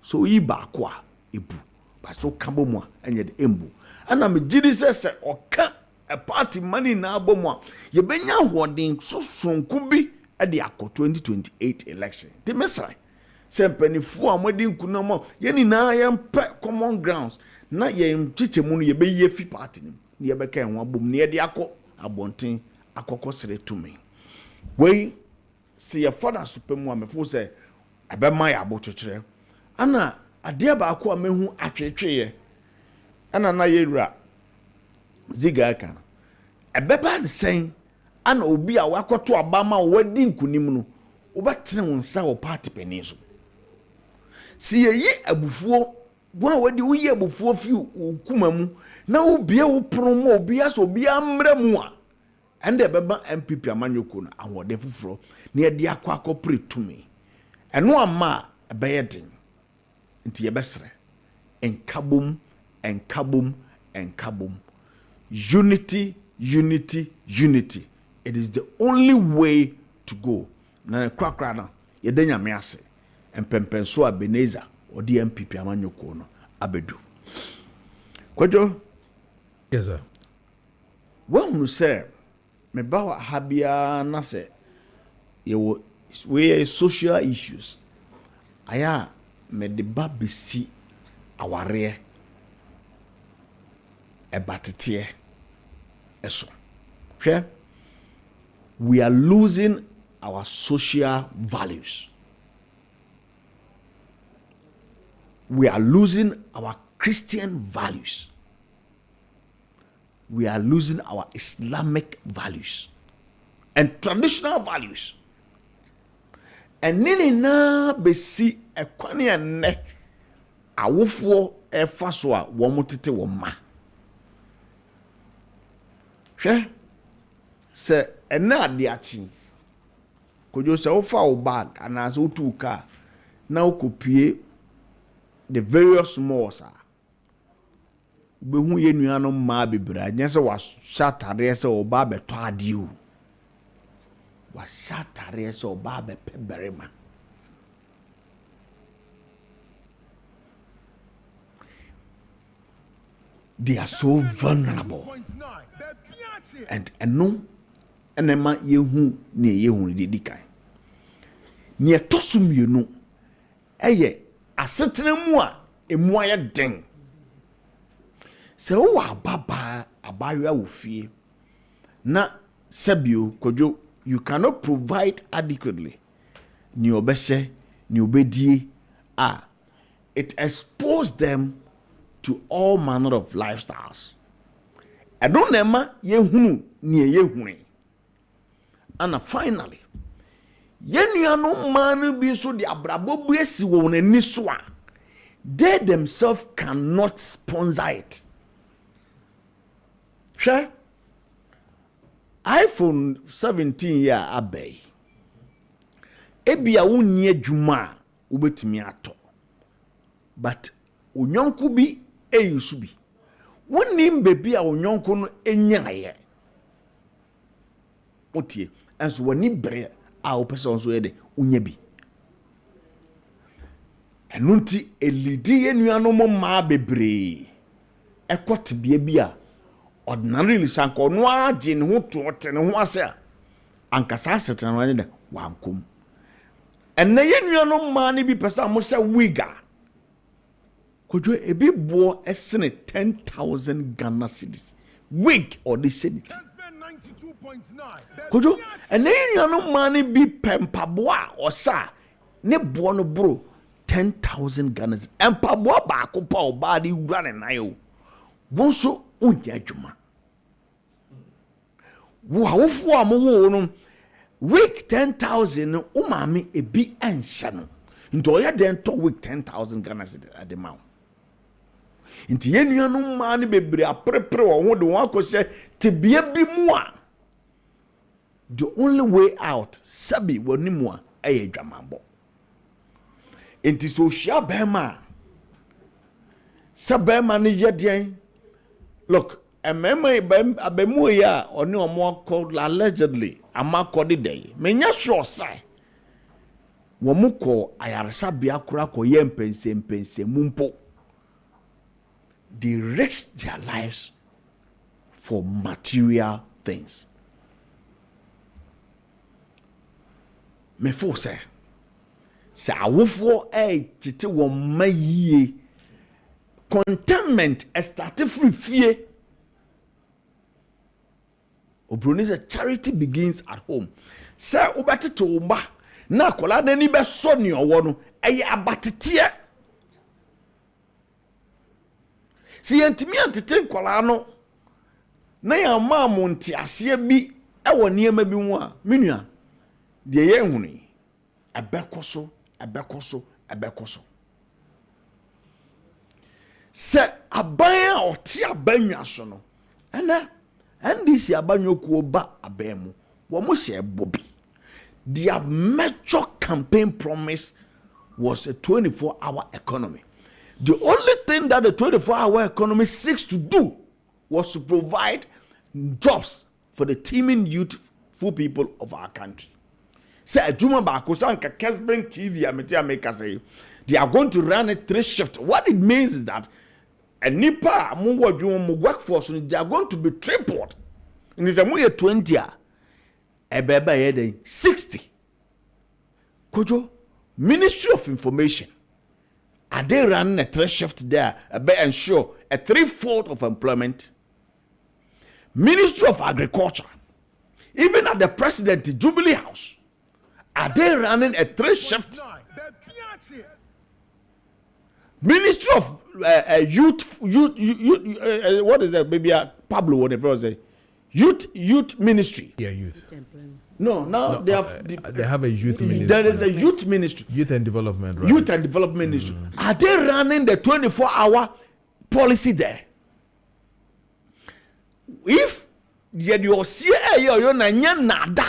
so yi ba kwa ebu ba so kambo mu a enye de embu ana me gidi se oka a party money na abomu a ye benya hodin so sonku bi e de akọ 2028 election de mesai se mpanifu a modi nkunamo ye ni na ye mpe common grounds na ye mchichemu no ye be ye fi party ni ye be kan ho abom ne ye de akọ abonten akọkọ sere tumi we see your father supreme amefo se ebe ma ya abochochire ana ade ba akọ amehu atwetweye ana na yewura ziga aka ebeba ne sen ana obi a wakoto abama wadi nkunim no obatene wonsa wo party peniso si yeyi abufuo bo a wadi wuyi abufuo fi okuma mu na obie wo promo obi aso obi amra mu a ende ebeba MPP amanyoko no ahode fufuro na ye de akọ pretumi eno ama ebeyedin nti yebesre enkabum unity. It is the only way to go. Na krakra na yedenya me ase empempenso Abeneza odi MPP amanyoko no abedu. Kojo, yes sir. Wonu say me bawa habia na say we social issues aya me de babesi aware ebatete eso hwe we are losing our social values, we are losing our Christian values, we are losing our Islamic values and traditional values, and nini na besi ekwane enne awofo efa so a wo motete wo ma hwe se ena ade achi kojo se wo fa wo bag ana se wo tu car na wo kopie the various malls a be hu ye nuano ma bebra nya se wa shatare se wo ba beto ade o wa shatare se wo ba be peberema they are so vulnerable. And no enema yehu ne yehu de kai ne tosum yenu eye asetene mu a emu aye den se wo abaya wo fie na sabio kojo you cannot provide adequately ni obese ni obedie it expose them to all manner of lifestyles. I don't know yehunu ni yehuni. And finally, yenuano manu bi so the abrabo buesi wo na ni so a they themselves cannot sponsor it. Sure? iPhone 17 ya abey. Ebia wo nie adwuma wobetimi ato. But onyonku bi eyusu bi. Wonim bebi a onyonko no enyaye otie enso wani bre a opese onso ye de unya bi enunti elidi yenuano mo ma bebre ekot bia bi a ordinarily sanko no age ne ho to te ne ho ase a ankasa asetena no anye de wankom And na yenuano mani bi pesa mo say wiga. Kojo ebi bo esene 10,000 Ghana cedis. Wig or the senate. Kojo and na yenuano mani bi pempaboa or sa ne bo no bro 10,000 Ghana cedis. Empaboa ba ko pa oba di running ayo. Wonso unya adwuma. Wo awofo amowo no week 10,000 umami ebi enhye no nti oya den to week 10,000 Ghana cedis at the mount nti yenuanu ma ne bebre aprepre wo ho de won akose tebia bi mu a the only way out sabi wonimu a eye dwamambo nti so hia bema sabema ne yeden look abemu ya oni omo called allegedly amakodi day menya sure say womuko ayaresa bia kura ko yempense mumpo they risk their lives for material things. Me fo say awofo tete wo mayiye contentment start free fear. Obroni say charity begins at home. Say obati to umba na kola na ni be so ni owo no eye abatetie. Si yentimi antete kola no na ya ma mo ntiase bi ewo niema bi ho a menua de ye hunu abekoso. Se abaya oti abanwa so no ena NDC abanyoku oba abemu wo mo she bobi. Their major campaign promise was a 24-hour economy. The only thing that the 24-hour economy seeks to do was to provide jobs for the teeming youthful people of our country. Say Juma Bakusanka Kessben TV America say they are going to run a 3 shift. What it means is that a nipa workforce they are going to be tripled. In this way 20 60. Kojo, Ministry of Information, are they running a 3 shift there? Ensure a 3/4 of employment. Ministry of Agriculture, even at the President Jubilee House, are they running a 3 shift? Ministry of youth, what is that? Maybe Pablo, whatever was it. Youth ministry. Yeah, youth. No, they have a youth ministry. There is a youth ministry. Youth and development, right? Youth and development ministry. Are they running the 24-hour policy there? If you see you na nada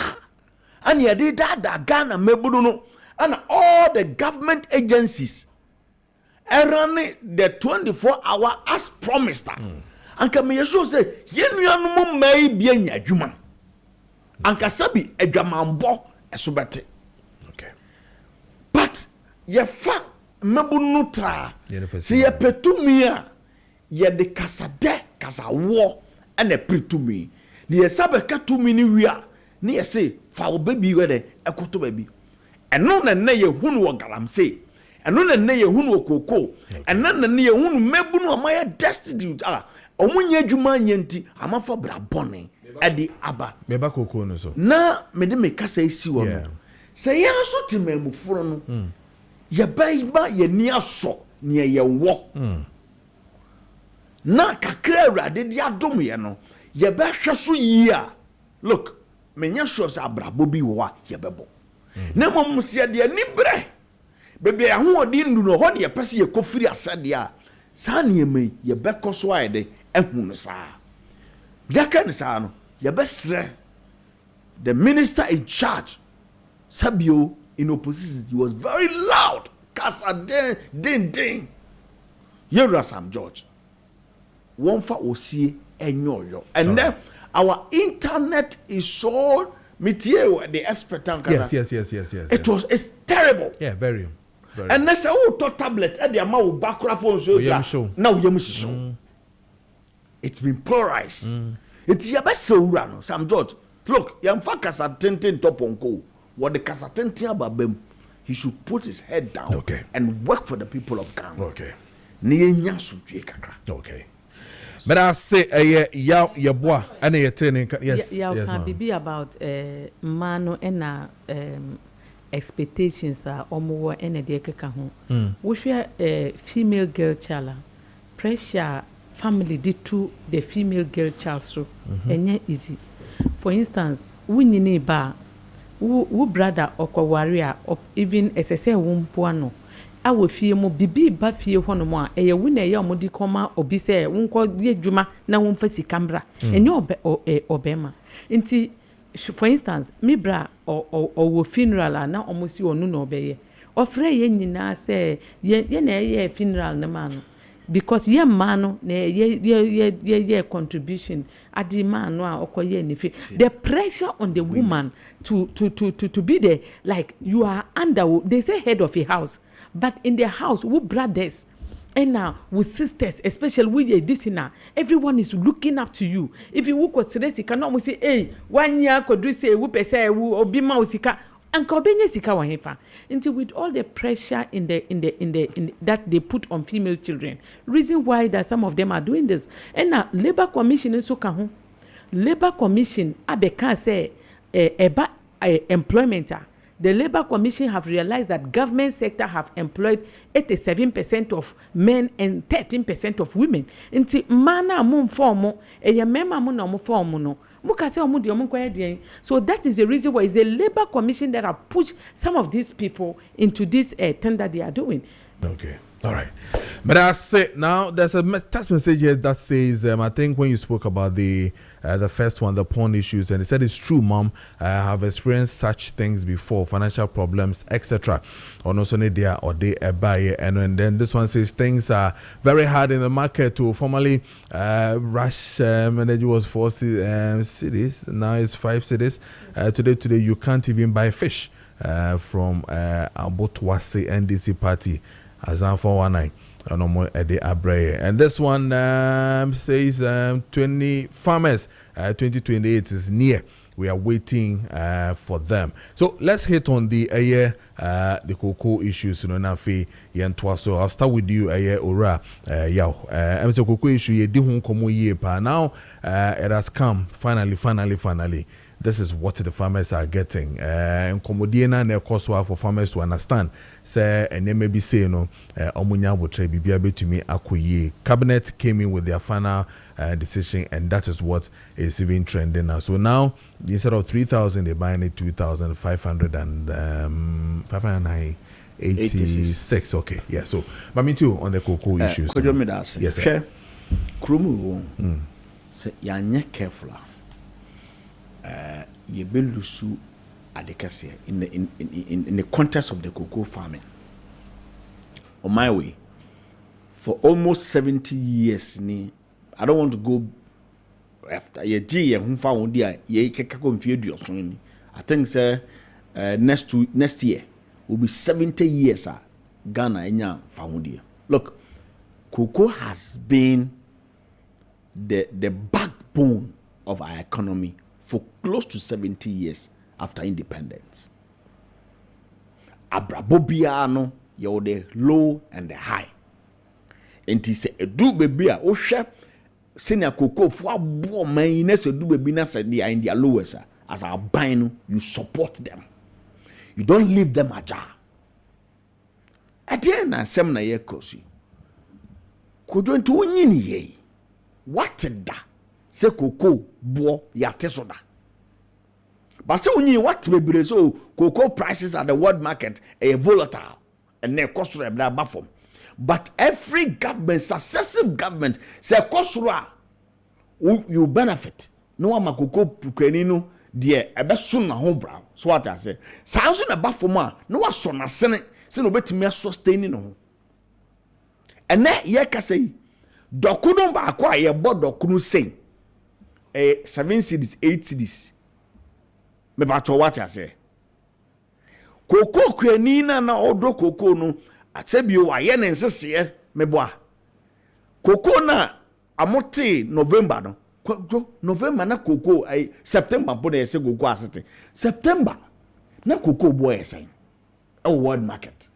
and you did that Ghana mebudu and all the government agencies are running the 24-hour as promised. Anka me yeso say yenuanu mai bia nya adwuma anka sabi adwamambo esobete. Okay, but ye fa mabunu tra se ye petumi a ye de kasade kasawo ene pretumi ne ye sabe katumi ni wia ne ye say fa obabi we de ekoto babi eno na ye hunu wo galamse eno na ye hunu wo koko eno na ye hunu mabunu amaya destitute omunye adwuma nyenti amafa brabone edi aba meba koko no so na mede me kasa isi wo no se ya so temamufuro no ye baiba ye ni aso ne ye wo na kakra awrade di adom ye no ye be hwe so yi a look menya sure sa brabo bi wo a ye bebo na mom se de ani bre bebe ahodi ndu no ho ne ye pese ye kofiri asade a sa ne ye ye be koso ayede ehunu sa yaka ne sa no ye be sre the minister in charge Sabio in opposition he was very loud kasa din Yera Sam George one for osie enyoyo and then our internet is so metie the expert yes it's terrible very and they say oh tablet e dey ma wo bakura phone so now yem it's been polarized it's ya best no Sam George look yam fa kasa tenten toponko what the kasa tenten ababem he should put his head down okay. and work for the people of Ghana. Okay. Okay. But I say ya boy and you turning yes. Yes, can be about mano and expectations are omo and a dear kaho. We share a female girl child. Pressure family did to the female girl child so and yet easy. For instance, we need bar who brother or warrior or even SSA womb puano. I will feel mo bibi ba fie ho no mo a eye wuna ye omodi koma obi se wonko ye dwuma na wonfa camera enye obema nti for instance me bra o funeral na omosi onu na obeye ofre ye nyina se ye na ye funeral na ma no because ye man no na ye contribution adi man no a okoye ni fi the pressure on the woman to be there like you are under they say head of a house. But in their house, we brothers and now with sisters, especially with this now, everyone is looking up to you. If you work with stress, you cannot say, "Hey, 1 year could do say we pese we obima usika." And kobenye sika wahefa. Until with all the pressure in that they put on female children, reason why that some of them are doing this. And now Labor Commission is so kahu. Labor Commission abeka say eba employment. The Labor Commission have realized that government sector have employed 87% of men and 13% of women. Inti mana mum formo eye mema mu na mu formo no. Muka se omu di omu kwaya di. So that is the reason why it's the Labor Commission that have pushed some of these people into this tender they are doing. Okay. All right. But I say now there's a text message here that says I think when you spoke about the first one, the porn issues, and it said it's true, Mom. I have experienced such things before, financial problems, etc. Or no sonny there or they buy and then this one says things are very hard in the market to formerly rush energy was 4 cities, now it's 5 cities. Today you can't even buy fish from Abotwase NDC party. Azan 419 and this one says 20 farmers 2028 is near. We are waiting for them. So let's hit on the cocoa issues. So I'll start with you, Ora. I'm so cocoa issue. Now it has come finally. This is what the farmers are getting. And Komodiena and Koswa for farmers to understand. Say and they may be saying no Omunya will trade be able to me akuye. Cabinet came in with their final decision, and that is what is even trending now. So now instead of 3,000, they're buying it 2,586. Okay, yeah. So, but me too on the cocoa issues. Yes, sir. Krumu, say you're careful. You be lusu adekase in the context of the cocoa farming. On my way, for almost 70 years, I don't want to go after ye G and found dear ye confused. I think next year will be 70 years Ghana enya found dear. Look, cocoa has been the backbone of our economy for close to 70 years after independence. Abrabobiano, you're the low and the high. And he said, do baby, oh, chef, senior cocoa for my nest, do baby, they are in their lowest. As our buying, you support them. You don't leave them ajar. At the end, I say, na ye kosi. Kojo into unyini ye. What da? Se cocoa bo ya tesoda. But so what we so cocoa prices at the world market are volatile and they cost to that buffer. But every government, successive government, say cost you benefit. No one cocoa pukenino dear a best soon home brown. So what I say. Sounds in a buffer ma no one son a senate, so no better me sustaining no. And that ye can say Dokudon ba acquire board dokunu say 7 cities, 8 cities. Me bato what I say. Cocoa kwenina na odo cocoa no atebio wa ye nensese me boa. Cocoa na amote November no. November na cocoa September bo na yese cocoa asete. September na cocoa bo yesen. a world market.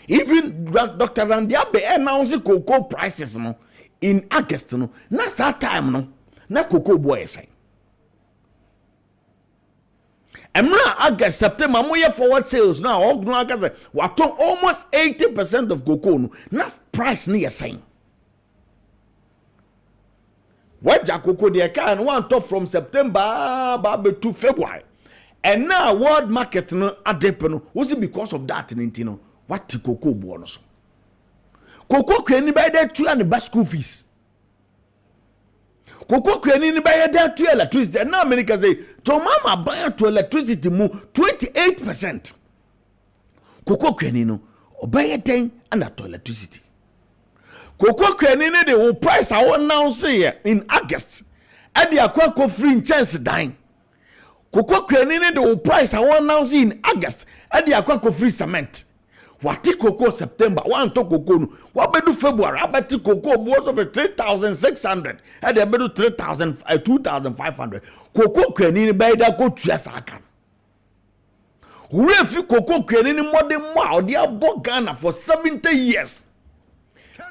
Even Dr. Randiabe announced cocoa prices no in August no. Na that time no na cocoa boy say. Emra August September moye forward sales now all no August what almost 80% of cocoa no na price ni saying. What cocoa they can one top from September to February. And now world market no adepeno was it because of that in what the cocoa bonus. Cocoa can buy that 2 and the bus school fees. Cocoa can buy that 2 electricity. And now many can say to mama buy to electricity move 28%. Cocoa can no buy a 10 and that to electricity. Cocoa can they will price our now say in August. At the aqua free chance dying. Cocoa cranine the price I want now see in August at the aqua free cement. What cocoa September one to cocoa what bedu February I bet cocoa was of 3,600 at the bedu 3,000 2,500 cocoa cranine by that go to Yasakan. Who if you cocoa cranine more than more they are bought Ghana for 70 years.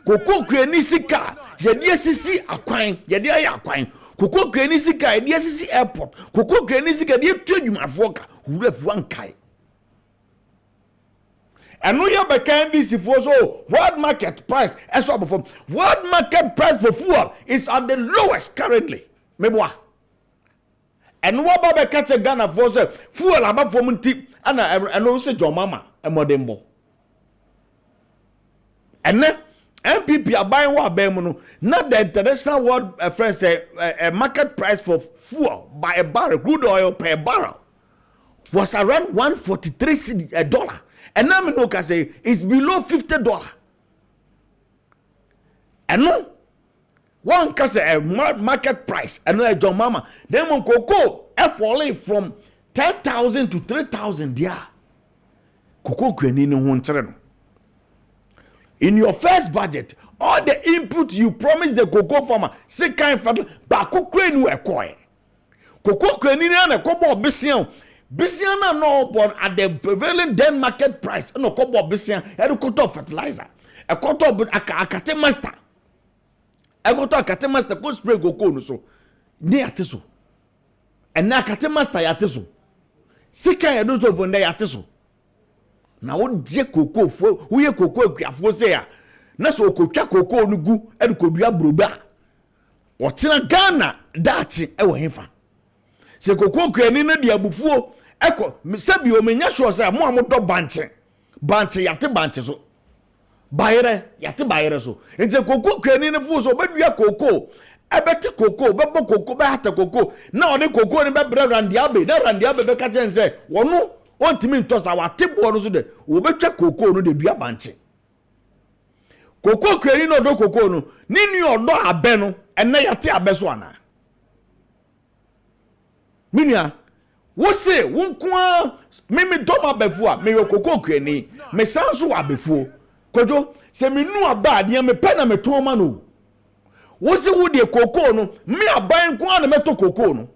Cocoa cranine sika ye DSC acquine ye dia acquine. Cocoa Grenisika, DSC airport, Cocoa Grenisika, dear Tudumavoka, who have one kai. And we have a candy for so world market price as well before. World market price for fuel is at the lowest currently. Meboa. And what Baba catch a Ghana for fuel about for tip and also your mama and Modembo. And then MPP are buying what bemuno. Not the international world friends say a market price for fuel by a barrel, crude oil per barrel was around $143. And now we can say it's below $50. And no one can say a market price and no John Mama. Then on cocoa falling from 10,000 to 3,000 dia. Cocoa grenini won't turn. In your first budget, all the input you promised the cocoa farmer, say kind of cocoa crane were quiet. Cocoa crane in a couple of Bissian no born at the prevailing then market price, no couple of Bissian, a quarter of fertilizer, a quarter of a catemaster. I got a catemaster could spray cocoa so near Tisso. And now catemaster yatiso. Sick I don't over there yatiso. Na wo je cocoa fo wo ye cocoa akuafo se ya na so okotwa cocoa no gu e ko dua broba wo tena Ghana dachi e wo hefa se cocoa krani na dia bufuo e ko se bi o menya sure se mo amodo banche yate banche so bayere yate bayere so nti cocoa krani na fu so bedua cocoa e beti cocoa bebo cocoa be hata cocoa na one cocoa ni be randiabe na randiabe be ka tense wono on timi ntosa wa tebo no so de wo betwa cocoa no de dua banche cocoa krani no do cocoa no ni odo abe no ene yate abe so ana minia wo se wonkoa mimi doma befu a me cocoa krani me sanso abefu kojo se minu aba de me pe na me ton ma no wo se wo de cocoa no me aban ko na me to cocoa no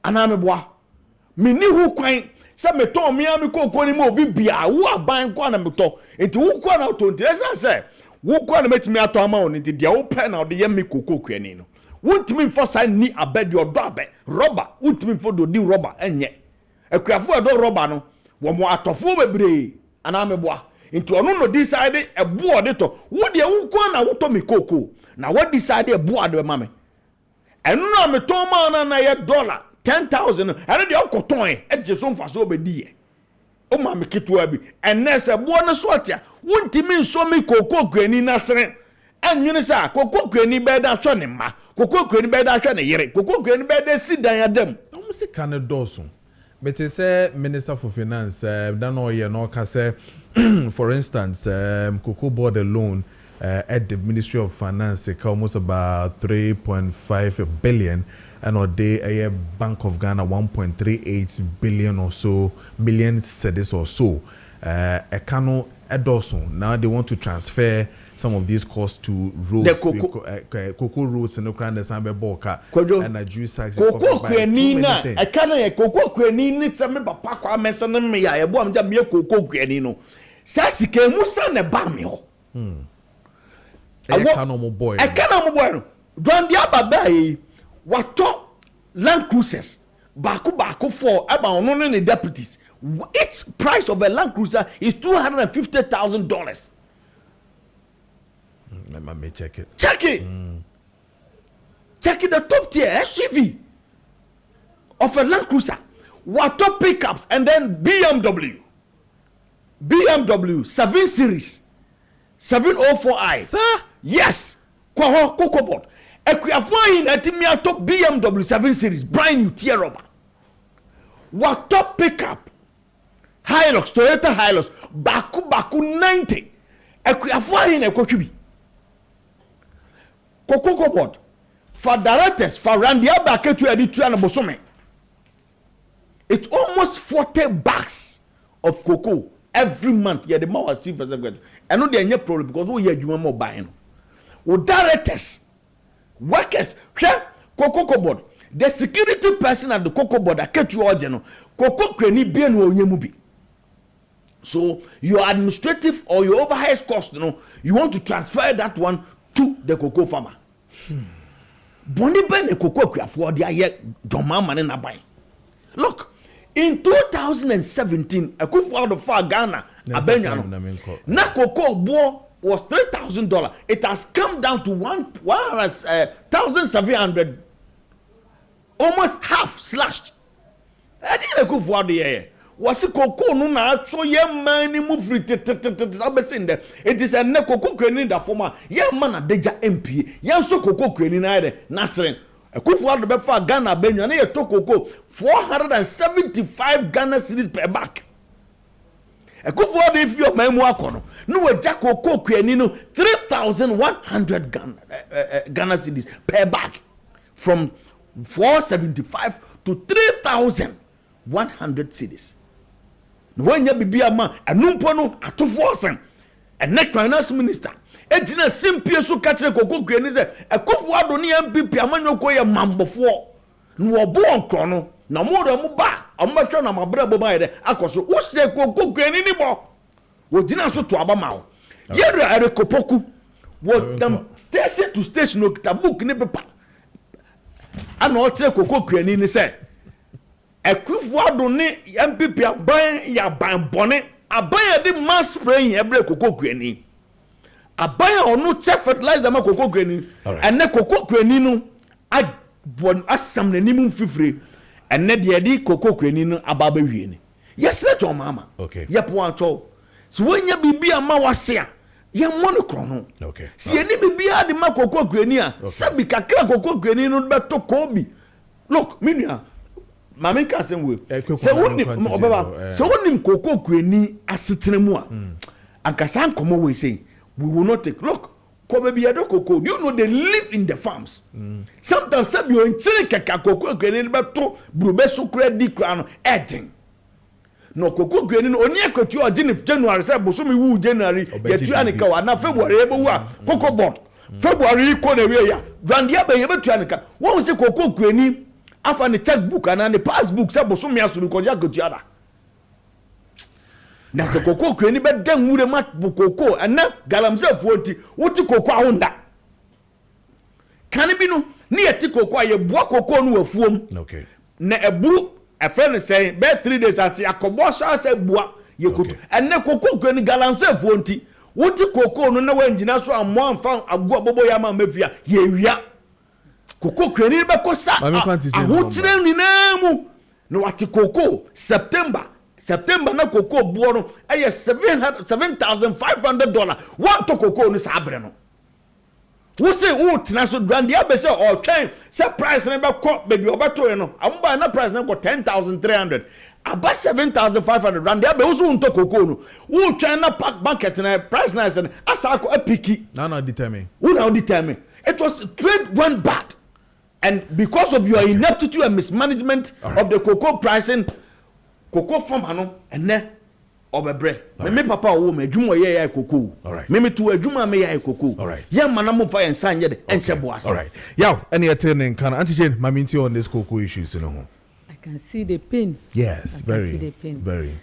ana me boa mini hu kwan se me ton me am cocoa ni mo bi bia wo aban ko na me to enti wo ko na to ntire se wo ko na metimi ato ama won enti dia wo pe na de yemi cocoa kwani no wontimi mfo san ni abedi odo abe rubber wontimi mfo do di rubber enye akuafo odo rubber no wo mo atofo bebre ana me boa enti ono no decide ebo ode to wo de wo ko na wo to me cocoa na wo decide ebo ode ma me enu na me to ma na ye dollar 10,000 and the okoton e je so mfa so obedi ye o ma me ketua bi enese bo no so atia wontimi nso me cocoa grani na sere enwene sa cocoa grani be da hwo ne ma cocoa grani be da hwo ne yere cocoa grani be da sidan adam no se kan doso but say minister for finance that no ye no ka say for instance cocoa board alone at the Ministry of Finance almost about 3.5 billion and or they a Bank of Ghana 1.38 billion or so million cedis or so a cano edoso now they want to transfer some of these costs to roads, cocoa roads and no grand sambe boka and a juice tax. Cocoa quenina, I can't a cocoa quenini, some papa kwa mesana me, I want to me cocoa quenino. Sassy Musa ne bamio. I can't boy. I can't boy. Dwandia Bay, what top Land Cruisers, Baku for about no any deputies. Each price of a Land Cruiser is $250,000. Let me check it. Check it. Check it. The top tier SUV of a Land Cruiser, what top pickups, and then BMW 7 Series, 704i. Sir? Yes. Coco board. Equiafine at top BMW 7 Series, brand new tier rubber. What top pickup? Hilux, Toyota Hilux, Baku 90. Equiafine a Cocoa board for directors for Randia Baker to edit to Bosome. It's almost 40 bags of cocoa every month. Yeah, the more was cheap as I get. I know there any problem because we hear you more buying. With directors, workers, cocoa board. The security person at the cocoa board that kept you all general. Cocoa crane be no mubi. So your administrative or your overhead cost, you want to transfer that one to the cocoa farmer. Boni ben cocoa for the aye domama na buy. Look, in 2017, a coup out of far Ghana, Abenya, na cocoa bo was $3,000. It has come down to 1,700, almost half slashed. I didn't a coup for the air. Was a cocoa no na so ye man move free there. It is a ne cocoa crane da former ye man a deja MP ye so cocoa crane na ide nasren a kufu ado be fa Ghana benyu na ye to cocoa 475 Ghana cedis per bag. A kufu ado if your memu akono no we ja cocoa crane no 3,100 Ghana cedis per bag, from 475 to 3,100 cedis. When you be a man, a numpono at 2 forcing, and next finance minister, Edina Simpia so catch a cocoa grannies, a cofuado near MP, a man no quay a man before. No born chrono, no more than Muba, a much on my brother by the Akoso, who say cocoa granny anymore. What dinner so to Abamao? Yet I recopoku, what them station to station look taboo nipper. And what cocoa granny say. Ekufuado ni MPP aban ya ban bone aban ya di mass spraying ebre cocoa greni aban ya onu check fertilizer ma cocoa greni ene cocoa greni no abon asam na nimu fifire ene de di cocoa greni no ababa wie ni yesre to mama okay ye po ancho so wonya bibia ma wase a ye mono krono okay si eni bibia di ma cocoa greni a sabi kakra cocoa greni no be to kobi. Look minia Mami kasem we. Se woni obeba. Se woni cocoa crane asetene mu a. Ankasa nkomo we say we will not take. Look, ko baby ado cocoa. You know they live in the farms. Sometimes sabi o nchire keka cocoa crane be to brube so kra di kra no edin. No cocoa crane no oni akotu o January say bosomi wu January yetu anika wa na February ebe wu a cocoa board. February ko na we ya. Dwandia be yebetu anika. Won say cocoa crane afa ni checkbook and the passbook say bosomi aso because ya gotuada na se cocoa crane be dan wure mat bu cocoa and na galamse fuoti wuti cocoa ahonda kan bi no ne yeti cocoa ye boa cocoa no wafuom okay na eburu a friend say be 3 days as yakobo so as bua ye koto and na cocoa crane galamse fuoti wuti cocoa no na wanjina so ammo amfa agu bobo ya ma mafia ye wia cocoa crane be kosa ahotire ninamu no wati cocoa September na cocoa buo no eye $7,500 one to cocoa no sabre no wo say wo tena so brand ya be say o twen say price na be ko baby obato no amba na price na ko 10,300 aba 7,500 rand ya be wo so nto cocoa no wo twen na pack market na price na say asa ko apiki na determine it was trade went bad. And because of your ineptitude and mismanagement of the cocoa pricing, cocoa farmer no, and then obebre me papa wo me adwuma ye ya koko me to adwuma me ya koko ye mana mo fa ensan ye de enche boase. All right. Yow, any attending can Auntie Jane, maminti on this cocoa issues, you know. I can see the pain. Yes, I can see the pain. Very.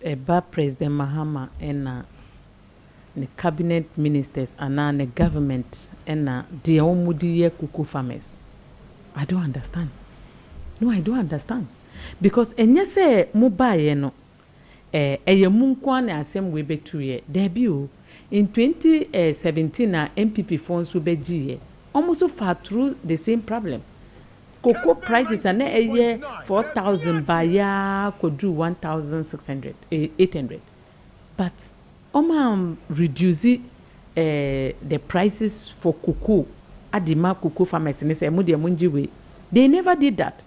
About President Mahama and the cabinet ministers and the government and the omudi cocoa farmers. I don't understand. No, I don't understand. Because enye se mobile no eye munkwa na asem we betuye debut in 2017 MPP funds we begie almost far through the same problem. Cocoa prices are a year 4,000 by ya could do 1,600 800, but reduce the prices for cocoa at the cocoa farmers in say they never did that.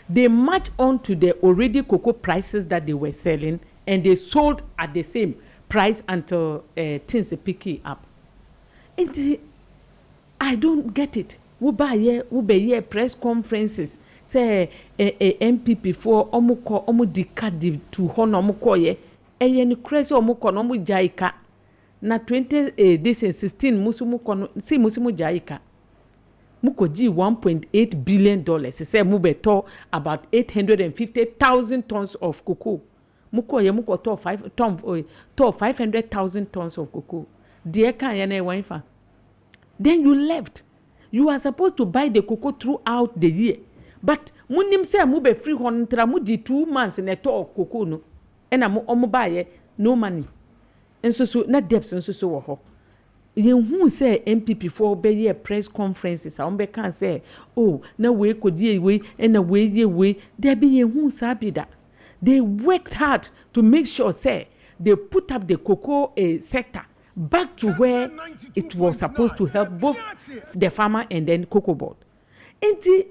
They match on to the already cocoa prices that they were selling, and they sold at the same price until things pick up. And I don't get it. We buy press conferences. Say MPP for omu dikadi to hono omuko ye. Ni crazy omuko no mu jaika. Na 2016 musimu jaika. Muko ji $1.8 billion. Say mubeto about 850,000 tons of cocoa. Muko to 500,000 tons of cocoa. Dear Kanyane Waifa. Then you left. You are supposed to buy the cocoa throughout the year. But munim say mube free hontra mudi 2 months in a to cocoa no. And omu buy no money. And so not debts and so ho. Who say MPP for be press conferences be can say oh na we could ye we and na we there be who sabi that they worked hard to make sure say they put up the cocoa sector back to where it was supposed to help both the farmer and then cocoa board. Enti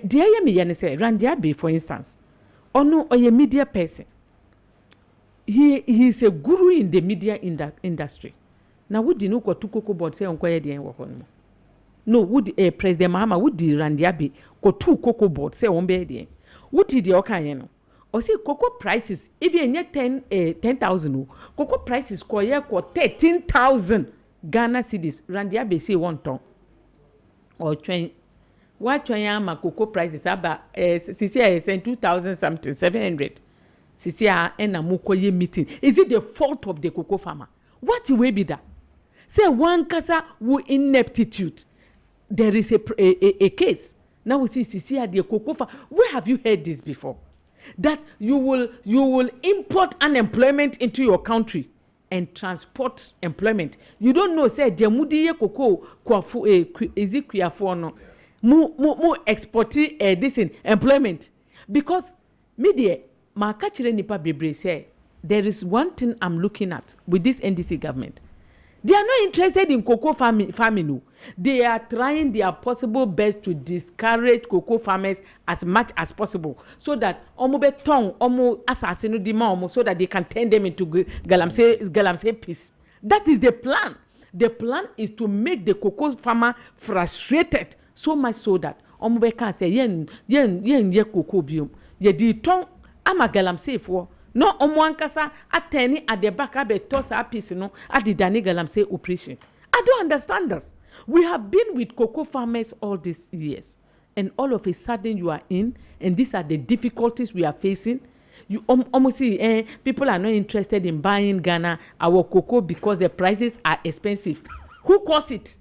dear me yan say Randiabe for instance or a media person, he is a guru in the media industry. Now would you know what to cocoa board say on quiet the work on? No, would President Mahama would the Randiabe go 2 cocoa board say on bed? Would the Okayeno? Or say cocoa prices even yet 10,000 cocoa prices ko 13,000 Ghana cedis Randiabe say 1 ton or train what ma cocoa prices about CCI 2,000 something 700 CCI and a mukoye meeting. Is it the fault of the cocoa farmer? What will be that? Say one kasa who ineptitude. There is a case. Now we see CCI the cocoa farmer. Where have you heard this before? That you will import unemployment into your country and transport employment. You don't know say demudi cocoa kwafu ezikuya for no mu export this in employment because media makachire nipa bebre say there is one thing I'm looking at with this NDC government. They are not interested in cocoa farming. They are trying their possible best to discourage cocoa farmers as much as possible so that so that they can turn them into galamsey peace. That is the plan. The plan is to make the cocoa farmer frustrated so much so that can say yen cocoa biom ye di ton ama galamsey for no omwankasa ateni at the back be toss a piece no at the Dani galamsey operation. I don't understand this. We have been with cocoa farmers all these years, and all of a sudden you are in, and these are the difficulties we are facing. You almost see people are not interested in buying Ghana our cocoa because the prices are expensive. Who caused it?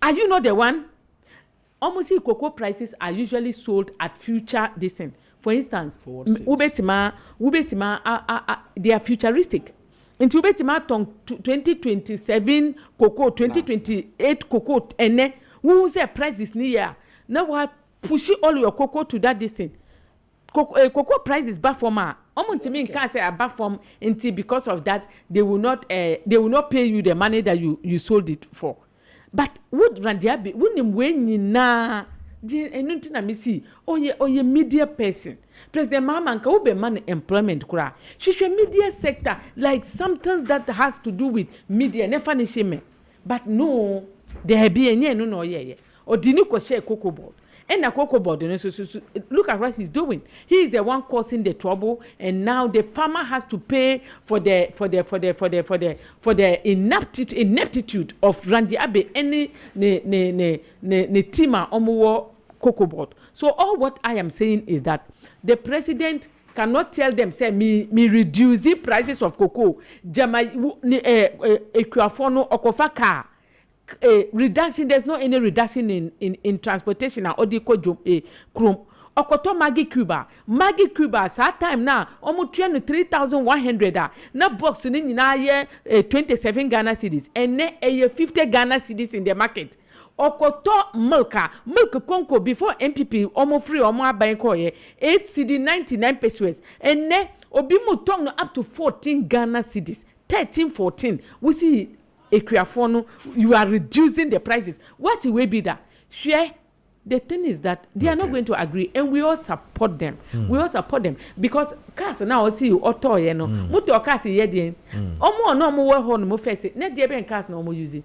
Are you not the one? Almost see cocoa prices are usually sold at future decent. For instance, ubetima they are futuristic. Into ubetima tong 2027 cocoa, 2028 cocoa, and who say price is near. Now what push all your cocoa to that distance. Cocoa price is bad for ma. Can't say a bad form until because of that they will not pay you the money that you sold it for. But would Randiabe wouldn't win na enunti na misi oye media person. President Mahama nka ube man employment kura. She media sector like something that has to do with media never nishime. But no, there be any no ye. Or dinu ko share cocoa board. And the cocoa board, look at what he's doing. He is the one causing the trouble, and now the farmer has to pay for the ineptitude of Randy Abe any ne tima omuwo cocoa board. So all what I am saying is that the president cannot tell them, say, me reduce the prices of cocoa. Jama equiafono okofaka. Reduction, there's no any reduction in transportation or the chrome. Okoto Maggie Cuba that time now almost 3,100 na box in na year 27 Ghana cedis and ne 50 Ghana cedis in the market. Okoto milk konko before MPP almost free almost buying koye 8 cedi 99 pesos and ne obi mu tong up to 14 Ghana cedis 13-14 we see Equiafono, you are reducing the prices. What will be that? Share. The thing is that they are not going to agree, and we all support them. We all support them because cars now see you auto, you know. Motor cars here, omo no more horn mo face. Net the ben cars no more use it.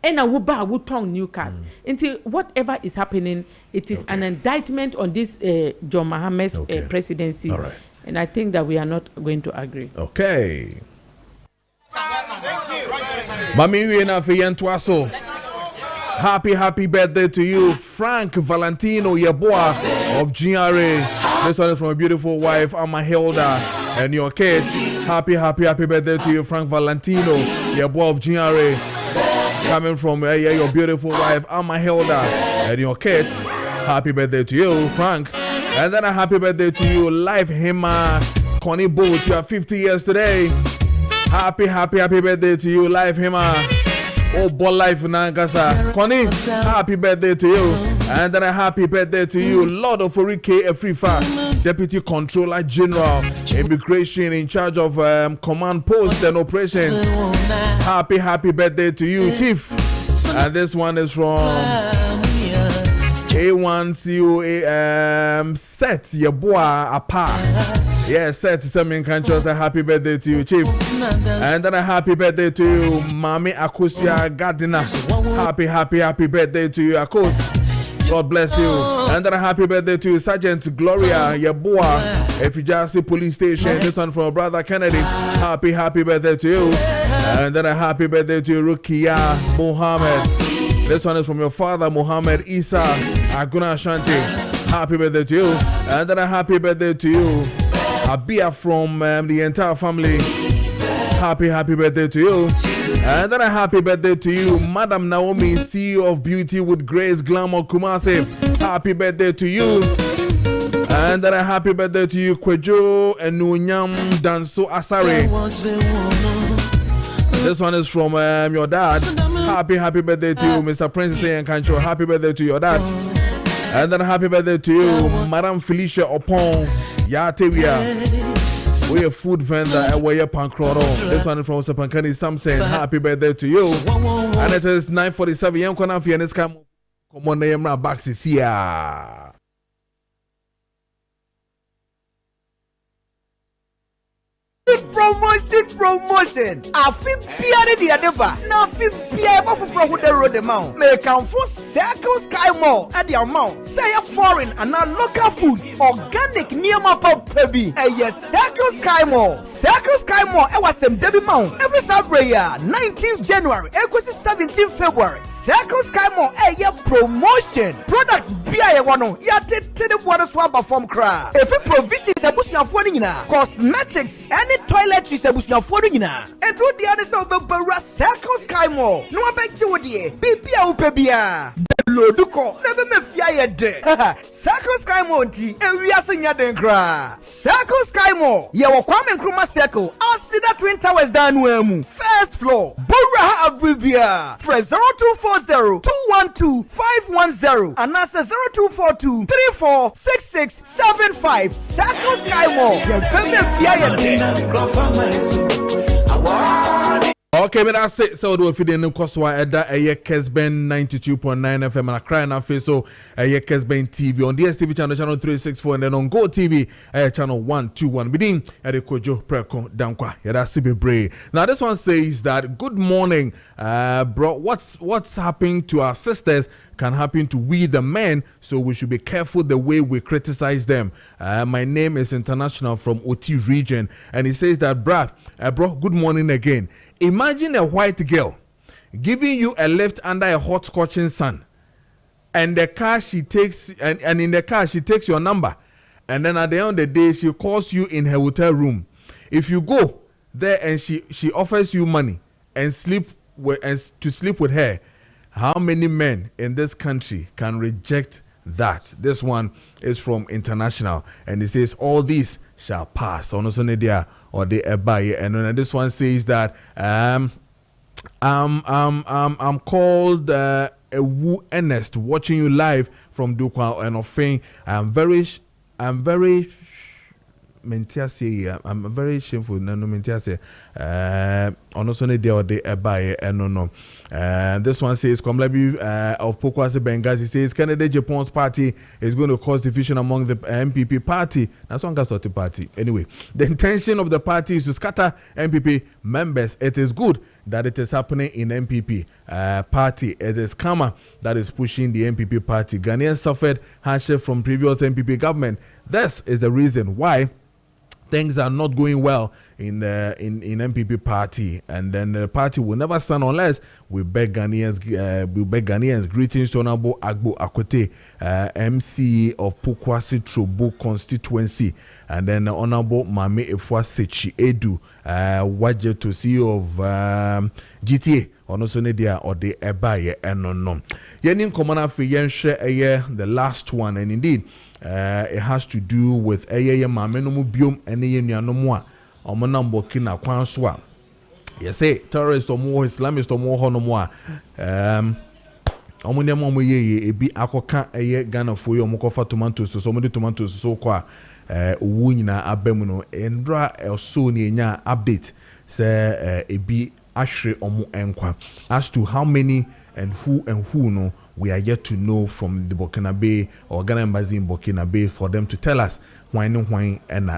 And I will buy tongue new cars. Until whatever is happening, it is an indictment on this John Mahama's presidency. All right. And I think that we are not going to agree. Okay. Mami Wina Fientwaso. Happy birthday to you, Frank Valentino Yeboah of GRA. This one is from a beautiful wife, Amma Hilda, and your kids. Happy birthday to you, Frank Valentino Yeboah of GRA. Coming from your beautiful wife, Amma Hilda, and your kids. Happy birthday to you, Frank. And then a happy birthday to you, Life Hima Connie Boot. You are 50 years today. Happy birthday to you, Life Hima. Oh, boy, life Nangasa. Connie, happy birthday to you. And then a happy birthday to you, Lord of Orike Afrifa, Deputy Controller General, Immigration in charge of command post and operations. Happy birthday to you, Chief. And this one is from A1COA Set Yeboah Apa. Yes, Set Semin Kancho, a happy birthday to you, Chief. And then a happy birthday to you, Mami Akusia Gardiner. Happy birthday to you, Akos. God bless you. And then a happy birthday to you, Sergeant Gloria Yeboah, Efijasi Police Station. This one from Brother Kennedy. Happy birthday to you. And then a happy birthday to you, Rukia Mohammed. This one is from your father, Mohammed Isa Aguna Ashanti. Happy birthday to you. And then a happy birthday to you, Abia from the entire family. Happy birthday to you. And then a happy birthday to you, Madam Naomi, CEO of Beauty with Grace Glamour Kumasi. Happy birthday to you. And then a happy birthday to you, Kojo Enunyam Danso Asare. This one is from your dad. Happy birthday to you, Mr. Princess and Kancho. Happy birthday to your dad. And then a happy birthday to you, Madam Felicia Opon Yatewia. We're a food vendor at Waya Pancroro. This one is from Sapankani Samson. Happy birthday to you. And it is 9:47. Young Konafi and this come on name Baxi Sia. Promotion. I feel better the adeba. Now feel better from who the road amount. Make count for Circle Sky Mall at the amount. Say a foreign and non local food. Organic near my pub baby. Yes, Circle Sky Mall. Circle Sky Mall. I was some Debbie Mount. Every Saturday, 19th January, 17th February. Circle Sky Mall. Promotion. Products beer one. Ya to the water swab from craft. If a provisions a bush of cosmetics, any toiletries a bush of and to the other side of the Circle Sky Mall. No, I bet you would be Pepia. Loduko, never me fear de. Circle Sky Mall tea, and we are singing the cry. Circle Sky Mall, you will come and Kruma Circle. I'll see that Twin Towers down Wemu. First floor, Bora Abribia. Press 0240-212-510 and answer 0242-346675. Circle Sky Mall, you come and Okay, but that's it. So do if you didn't Koswa Edda a Kessben 92.9 FM and a crying and face so a Kessben TV on DSTV channel 364 and then on Go TV channel 121 within at the Kojo Preko Dankwah. Yeah, that's Brave. Now this one says that good morning, bro. What's happening to our sisters can happen to we the men, so we should be careful the way we criticize them. My name is International from OT region, and he says that, bro, good morning again. Imagine a white girl giving you a lift under a hot scorching sun, and the car she takes, and in the car she takes your number, and then at the end of the day she calls you in her hotel room. If you go there and she offers you money and to sleep with her, how many men in this country can reject that? This one is from International, and it says all these shall pass. Or they and then this one says that I'm called Wu Ernest, watching you live from Dukwa and Ofin. I'm very I'm very shameful. No, Mentiase. This one says, Komlebi of Pokwase Benghazi says, Canada Japan's party is going to cause division among the MPP party. That's one sort of party. Anyway, the intention of the party is to scatter MPP members. It is good that it is happening in MPP party. It is Kama that is pushing the MPP party. Ghanaians suffered hardship from previous MPP government. This is the reason why things are not going well in MPP party, and then the party will never stand unless we beg Ghanaians. Greetings to Honorable Agbo Akote, MC of Pokwase Trobo constituency, and then Honorable Mame Efwa Sechi Edu, Waje to CEO of GTA. Also Nedia or the Ebaye and Yenin Komana for the last one, and indeed it has to do with Mamenomu Bium and Yanomwa or Manambo Kina Kwanswa. Yes, say terrorist or more Islamist or more Honomoa. Omunemo ye be Akoka Ghana for your Mokofa tomatoes, so many tomatoes so qua Wunina Abemuno and Dra El Sony update say a be Ashre Omu Enkwa as to how many and who no we are yet to know from the Burkina Bay or Ghana Embassy in Burkina Bay for them to tell us why and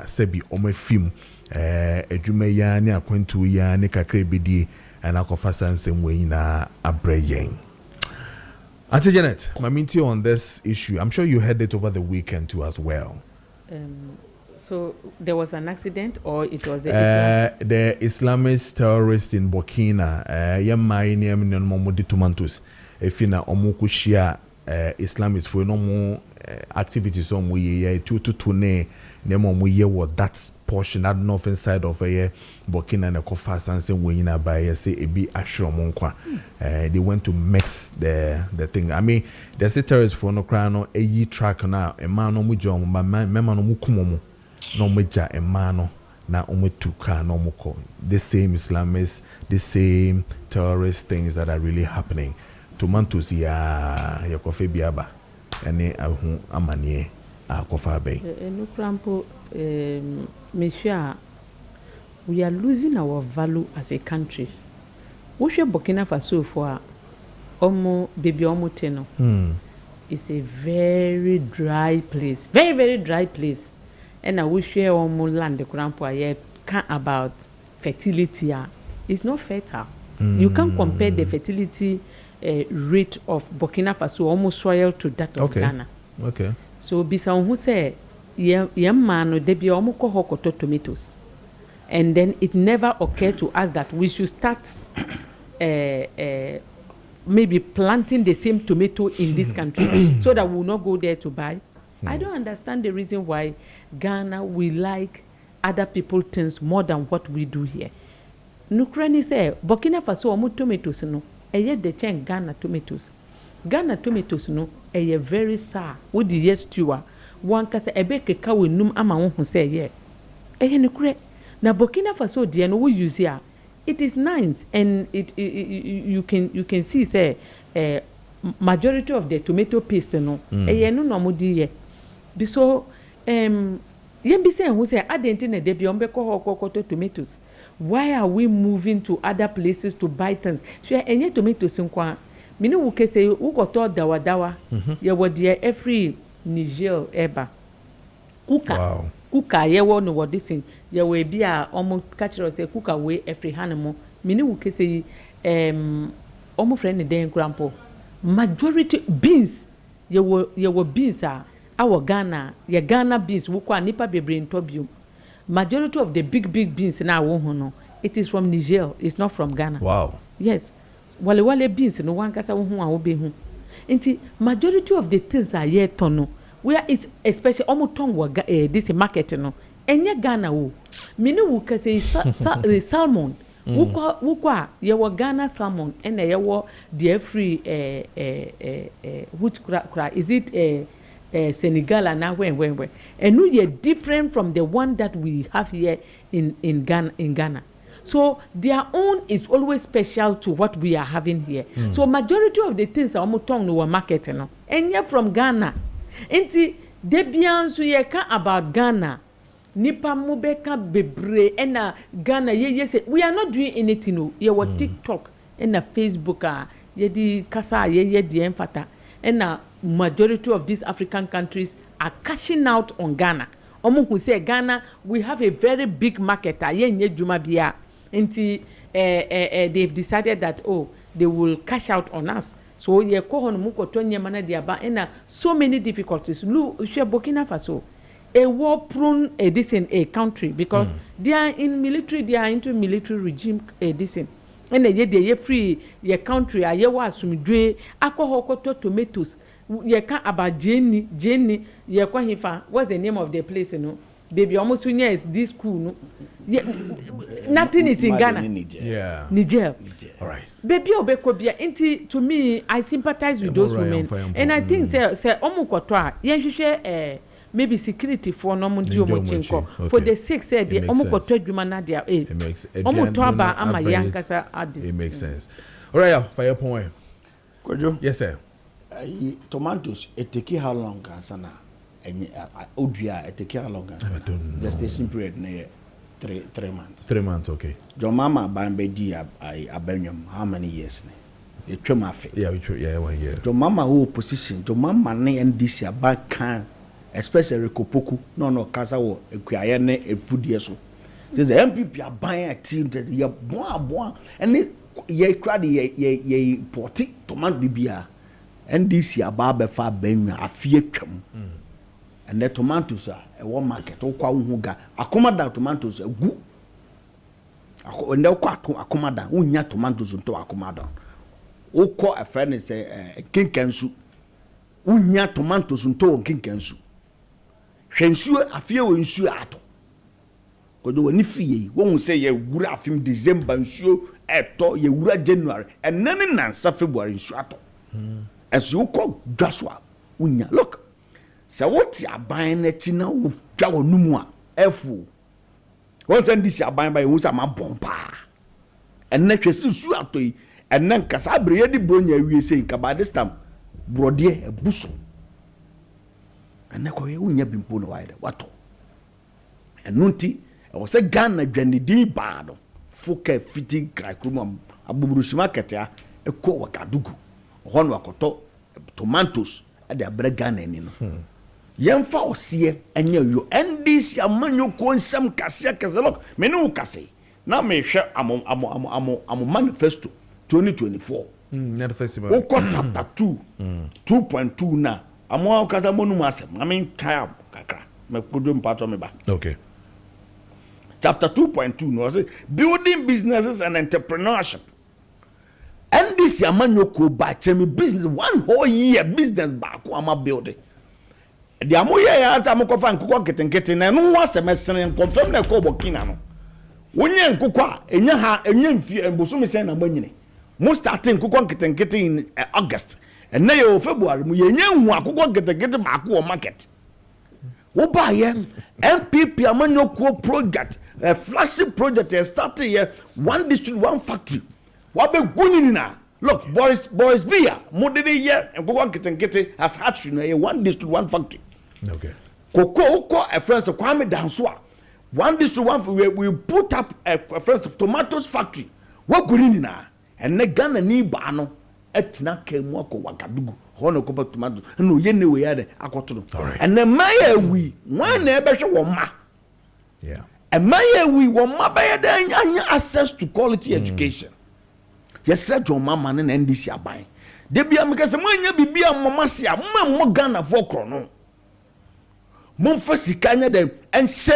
sebi ome film edume ya ni akwentu ya ni KPD and akofasa nsem na abreyen. Auntie Janet, Maminti on this issue. I'm sure you heard it over the weekend too as well. So there was an accident, or it was the the Islamist terrorist in Burkina. Yamai ni aminion momodi tumantus. Efina omukushia Islamist for no more activities on we to ne nemo we what that portion that northern side of Burkina and Kofas and say we na by say a be ashromonkwa. They went to mix the thing. I mean, there's a terrorist for no crown a track now a man no mujom ma mema no mukumomo no meja a mano na umetuka no muko. The same Islamists, the same terrorist things that are really happening. Tomantos ya kofe biaba ene ahu amanie akofa bay. No crampo monsieur, we are losing our value as a country. We should Burkina Faso for omo baby omo teno. It's a very dry place, very very dry place, and I wish we omo land the crampo I can about fertility. It's not fertile. You can't compare the fertility rate of Burkina Faso almost soil to that of Ghana. Okay. So bisa who say yamano debi omo ko hokoto tomatoes, and then it never occurred to us that we should start maybe planting the same tomato in this country so that we will not go there to buy. I don't understand the reason why Ghana we like other people things more than what we do here. Nukrani say Burkina Faso omo tomatoes no. Eye de chen Ghana tomatoes. Ghana tomatoes no eye very sour. Wo di yes stewa. Wan kase ebe keka we num ama won hu say ye. Eye ne kure. Na Burkina Faso de no we use here. It is nice and you can see say majority of the tomato paste no eye no no mo di ye. Biso yen bi say hu say adenti na de bi on be ko tomatoes. Why are we moving to other places to buy things? Sure, any tomatoes in kwa. Mini wuke say ukoto dawa. Ye wodi every Niger eba. Kuka. Wow. Kuka ye wo no wodi sin. Ye we bi a omo catcher say kuka we every hanemo. Mini wuke say omo friend den grandpa. majority beans ye beans our Ghana ye Ghana beans wukwa nipa bebre ntobium. Majority of the big beans na wo ho no it is from Niger, it's not from Ghana. Wow. Yes. Wale beans no wan kasa wo ho a wo be hu. Nti majority of the things are here tono where it's especially omoton this market no enye Ghana wo mini wu kase salmon wukwa ye wo Ghana salmon and ye wo the free which cra is it Senegal and now when and no ye different from the one that we have here in Ghana. So their own is always special to what we are having here. So majority of the things are omotong no market no. And you're from Ghana. Enti de biansu ye kan about Ghana. Nipa mubeka bebre ena Ghana ye say we are not doing anything no. Ye wa TikTok ena Facebook ye di kasa ye di enfata. Ena majority of these African countries are cashing out on Ghana. Omo who say Ghana we have a very big market ye nye juma bia. Enti they've decided that they will cash out on us. So ye ko hono mu ko tonye mana dia ba na so many difficulties. Lu she Burkina Faso a war prone a country because they are in military, they are into military regime and ye free ye country a ye wa asumdwe akọ hokoto tomatoes ye can about Jenny ye kwa hifa what's the name of the place baby almost near is this school no nothing is in Ghana. Niger. All right. Baby obekobia inti to me I sympathize with those women and I think say omukotwa ye maybe security for no mundi omochinko for the sake say the omukotwa dwuma na dia omutwa ba ama yankasa adi. It makes sense. All right, fire point. Kojo. Yes sir. Tomatoes it take how long kasana odua it take how long kasana? I don't know. The station period na 3 months. 3 months, okay. Your mama bambedi abanyum how many years ne? You twema fe. Yeah, 1 year. Your mama who position, your mama ne NDC aba kan especially Kopoku no kasa wo ekuaye ne efudie so. There's MPP aban a team that you boa and ye crowd ye porti tomato bibia NDC aba be fa banya afie twam. And the tomatoes are a one market or kwa accommodate tomatoes gu and they'll accommodate unya tomatoes unto accommodate o call a friend is a king cansu unya tomatoes unto king cansu shensu a few in su ato kodo wani fie won say ye wura afim December nsuo eto ye wura January and none February nsu ato as you call gaswa unya look. So what you buying it now with Jago Numua F. Once and this you buying by who's a bomba. And next you sue out to you, and then Casabria de Bronya, we saying about this time, Brodier a bushel. And Nako, you never been put wide. What? And Nunti, I was a gun at Jenny D. Bardo, Foke fitting Krakumum, a Bubushimakatia, a Kowakadugu, Honwakoto, tomatoes at the Bregan in. Yemfa osie enye yo NDC amanyo ko nsem kase kase look me no kase na me hwe am manifesto 2024 manifesto o ko chapter 2 2.2 na amo kasa monum asem na me kan kakra me kodo mpato me ba okay chapter 2.2 no say building businesses and entrepreneurship NDC amanyo ko ba chemi business one whole year business ba ko ama building. The amoye ya za mukofan kuko ketenkete na no wasemesene confirm na ko Burkina no wonye nkukwa enya ha enya mfi embosumi sen na manyine mo starting kuko ketenkete in August and na yo February mu yenye hu akukọ ketenkete ba ko market wo ba ye MPP amanyo ko project a flagship project started here one district one factory wa be gunini na. Look, Boris Bia, modern year, and go on Kitty has hatched in one district, one factory. Okay. Cocoa, a friend of Kwame Danswa. One district, one we put up a friend of tomatoes factory. What good in now? And the Ghana ni bano, etna came wako wakadugu, hono copa tomatoes, and no yen we had a cotton. And the Maya we, one neighbor ma. Yeah. And Maya we were ma by access to quality education. Yes, sir, John Mama and NDC are buying. Debi amekase manya bibia mamasia mo Ghana for krono. Momfa sika nya dem ense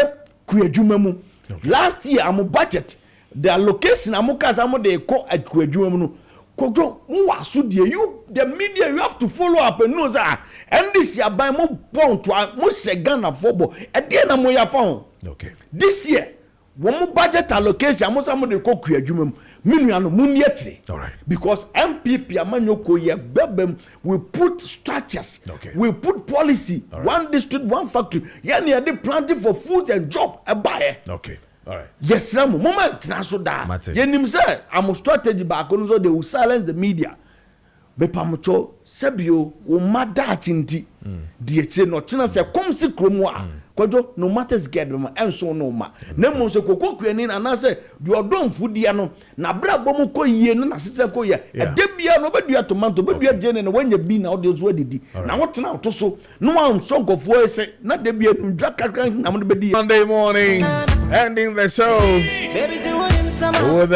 kuadwuma mu. Last year am budget the allocation amukasa mo de ko kuadwuma mu no. Kojo mu waso de you the media you have to follow up and know that and this year by mo point mo se Ghana for bo e de na mo ya fa ho. Okay. This year one budget allocation amosa mo de ko kuadwuma mu minu ano mu nietire. All right. Because MPP amanyoko ye bebem we put structures. Okay. We put policy. Right. One district, one factory. Yani ade planting for food and job e buy. Okay. All right. Yes, Ramu. Moment na so da. Yenim say am strategy back on so they will silence the media. Bepamocho sebio o mada chinti. Die che no tina se kom si kromo a. Kojo no matters get them enso no ma. Na mo se kokokuani na say do odon fudia no na bra bom ko yie no na sese ko ye. E de bia no bedua tomato bedua jene no wanya bi na ode zo adidi. Na wotena to so no an so nkofo ese na de bia ndwa kakra na mo de bedi. Monday morning ending the show with